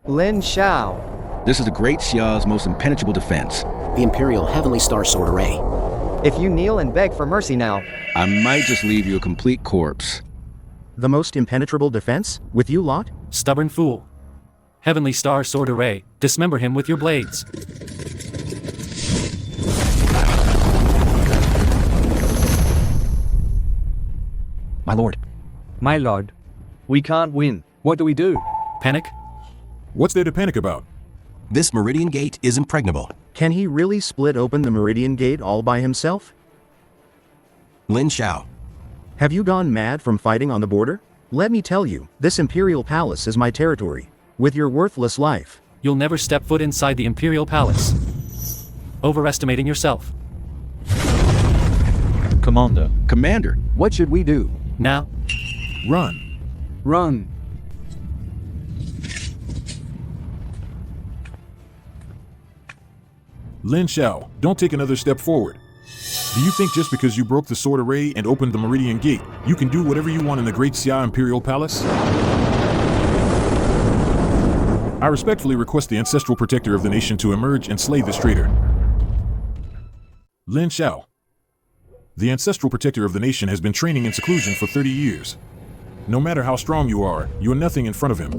Lin Xiao. This is the Great Xia's most impenetrable defense. The Imperial Heavenly Star Sword Array. If you kneel and beg for mercy now, I might just leave you a complete corpse. The most impenetrable defense? With you lot? Stubborn fool. Heavenly Star Sword Array, dismember him with your blades. My lord. My lord. We can't win. What do we do? Panic? What's there to panic about? This Meridian Gate is impregnable. Can he really split open the Meridian Gate all by himself? Lin Xiao. Have you gone mad from fighting on the border? Let me tell you, this Imperial Palace is my territory. With your worthless life, You'll never step foot inside the Imperial Palace. Overestimating yourself. Commander. Commander. What should we do? Now. Run. Run. Lin Xiao, don't take another step forward. Do you think just because you broke the sword array and opened the Meridian Gate, you can do whatever you want in the Great Xia Imperial Palace? I respectfully request the Ancestral Protector of the Nation to emerge and slay this traitor. Lin Xiao. The Ancestral Protector of the Nation has been training in seclusion for 30 years. No matter how strong you are nothing in front of him.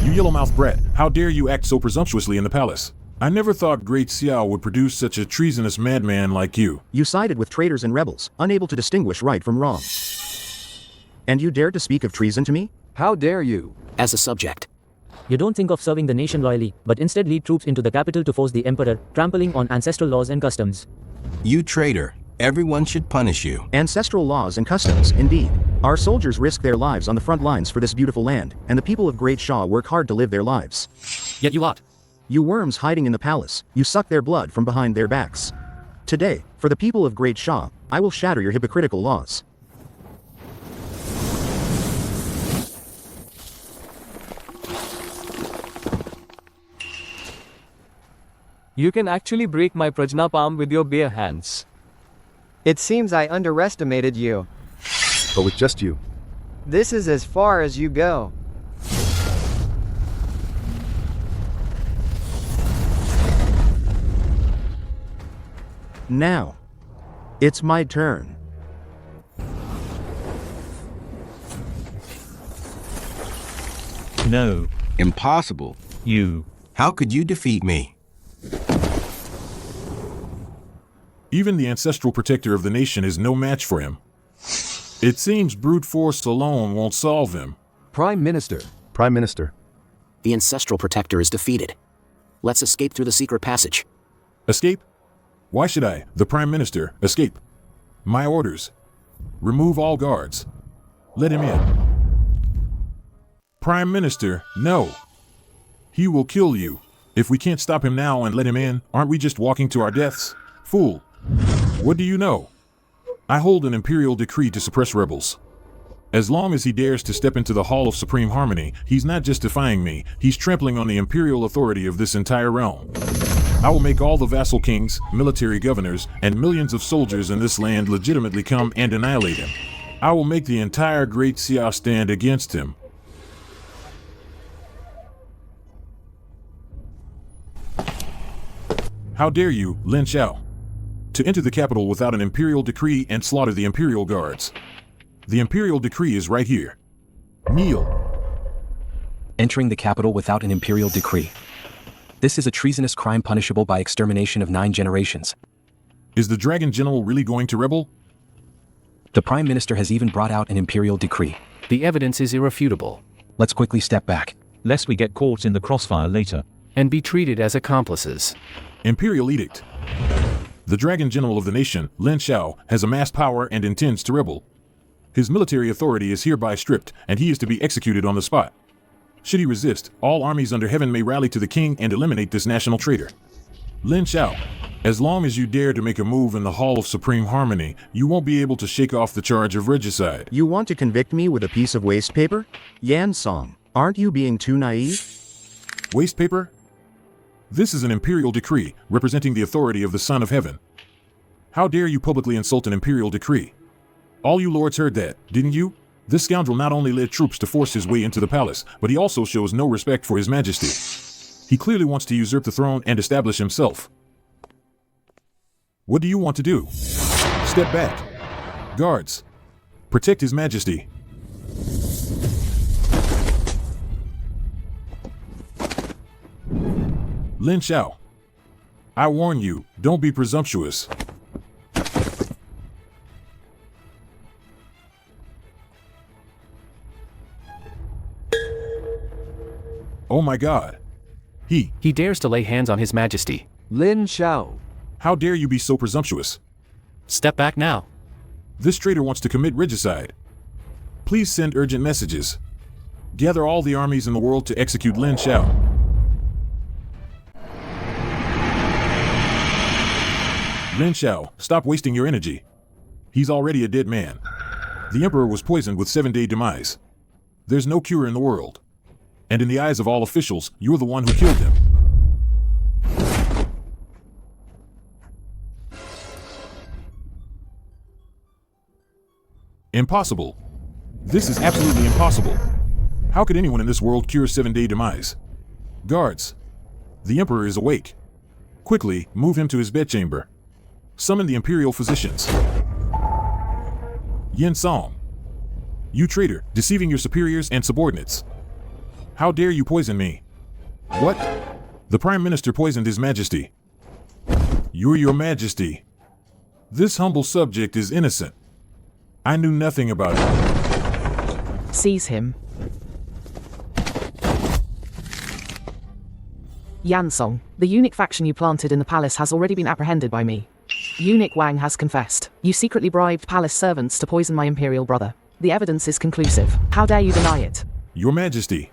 You yellow-mouthed brat, how dare you act so presumptuously in the palace? I never thought Great Xiao would produce such a treasonous madman like you. You sided with traitors and rebels, unable to distinguish right from wrong. And you dare to speak of treason to me? How dare you? As a subject. You don't think of serving the nation loyally, but instead lead troops into the capital to force the emperor, trampling on ancestral laws and customs. You traitor. Everyone should punish you. Ancestral laws and customs, indeed. Our soldiers risk their lives on the front lines for this beautiful land, and the people of Great Xia work hard to live their lives. Yet you lot. You worms hiding in the palace, you suck their blood from behind their backs. Today, for the people of Great Xia, I will shatter your hypocritical laws. You can actually break my Prajna palm with your bare hands. It seems I underestimated you. But with just you. This is as far as you go. Now, it's my turn. No. Impossible. You. How could you defeat me? Even the Ancestral Protector of the Nation is no match for him. It seems brute force alone won't solve him. Prime Minister. Prime Minister. The Ancestral Protector is defeated. Let's escape through the secret passage. Escape? Why should I, the Prime Minister, escape? My orders. Remove all guards. Let him in. Prime Minister, no. He will kill you. If we can't stop him now and let him in, aren't we just walking to our deaths? Fool. What do you know? I hold an imperial decree to suppress rebels. As long as he dares to step into the Hall of Supreme Harmony, he's not just defying me, he's trampling on the imperial authority of this entire realm. I will make all the vassal kings, military governors, and millions of soldiers in this land legitimately come and annihilate him. I will make the entire Great Xia stand against him. How dare you, Lin Xiao, to enter the capital without an imperial decree and slaughter the imperial guards. The imperial decree is right here. Kneel. Entering the capital without an imperial decree. This is a treasonous crime punishable by extermination of 9 generations. Is the Dragon General really going to rebel? The Prime Minister has even brought out an imperial decree. The evidence is irrefutable. Let's quickly step back. Lest we get caught in the crossfire later. And be treated as accomplices. Imperial Edict. The Dragon General of the Nation, Lin Xiao, has amassed power and intends to rebel. His military authority is hereby stripped, and he is to be executed on the spot. Should he resist, all armies under heaven may rally to the king and eliminate this national traitor. Lin Xiao, as long as you dare to make a move in the Hall of Supreme Harmony, you won't be able to shake off the charge of regicide. You want to convict me with a piece of waste paper? Yan Song, aren't you being too naive? Waste paper? This is an imperial decree, representing the authority of the Son of Heaven. How dare you publicly insult an imperial decree? All you lords heard that, didn't you? This scoundrel not only led troops to force his way into the palace, but he also shows no respect for His Majesty. He clearly wants to usurp the throne and establish himself. What do you want to do? Step back. Guards, protect His Majesty. Lin Xiao, I warn you, don't be presumptuous. Oh my God. He dares to lay hands on His Majesty. Lin Xiao. How dare you be so presumptuous? Step back now. This traitor wants to commit regicide. Please send urgent messages. Gather all the armies in the world to execute Lin Xiao. Lin Xiao, stop wasting your energy. He's already a dead man. The Emperor was poisoned with 7-day demise. There's no cure in the world. And in the eyes of all officials, you're the one who killed him. Impossible. This is absolutely impossible. How could anyone in this world cure 7-day demise? Guards. The Emperor is awake. Quickly, move him to his bedchamber. Summon the Imperial physicians. Yin Song. You traitor, deceiving your superiors and subordinates. How dare you poison me? What? The Prime Minister poisoned His Majesty. You're Your Majesty. This humble subject is innocent. I knew nothing about it. Seize him. Yansong, the eunuch faction you planted in the palace has already been apprehended by me. Eunuch Wang has confessed. You secretly bribed palace servants to poison my imperial brother. The evidence is conclusive. How dare you deny it? Your Majesty,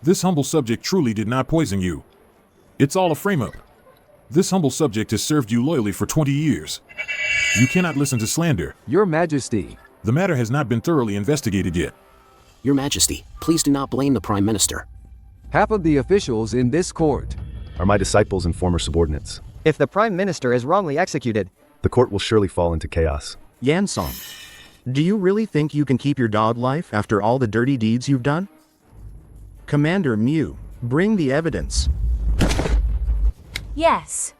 this humble subject truly did not poison you. It's all a frame-up. This humble subject has served you loyally for 20 years. You cannot listen to slander. Your Majesty. The matter has not been thoroughly investigated yet. Your Majesty, please do not blame the Prime Minister. Half of the officials in this court are my disciples and former subordinates. If the Prime Minister is wrongly executed, the court will surely fall into chaos. Yansong, do you really think you can keep your dog life after all the dirty deeds you've done? Commander Mew, bring the evidence. Yes.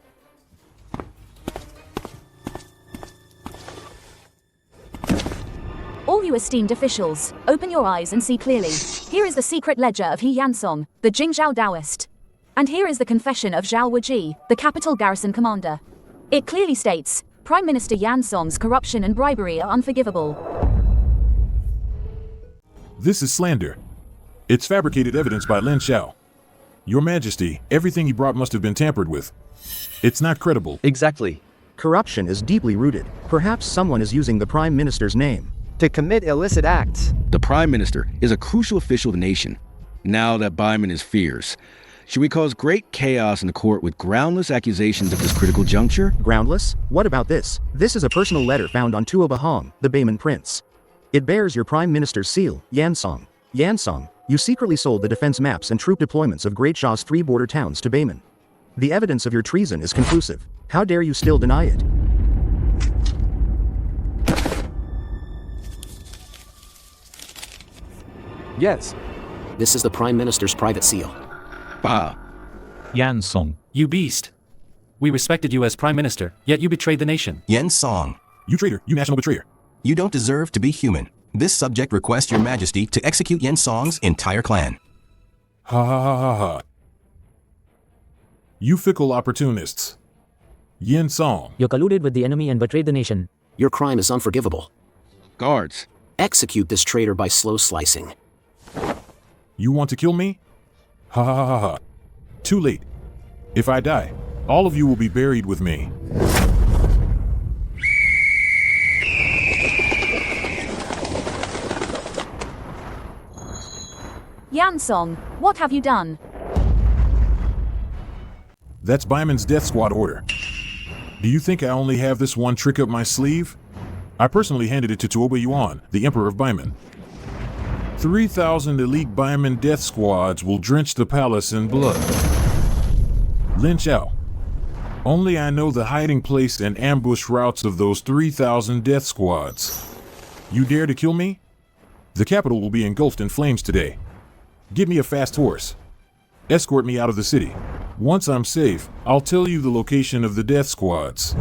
All you esteemed officials, open your eyes and see clearly. Here is the secret ledger of He Yansong, the Jingzhou Taoist. And here is the confession of Zhao Wuji, the capital garrison commander. It clearly states, Prime Minister Yansong's corruption and bribery are unforgivable. This is slander. It's fabricated evidence by Lin Xiao. Your Majesty, everything he brought must have been tampered with. It's not credible. Exactly. Corruption is deeply rooted. Perhaps someone is using the Prime Minister's name to commit illicit acts. The Prime Minister is a crucial official of the nation. Now that Baiman is fierce, should we cause great chaos in the court with groundless accusations at this critical juncture? Groundless? What about this? This is a personal letter found on Tua Bahong, the Baiman prince. It bears your Prime Minister's seal, Yansong. Yansong, you secretly sold the defense maps and troop deployments of Great Shah's 3 border towns to Baiman. The evidence of your treason is conclusive. How dare you still deny it? Yes. This is the Prime Minister's private seal. Bah. Yansong. You beast. We respected you as Prime Minister, yet you betrayed the nation. Yen Song. You traitor, you national betrayer. You don't deserve to be human. This subject requests your Majesty to execute Yen Song's entire clan. Ha ha ha ha ha. You fickle opportunists. Yen Song. You colluded with the enemy and betrayed the nation. Your crime is unforgivable. Guards. Execute this traitor by slow slicing. You want to kill me? Ha ha ha ha. Too late. If I die, all of you will be buried with me. Yansong, what have you done? That's Baiman's death squad order. Do you think I only have this one trick up my sleeve? I personally handed it to Tuoba Yuan, the Emperor of Baiman. 3,000 elite Baiman death squads will drench the palace in blood. Lin Xiao. Only I know the hiding place and ambush routes of those 3,000 death squads. You dare to kill me? The capital will be engulfed in flames today. Give me a fast horse. Escort me out of the city. Once I'm safe, I'll tell you the location of the death squads.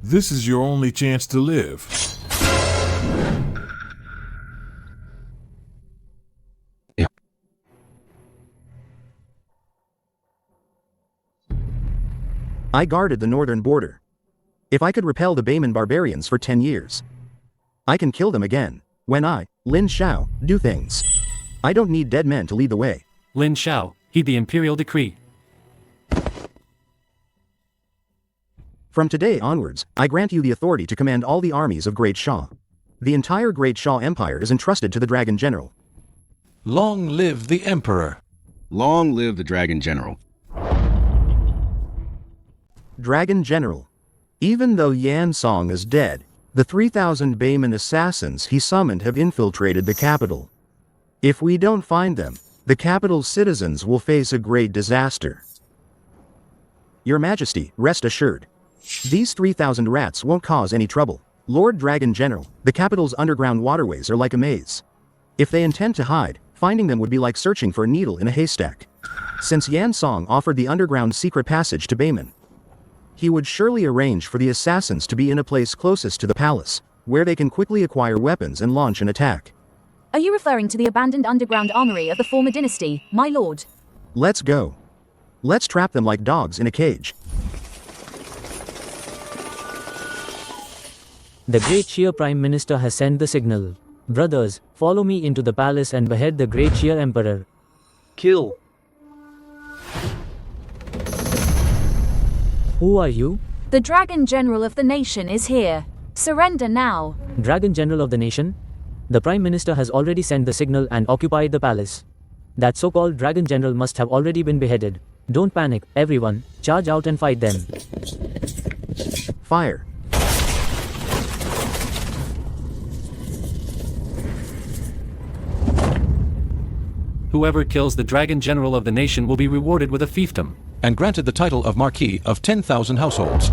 This is your only chance to live. I guarded the northern border. If I could repel the Baiman barbarians for 10 years, I can kill them again, when I, Lin Xiao, do things. I don't need dead men to lead the way. Lin Xiao, heed the imperial decree. From today onwards, I grant you the authority to command all the armies of Great Shah. The entire Great Shah Empire is entrusted to the Dragon General. Long live the Emperor. Long live the Dragon General. Dragon General. Even though Yansong is dead, the 3,000 Baiman assassins he summoned have infiltrated the capital. If we don't find them, the capital's citizens will face a great disaster. Your Majesty, rest assured. These 3,000 rats won't cause any trouble. Lord Dragon General, the capital's underground waterways are like a maze. If they intend to hide, finding them would be like searching for a needle in a haystack. Since Yan Song offered the underground secret passage to Bayman, he would surely arrange for the assassins to be in a place closest to the palace, where they can quickly acquire weapons and launch an attack. Are you referring to the abandoned underground armory of the former dynasty, my lord? Let's go. Let's trap them like dogs in a cage. The Great Sheer Prime Minister has sent the signal. Brothers, follow me into the palace and behead the Great Sheer Emperor. Kill. Who are you? The Dragon General of the nation is here. Surrender now. Dragon General of the nation? The Prime Minister has already sent the signal and occupied the palace. That so-called Dragon General must have already been beheaded. Don't panic, everyone. Charge out and fight them. Fire. Whoever kills the Dragon General of the nation will be rewarded with a fiefdom, and granted the title of Marquis of 10,000 households.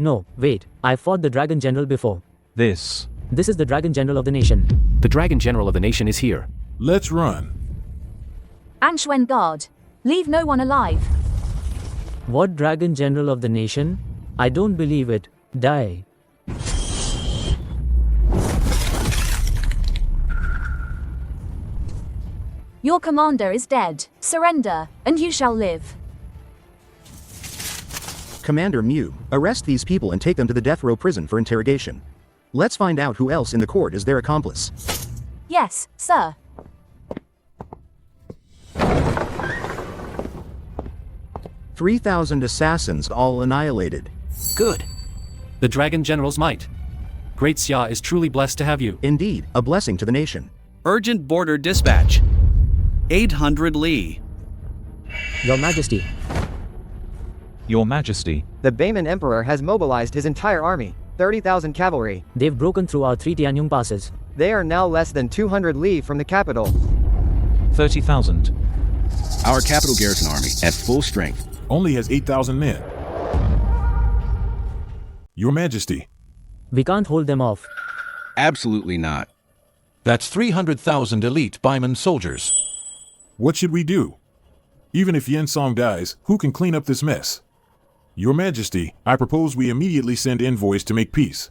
No, wait, I fought the Dragon General before. This is the Dragon General of the nation. The Dragon General of the nation is here. Let's run. Anshwen Guard. Leave no one alive. What Dragon General of the nation? I don't believe it. Die. Your commander is dead. Surrender, and you shall live. Commander Mew, arrest these people and take them to the death row prison for interrogation. Let's find out who else in the court is their accomplice. Yes, sir. "3,000 assassins all annihilated." Good. The Dragon General's might. Great Xia is truly blessed to have you. Indeed, a blessing to the nation. Urgent border dispatch. 800 Li. Your Majesty. Your Majesty. The Bayman Emperor has mobilized his entire army, 30,000 cavalry. They've broken through our 3 Tianyong passes. They are now less than 200 li from the capital. 30,000. Our capital garrison army, at full strength, only has 8,000 men. Your Majesty. We can't hold them off. Absolutely not. That's 300,000 elite Bayman soldiers. What should we do? Even if Yen Song dies, who can clean up this mess? Your Majesty, I propose we immediately send envoys to make peace.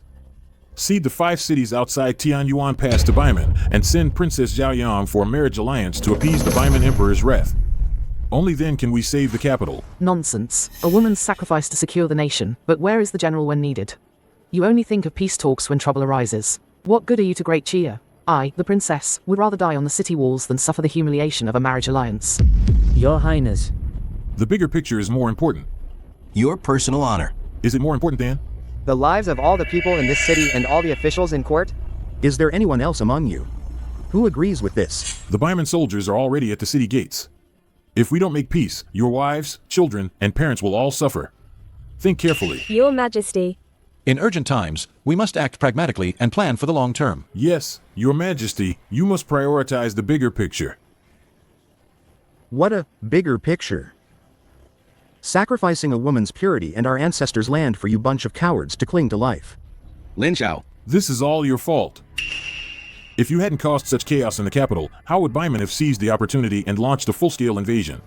Cede the 5 cities outside Tianyuan Pass to Bayman, and send Princess Zhao Yang for a marriage alliance to appease the Bayman Emperor's wrath. Only then can we save the capital. Nonsense. A woman's sacrifice to secure the nation, but where is the general when needed? You only think of peace talks when trouble arises. What good are you to Great Chia? I, the princess, would rather die on the city walls than suffer the humiliation of a marriage alliance. Your Highness. The bigger picture is more important. Your personal honor. Is it more important, Dan? The lives of all the people in this city and all the officials in court? Is there anyone else among you who agrees with this? The Bayman soldiers are already at the city gates. If we don't make peace, your wives, children, and parents will all suffer. Think carefully. Your Majesty. In urgent times, we must act pragmatically and plan for the long term. Yes, Your Majesty, you must prioritize the bigger picture. What a bigger picture. Sacrificing a woman's purity and our ancestors' land for you bunch of cowards to cling to life. Lin Xiao. This is all your fault. If you hadn't caused such chaos in the capital, how would Bayman have seized the opportunity and launched a full-scale invasion?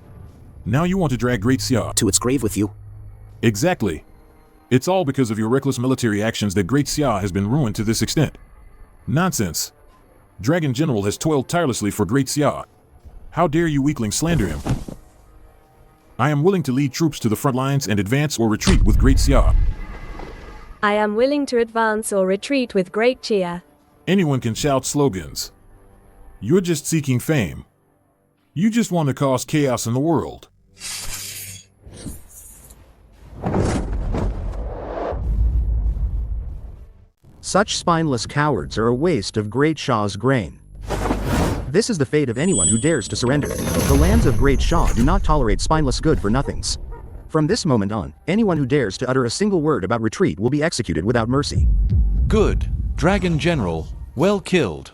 Now you want to drag Great Xia to its grave with you? Exactly. It's all because of your reckless military actions that Great Xia has been ruined to this extent. Nonsense. Dragon General has toiled tirelessly for Great Xia. How dare you weaklings slander him? I am willing to lead troops to the front lines and advance or retreat with Great Xia. I am willing to advance or retreat with Great Chia. Anyone can shout slogans. You're just seeking fame. You just want to cause chaos in the world. Such spineless cowards are a waste of Great Shah's grain. This is the fate of anyone who dares to surrender. The lands of Great Shah do not tolerate spineless good-for-nothings. From this moment on, anyone who dares to utter a single word about retreat will be executed without mercy. Good, Dragon General, well killed.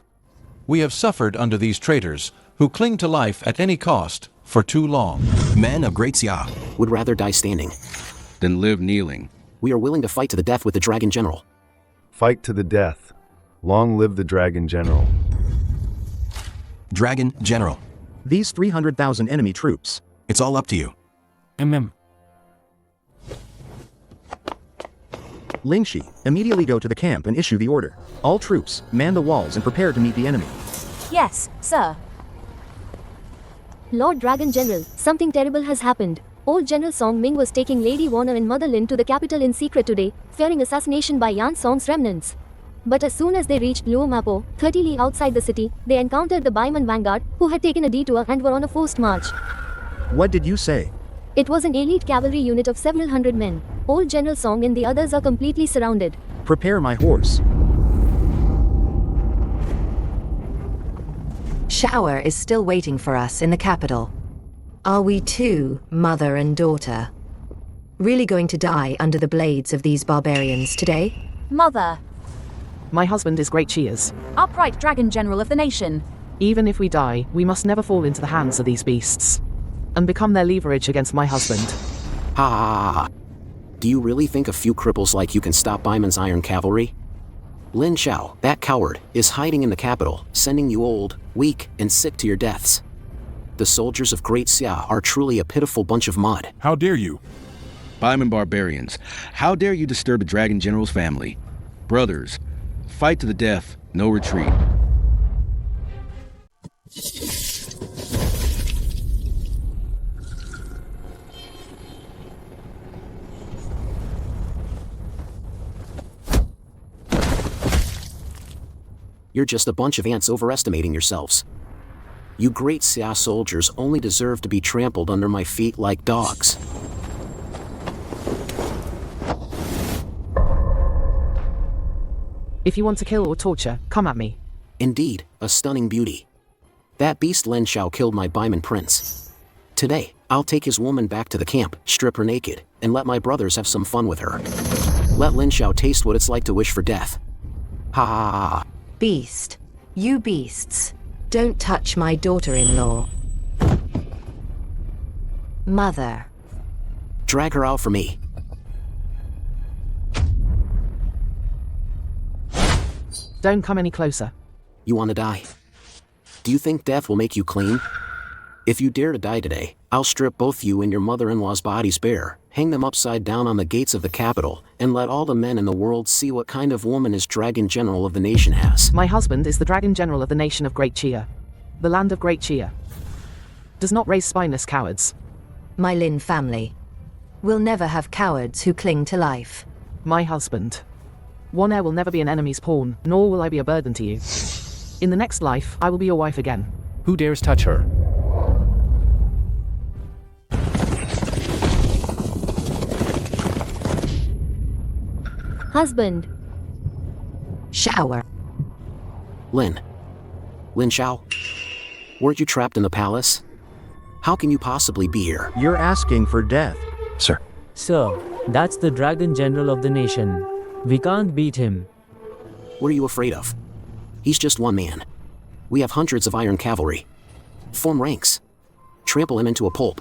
We have suffered under these traitors, who cling to life at any cost for too long. Men of Great Xia would rather die standing than live kneeling. We are willing to fight to the death with the Dragon General. Fight to the death. Long live the Dragon General. Dragon General. These 300,000 enemy troops. It's all up to you. Lingxi, immediately go to the camp and issue the order. All troops, man the walls and prepare to meet the enemy. Yes, sir. Lord Dragon General, something terrible has happened. Old General Song Ming was taking Lady Warner and Mother Lin to the capital in secret today, fearing assassination by Yan Song's remnants. But as soon as they reached Luo Mapo, 30 li outside the city, they encountered the Baiman vanguard, who had taken a detour and were on a forced march. What did you say? It was an elite cavalry unit of several hundred men. Old General Song and the others are completely surrounded. Prepare my horse. Shower is still waiting for us in the capital. Are we too, mother and daughter, really going to die under the blades of these barbarians today? Mother. My husband is Great Chia's. Upright Dragon General of the nation. Even if we die, we must never fall into the hands of these beasts and become their leverage against my husband. Ha ha ha. Do you really think a few cripples like you can stop Baiman's iron cavalry? Lin Xiao, that coward, is hiding in the capital, sending you old, weak, and sick to your deaths. The soldiers of Great Xia are truly a pitiful bunch of mud. How dare you? Baiman barbarians, how dare you disturb the Dragon General's family? Brothers, fight to the death, no retreat. You're just a bunch of ants overestimating yourselves. You Great Xia soldiers only deserve to be trampled under my feet like dogs. If you want to kill or torture, come at me. Indeed, a stunning beauty. That beast Lin Xiao killed my Baiman prince. Today, I'll take his woman back to the camp, strip her naked, and let my brothers have some fun with her. Let Lin Xiao taste what it's like to wish for death. Ha ha ha ha. Beast. You beasts. Don't touch my daughter-in-law. Mother. Drag her out for me. Don't come any closer. You want to die? Do you think death will make you clean? If you dare to die today, I'll strip both you and your mother-in-law's bodies bare, hang them upside down on the gates of the capital, and let all the men in the world see what kind of woman his Dragon General of the nation has. My husband is the Dragon General of the nation of Great Xia. The land of Great Xia. Does not raise spineless cowards. My Lin family. Will never have cowards who cling to life. My husband. One heir will never be an enemy's pawn, nor will I be a burden to you. In the next life, I will be your wife again. Who dares touch her? Husband. Shower. Lin Xiao? Weren't you trapped in the palace? How can you possibly be here? You're asking for death. Sir. Sir, that's the Dragon General of the nation. We can't beat him. What are you afraid of? He's just one man. We have hundreds of iron cavalry. Form ranks. Trample him into a pulp.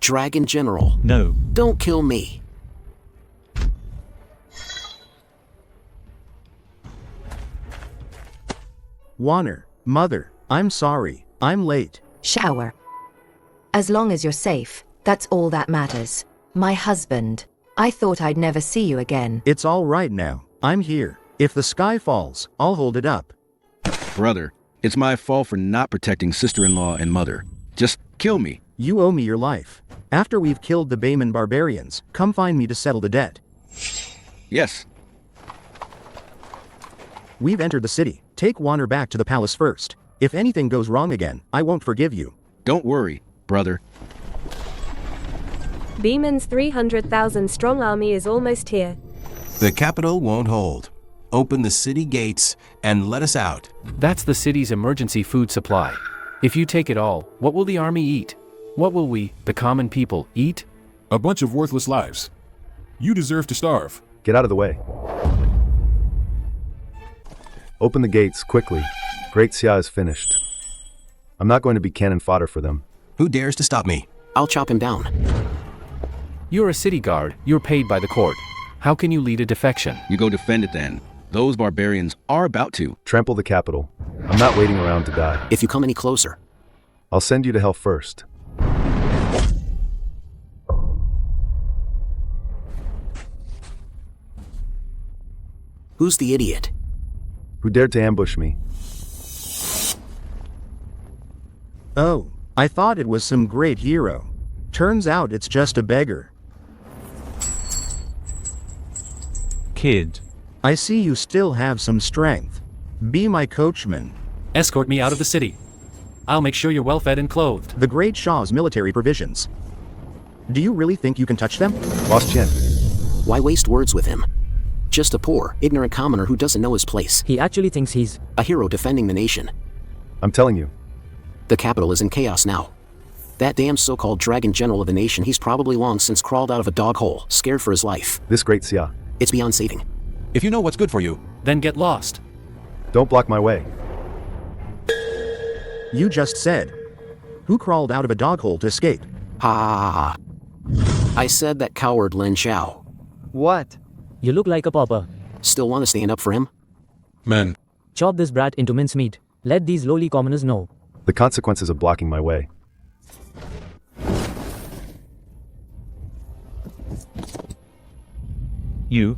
Dragon General. No. Don't kill me. Warner, mother, I'm sorry. I'm late. Shower. As long as you're safe, that's all that matters. My husband. I thought I'd never see you again. It's all right now. I'm here. If the sky falls, I'll hold it up. Brother, it's my fault for not protecting sister-in-law and mother. Just kill me. You owe me your life. After we've killed the Baiman barbarians, come find me to settle the debt. Yes. We've entered the city. Take Warner back to the palace first. If anything goes wrong again, I won't forgive you. Don't worry, brother. Baiman's 300,000 strong army is almost here. The capital won't hold. Open the city gates and let us out. That's the city's emergency food supply. If you take it all, what will the army eat? What will we, the common people, eat? A bunch of worthless lives. You deserve to starve. Get out of the way. Open the gates, quickly. Great Xia is finished. I'm not going to be cannon fodder for them. Who dares to stop me? I'll chop him down. You're a city guard. You're paid by the court. How can you lead a defection? You go defend it then. Those barbarians are about to. Trample the capital. I'm not waiting around to die. If you come any closer, I'll send you to hell first. who's the idiot? Who dared to ambush me? Oh, I thought it was some great hero. Turns out it's just a beggar. Kid. I see you still have some strength. Be my coachman. Escort me out of the city. I'll make sure you're well fed and clothed. The Great Shah's military provisions. Do you really think you can touch them? Lost Chen. Why waste words with him? Just a poor, ignorant commoner who doesn't know his place. He actually thinks he's a hero defending the nation. I'm telling you. The capital is in chaos now. That damn so-called dragon general of the nation, he's probably long since crawled out of a dog hole, scared for his life. This Great Xia. It's beyond saving. If you know what's good for you, then get lost. Don't block my way. You just said. Who crawled out of a dog hole to escape? Ha ha ha ha. I said that coward Lin Xiao. What? You look like a pauper. Still want to stand up for him? Men. Chop this brat into mincemeat. Let these lowly commoners know the consequences of blocking my way. You?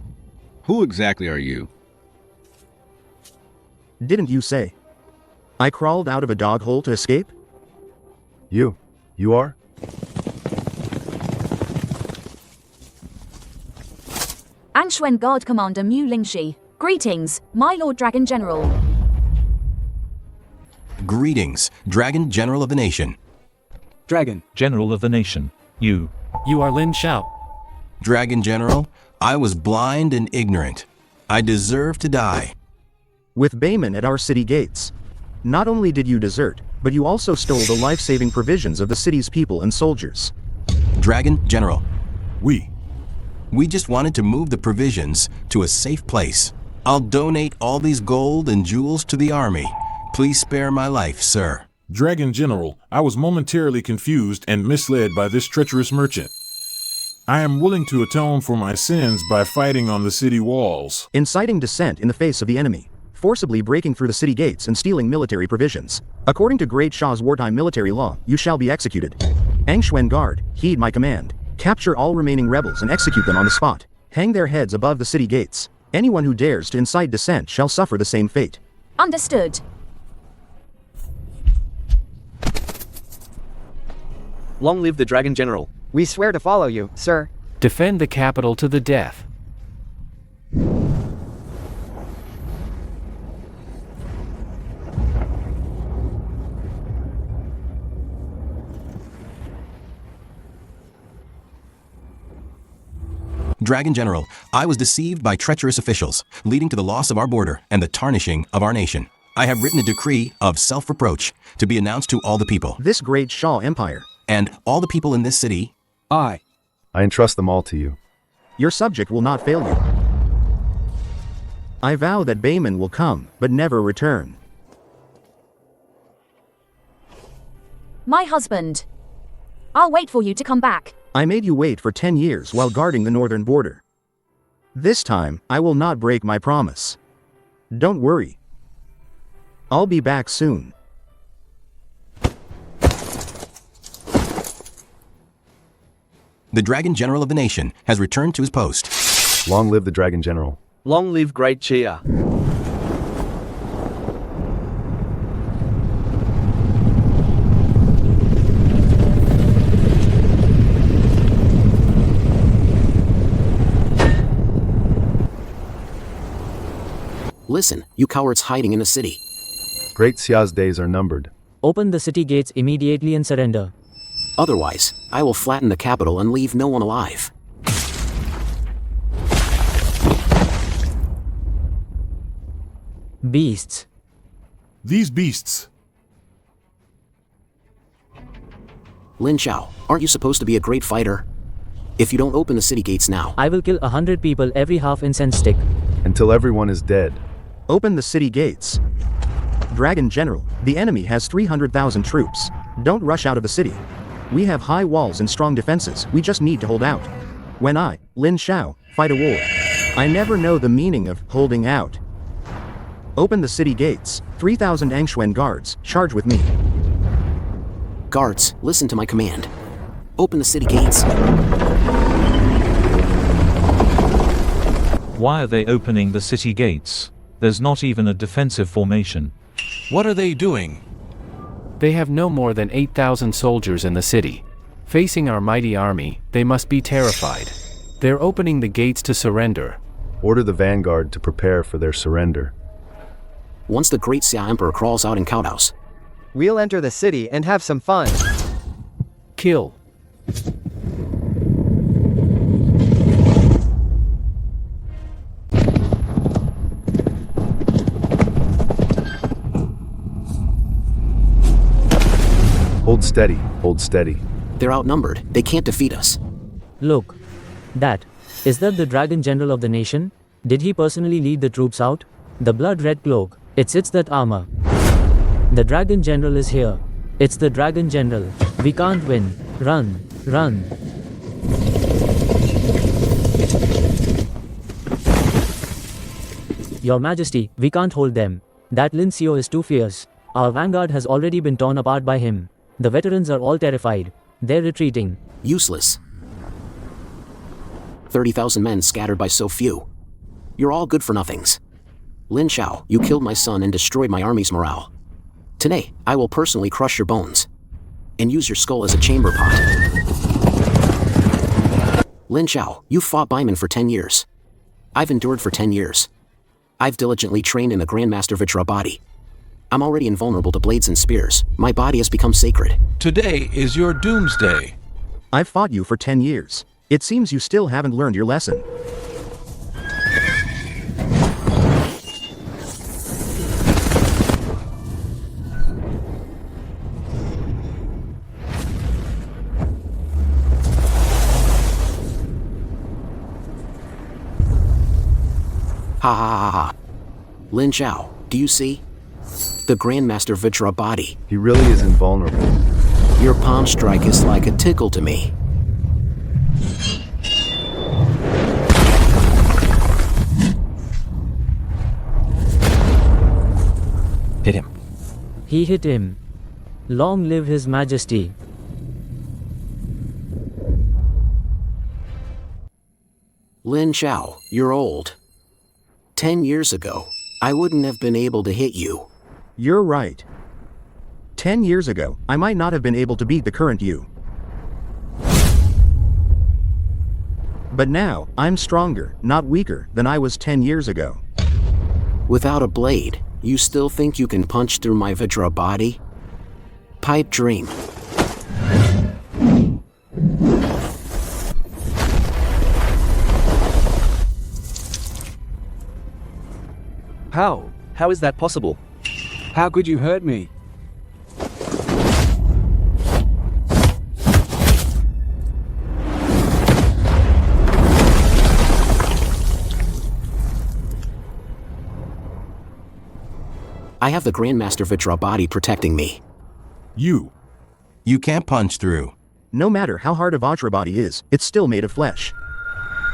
Who exactly are you? Didn't you say? I crawled out of a dog hole to escape? You are? Anxuan Guard Commander Mu Lingxi. Greetings, my Lord Dragon General. Greetings, Dragon General of the Nation. Dragon General of the Nation. You. You are Lin Xiao. Dragon General, I was blind and ignorant. I deserve to die. With Bayman at our city gates. Not only did you desert, but you also stole the life-saving provisions of the city's people and soldiers. Dragon General. We just wanted to move the provisions to a safe place. I'll donate all these gold and jewels to the army. Please spare my life, sir. Dragon General, I was momentarily confused and misled by this treacherous merchant. I am willing to atone for my sins by fighting on the city walls. Inciting dissent in the face of the enemy. Forcibly breaking through the city gates and stealing military provisions. According to Great Shah's wartime military law, you shall be executed. Anxuan Guard, heed my command. Capture all remaining rebels and execute them on the spot. Hang their heads above the city gates. Anyone who dares to incite dissent shall suffer the same fate. Understood. Long live the Dragon General. We swear to follow you, sir. Defend the capital to the death. Dragon General, I was deceived by treacherous officials, leading to the loss of our border and the tarnishing of our nation. I have written a decree of self-reproach to be announced to all the people. This Great Shah Empire. And all the people in this city. I entrust them all to you. Your subject will not fail you. I vow that Bayman will come, but never return. My husband. I'll wait for you to come back. I made you wait for 10 years while guarding the northern border. This time, I will not break my promise. Don't worry. I'll be back soon. The Dragon General of the nation has returned to his post. Long live the Dragon General. Long live Great Xia. Listen, you cowards hiding in the city. Great Xia's days are numbered. Open the city gates immediately and surrender. Otherwise, I will flatten the capital and leave no one alive. These beasts. Lin Xiao, aren't you supposed to be a great fighter? If you don't open the city gates now, I will kill 100 people every half incense stick. Until everyone is dead. Open the city gates. Dragon General, the enemy has 300,000 troops. Don't rush out of the city. We have high walls and strong defenses, we just need to hold out. When I, Lin Xiao, fight a war, I never know the meaning of holding out. Open the city gates. 3,000 Angxuan guards, charge with me. guards, listen to my command. Open the city gates. Why are they opening the city gates? There's not even a defensive formation. What are they doing? They have no more than 8,000 soldiers in the city. Facing our mighty army, they must be terrified. They're opening the gates to surrender. Order the vanguard to prepare for their surrender. Once the great Xia Emperor crawls out in Kowtows, we'll enter the city and have some fun. Kill. Hold steady, hold steady. They're outnumbered. They can't defeat us. Look. Is that the Dragon General of the nation? Did he personally lead the troops out? The blood-red cloak. It's that armor. The Dragon General is here. It's the Dragon General. We can't win. Run, run. Your Majesty, we can't hold them. That Lin Xiao is too fierce. Our vanguard has already been torn apart by him. The veterans are all terrified. They're retreating. Useless. 30,000 men scattered by so few. You're all good for nothings. Lin Xiao, you killed my son and destroyed my army's morale. Today, I will personally crush your bones and use your skull as a chamber pot. Lin Xiao, you fought Baiman for 10 years. I've endured for 10 years. I've diligently trained in the Grandmaster Vajra body. I'm already invulnerable to blades and spears. My body has become sacred. Today is your doomsday. I've fought you for 10 years. It seems you still haven't learned your lesson. Ha ha ha ha. Lin Xiao, do you see? The Grandmaster Vajra body. He really is invulnerable. Your palm strike is like a tickle to me. Hit him. He hit him. Long live His Majesty. Lin Xiao, you're old. 10 years ago, I wouldn't have been able to hit you. You're right. 10 years ago, I might not have been able to beat the current you. But now, I'm stronger, not weaker, than I was 10 years ago. Without a blade, you still think you can punch through my Vajra body? Pipe dream. How? How is that possible? How could you hurt me? I have the Grandmaster Vajra body protecting me. You can't punch through. No matter how hard a Vajra body is, it's still made of flesh.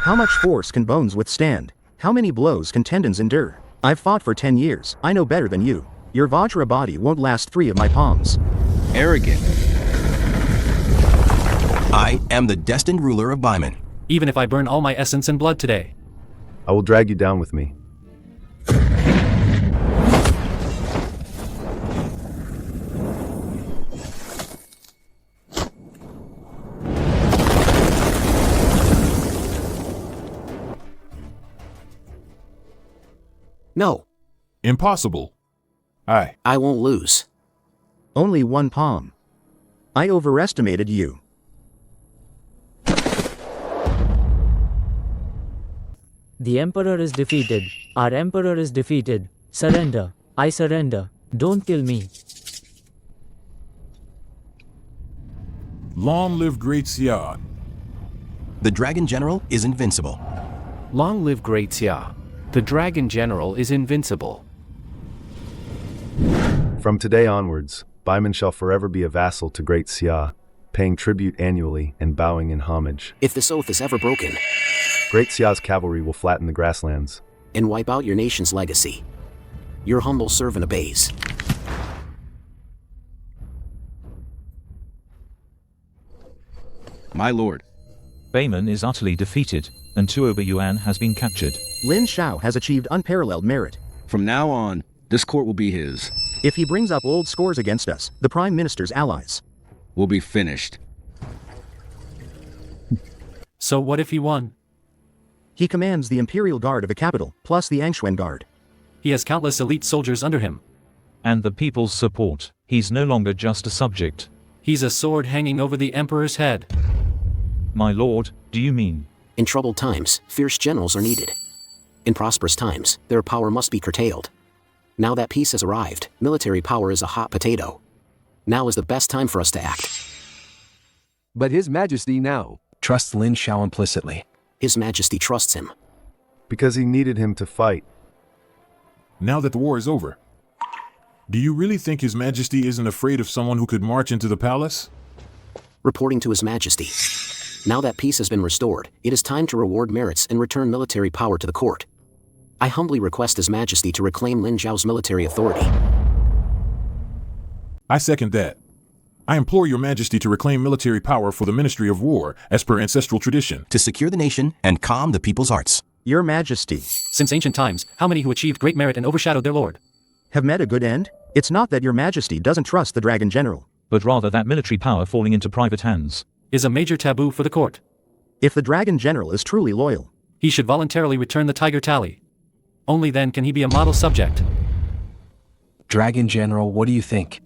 How much force can bones withstand? How many blows can tendons endure? I've fought for 10 years, I know better than you. Your Vajra body won't last 3 of my palms. Arrogant. I am the destined ruler of Baiman. Even if I burn all my essence and blood today. I will drag you down with me. No. Impossible. I won't lose. Only 1 palm. I overestimated you. The Emperor is defeated. Our Emperor is defeated. Surrender. I surrender. Don't kill me. Long live Great Xia. The Dragon General is invincible. Long live Great Xia. The Dragon General is invincible. From today onwards, Baiman shall forever be a vassal to Great Xia, paying tribute annually and bowing in homage. If this oath is ever broken, Great Xia's cavalry will flatten the grasslands and wipe out your nation's legacy. Your humble servant obeys. My lord. Baiman is utterly defeated, and Tuoba Yuan has been captured. Lin Shao has achieved unparalleled merit. From now on, this court will be his. If he brings up old scores against us, the Prime Minister's allies will be finished. So what if he won? He commands the Imperial Guard of the capital, plus the Angxuan Guard. He has countless elite soldiers under him. And the people's support. He's no longer just a subject. He's a sword hanging over the Emperor's head. My lord, do you mean? In troubled times, fierce generals are needed. In prosperous times, their power must be curtailed. Now that peace has arrived, military power is a hot potato. Now is the best time for us to act. But His Majesty now trusts Lin Shao implicitly. His Majesty trusts him. because he needed him to fight. Now that the war is over, do you really think His Majesty isn't afraid of someone who could march into the palace? Reporting to His Majesty. Now that peace has been restored, it is time to reward merits and return military power to the court. I humbly request His Majesty to reclaim Lin Zhao's military authority. I second that. I implore Your Majesty to reclaim military power for the Ministry of War, as per ancestral tradition. To secure the nation and calm the people's hearts. Your Majesty. Since ancient times, how many who achieved great merit and overshadowed their lord have met a good end? It's not that Your Majesty doesn't trust the Dragon General, but rather that military power falling into private hands is a major taboo for the court. If the Dragon General is truly loyal, he should voluntarily return the Tiger Tally. Only then can he be a model subject. Dragon General, what do you think?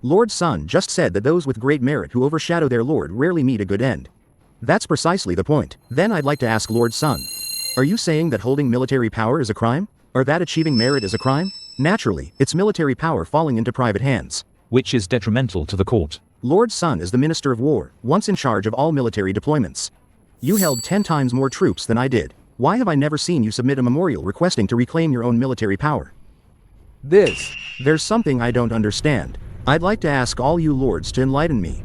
Lord Sun just said that those with great merit who overshadow their lord rarely meet a good end. That's precisely the point. Then I'd like to ask Lord Sun, are you saying that holding military power is a crime? Or that achieving merit is a crime? Naturally, it's military power falling into private hands, which is detrimental to the court. Lord Sun is the Minister of War, once in charge of all military deployments. You held 10 times more troops than I did. Why have I never seen you submit a memorial requesting to reclaim your own military power? There's something I don't understand. I'd like to ask all you lords to enlighten me.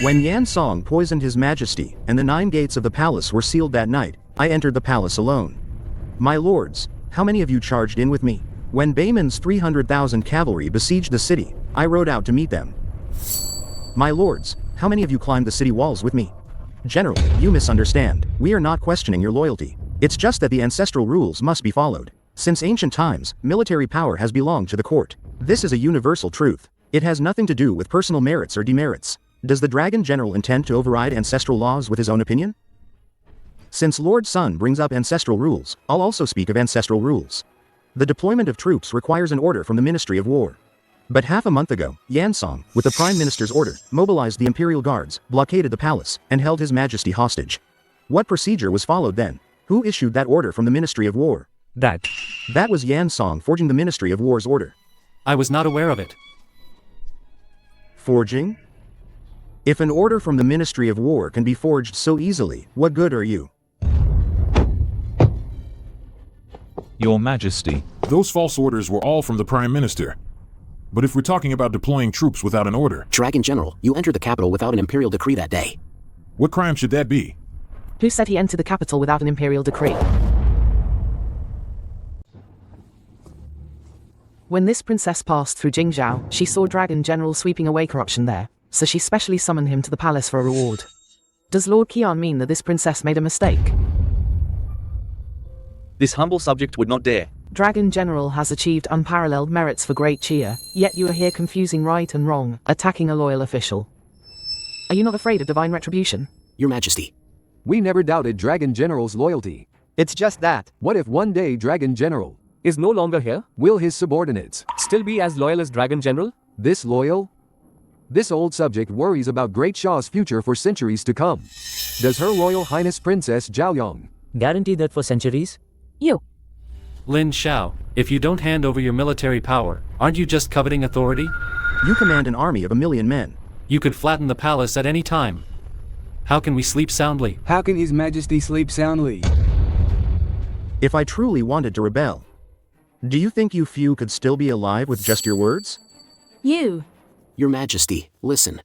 When Yan Song poisoned His Majesty, and the 9 gates of the palace were sealed that night, I entered the palace alone. My lords, how many of you charged in with me? When Bayman's 300,000 cavalry besieged the city, I rode out to meet them. My lords, how many of you climbed the city walls with me? General, you misunderstand. We are not questioning your loyalty. It's just that the ancestral rules must be followed. Since ancient times, military power has belonged to the court. This is a universal truth. It has nothing to do with personal merits or demerits. Does the Dragon General intend to override ancestral laws with his own opinion? Since Lord Sun brings up ancestral rules, I'll also speak of ancestral rules. The deployment of troops requires an order from the Ministry of War. But half a month ago, Yan Song, with the Prime Minister's order, mobilized the Imperial Guards, blockaded the palace, and held His Majesty hostage. What procedure was followed then? Who issued that order from the Ministry of War? That was Yan Song forging the Ministry of War's order. I was not aware of it. Forging? If an order from the Ministry of War can be forged so easily, what good are you? Your Majesty. Those false orders were all from the Prime Minister. But if we're talking about deploying troops without an order... Dragon General, you entered the capital without an imperial decree that day. What crime should that be? Who said he entered the capital without an imperial decree? When this princess passed through Jingzhou, she saw Dragon General sweeping away corruption there, so she specially summoned him to the palace for a reward. Does Lord Qian mean that this princess made a mistake? This humble subject would not dare. Dragon General has achieved unparalleled merits for Great Chia, yet you are here confusing right and wrong, attacking a loyal official. Are you not afraid of divine retribution? Your Majesty. We never doubted Dragon General's loyalty. It's just that. What if one day Dragon General is no longer here? Will his subordinates still be as loyal as Dragon General? This loyal? This old subject worries about Great Shah's future for centuries to come. Does Her Royal Highness Princess Zhaoyang guarantee that for centuries? You. Lin Shao, if you don't hand over your military power, aren't you just coveting authority? You command an army of 1 million men. You could flatten the palace at any time. How can we sleep soundly? How can His Majesty sleep soundly? If I truly wanted to rebel, do you think you few could still be alive with just your words? You. Your Majesty, listen.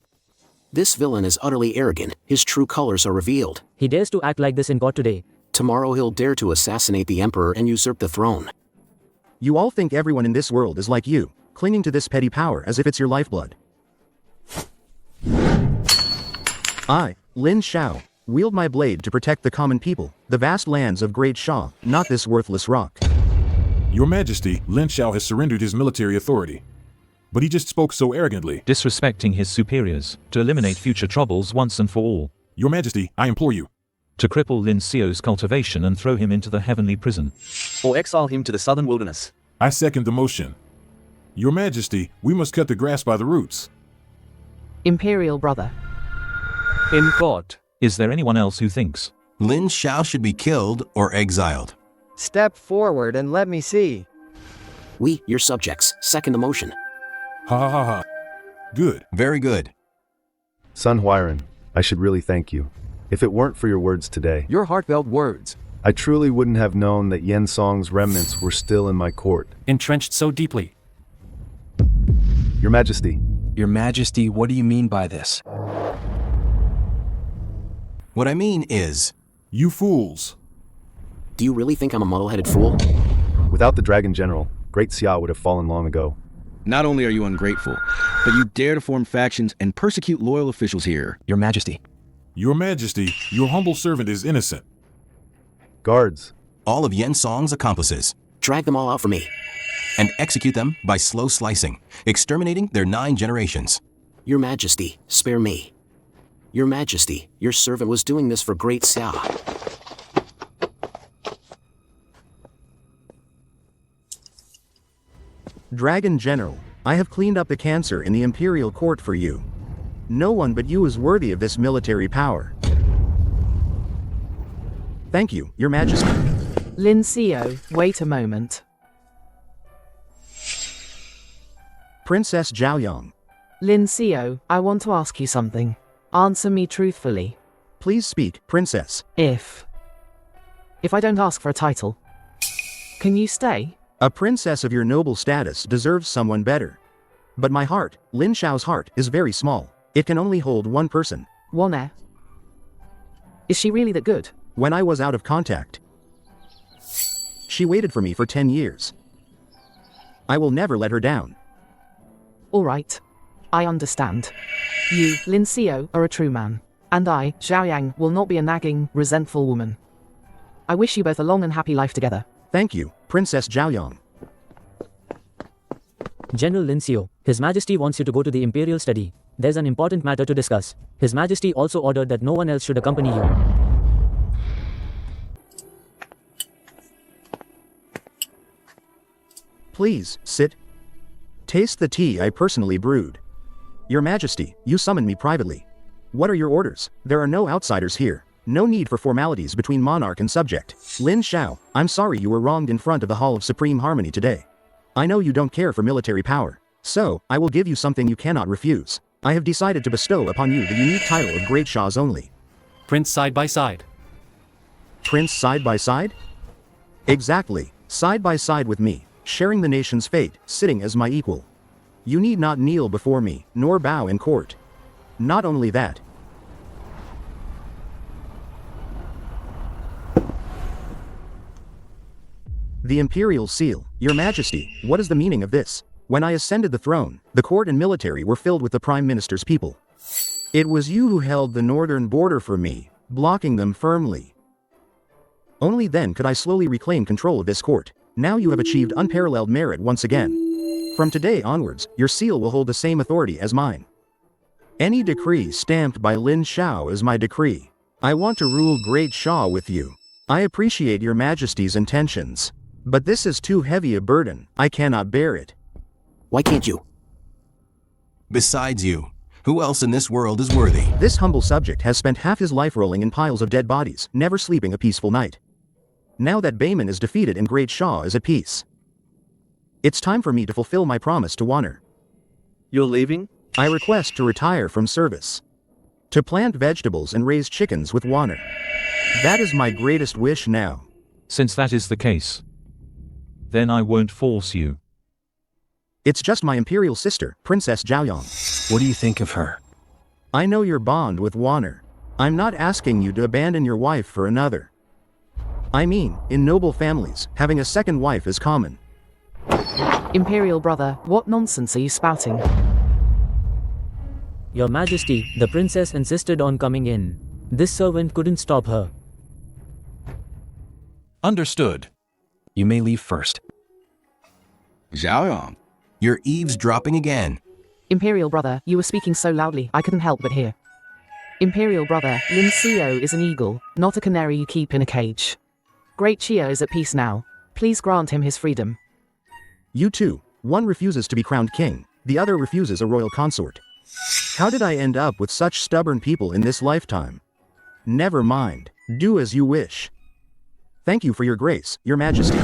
This villain is utterly arrogant. His true colors are revealed. He dares to act like this in court today. Tomorrow he'll dare to assassinate the Emperor and usurp the throne. You all think everyone in this world is like you, clinging to this petty power as if it's your lifeblood. I, Lin Shao, wield my blade to protect the common people, the vast lands of Great Sha, not this worthless rock. Your Majesty, Lin Shao has surrendered his military authority. But he just spoke so arrogantly. Disrespecting his superiors, to eliminate future troubles once and for all. Your Majesty, I implore you. To cripple Lin Xiao's cultivation and throw him into the heavenly prison. Or exile him to the southern wilderness. I second the motion. Your Majesty, we must cut the grass by the roots. Imperial brother. In court. Is there anyone else who thinks Lin Shao should be killed or exiled? Step forward and let me see. We, your subjects, second the motion. Ha ha ha ha. Good. Very good. Sun Huiran, I should really thank you. If it weren't for your words today, Your heartfelt words. I truly wouldn't have known that Yen Song's remnants were still in my court. Entrenched so deeply. Your Majesty. Your Majesty, what do you mean by this? What I mean is... You fools. Do you really think I'm a muddle-headed fool? Without the Dragon General, Great Xia would have fallen long ago. Not only are you ungrateful, but you dare to form factions and persecute loyal officials here. Your Majesty. Your Majesty, your humble servant is innocent. Guards. All of Yen Song's accomplices. Drag them all out for me. And execute them by slow slicing, exterminating their 9 generations. Your Majesty, spare me. Your Majesty, your servant was doing this for Great Xia. Dragon General, I have cleaned up the cancer in the Imperial Court for you. No one but you is worthy of this military power. Thank you, Your Majesty. Lin Xiao, wait a moment. Princess Zhaoyang. Lin Xiao, I want to ask you something. Answer me truthfully. Please speak, Princess. If I don't ask for a title, can you stay? A princess of your noble status deserves someone better. But my heart, Lin Shao's heart, is very small. It can only hold one person. One heir. Is she really that good? When I was out of contact, she waited for me for 10 years. I will never let her down. All right. I understand. You, Lin Xiao, are a true man. And I, Zhaoyang, will not be a nagging, resentful woman. I wish you both a long and happy life together. Thank you, Princess Zhaoyang. General Lin Xiao, His Majesty wants you to go to the Imperial study. There's an important matter to discuss. His Majesty also ordered that no one else should accompany you. Please, sit. Taste the tea I personally brewed. Your Majesty, you summoned me privately. What are your orders? There are no outsiders here. No need for formalities between monarch and subject. Lin Shao, I'm sorry you were wronged in front of the Hall of Supreme Harmony today. I know you don't care for military power. So, I will give you something you cannot refuse. I have decided to bestow upon you the unique title of Great Shahs only. Prince side by side. Prince side by side? Exactly, side by side with me, sharing the nation's fate, sitting as my equal. You need not kneel before me, nor bow in court. Not only that. The Imperial Seal, Your Majesty, what is the meaning of this? When I ascended the throne, the court and military were filled with the Prime Minister's people. It was you who held the northern border for me, blocking them firmly. Only then could I slowly reclaim control of this court. Now you have achieved unparalleled merit once again. From today onwards, your seal will hold the same authority as mine. Any decree stamped by Lin Shao is my decree. I want to rule Great Sha with you. I appreciate Your Majesty's intentions. But this is too heavy a burden. I cannot bear it. Why can't you? Besides you, who else in this world is worthy? This humble subject has spent half his life rolling in piles of dead bodies, never sleeping a peaceful night. Now that Bayman is defeated and Great Sha is at peace, it's time for me to fulfill my promise to Wanner. You're leaving? I request to retire from service. To plant vegetables and raise chickens with water. That is my greatest wish now. Since that is the case, then I won't force you. It's just my imperial sister, Princess Zhaoyang. What do you think of her? I know your bond with Wanner. I'm not asking you to abandon your wife for another. I mean, in noble families, having a second wife is common. Imperial brother, what nonsense are you spouting? Your Majesty, the princess insisted on coming in. This servant couldn't stop her. Understood. You may leave first. Zhaoyang. You're eavesdropping again. Imperial brother, you were speaking so loudly, I couldn't help but hear. Imperial brother, Lin Xiao is an eagle, not a canary you keep in a cage. Great Chia is at peace now. Please grant him his freedom. You too. One refuses to be crowned king, the other refuses a royal consort. How did I end up with such stubborn people in this lifetime? Never mind. Do as you wish. Thank you for your grace, your majesty.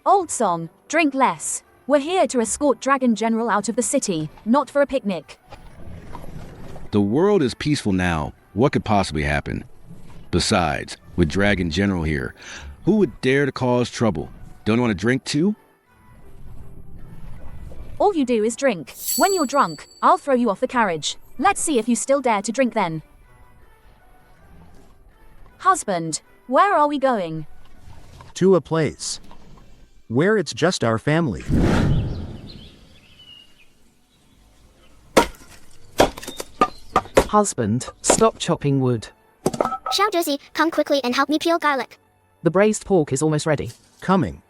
Old song, drink less. We're here to escort Dragon General out of the city, not for a picnic. The world is peaceful now. What could possibly happen? Besides, with Dragon General here, who would dare to cause trouble? Don't you want to drink too? All you do is drink. When you're drunk, I'll throw you off the carriage. Let's see if you still dare to drink then. Husband, where are we going? To a place where it's just our family. Husband, stop chopping wood. Xiao Zhezi, come quickly and help me peel garlic. The braised pork is almost ready. Coming.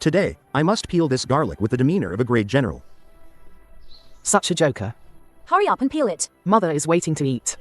Today, I must peel this garlic with the demeanor of a great general. Such a joker. Hurry up and peel it. Mother is waiting to eat.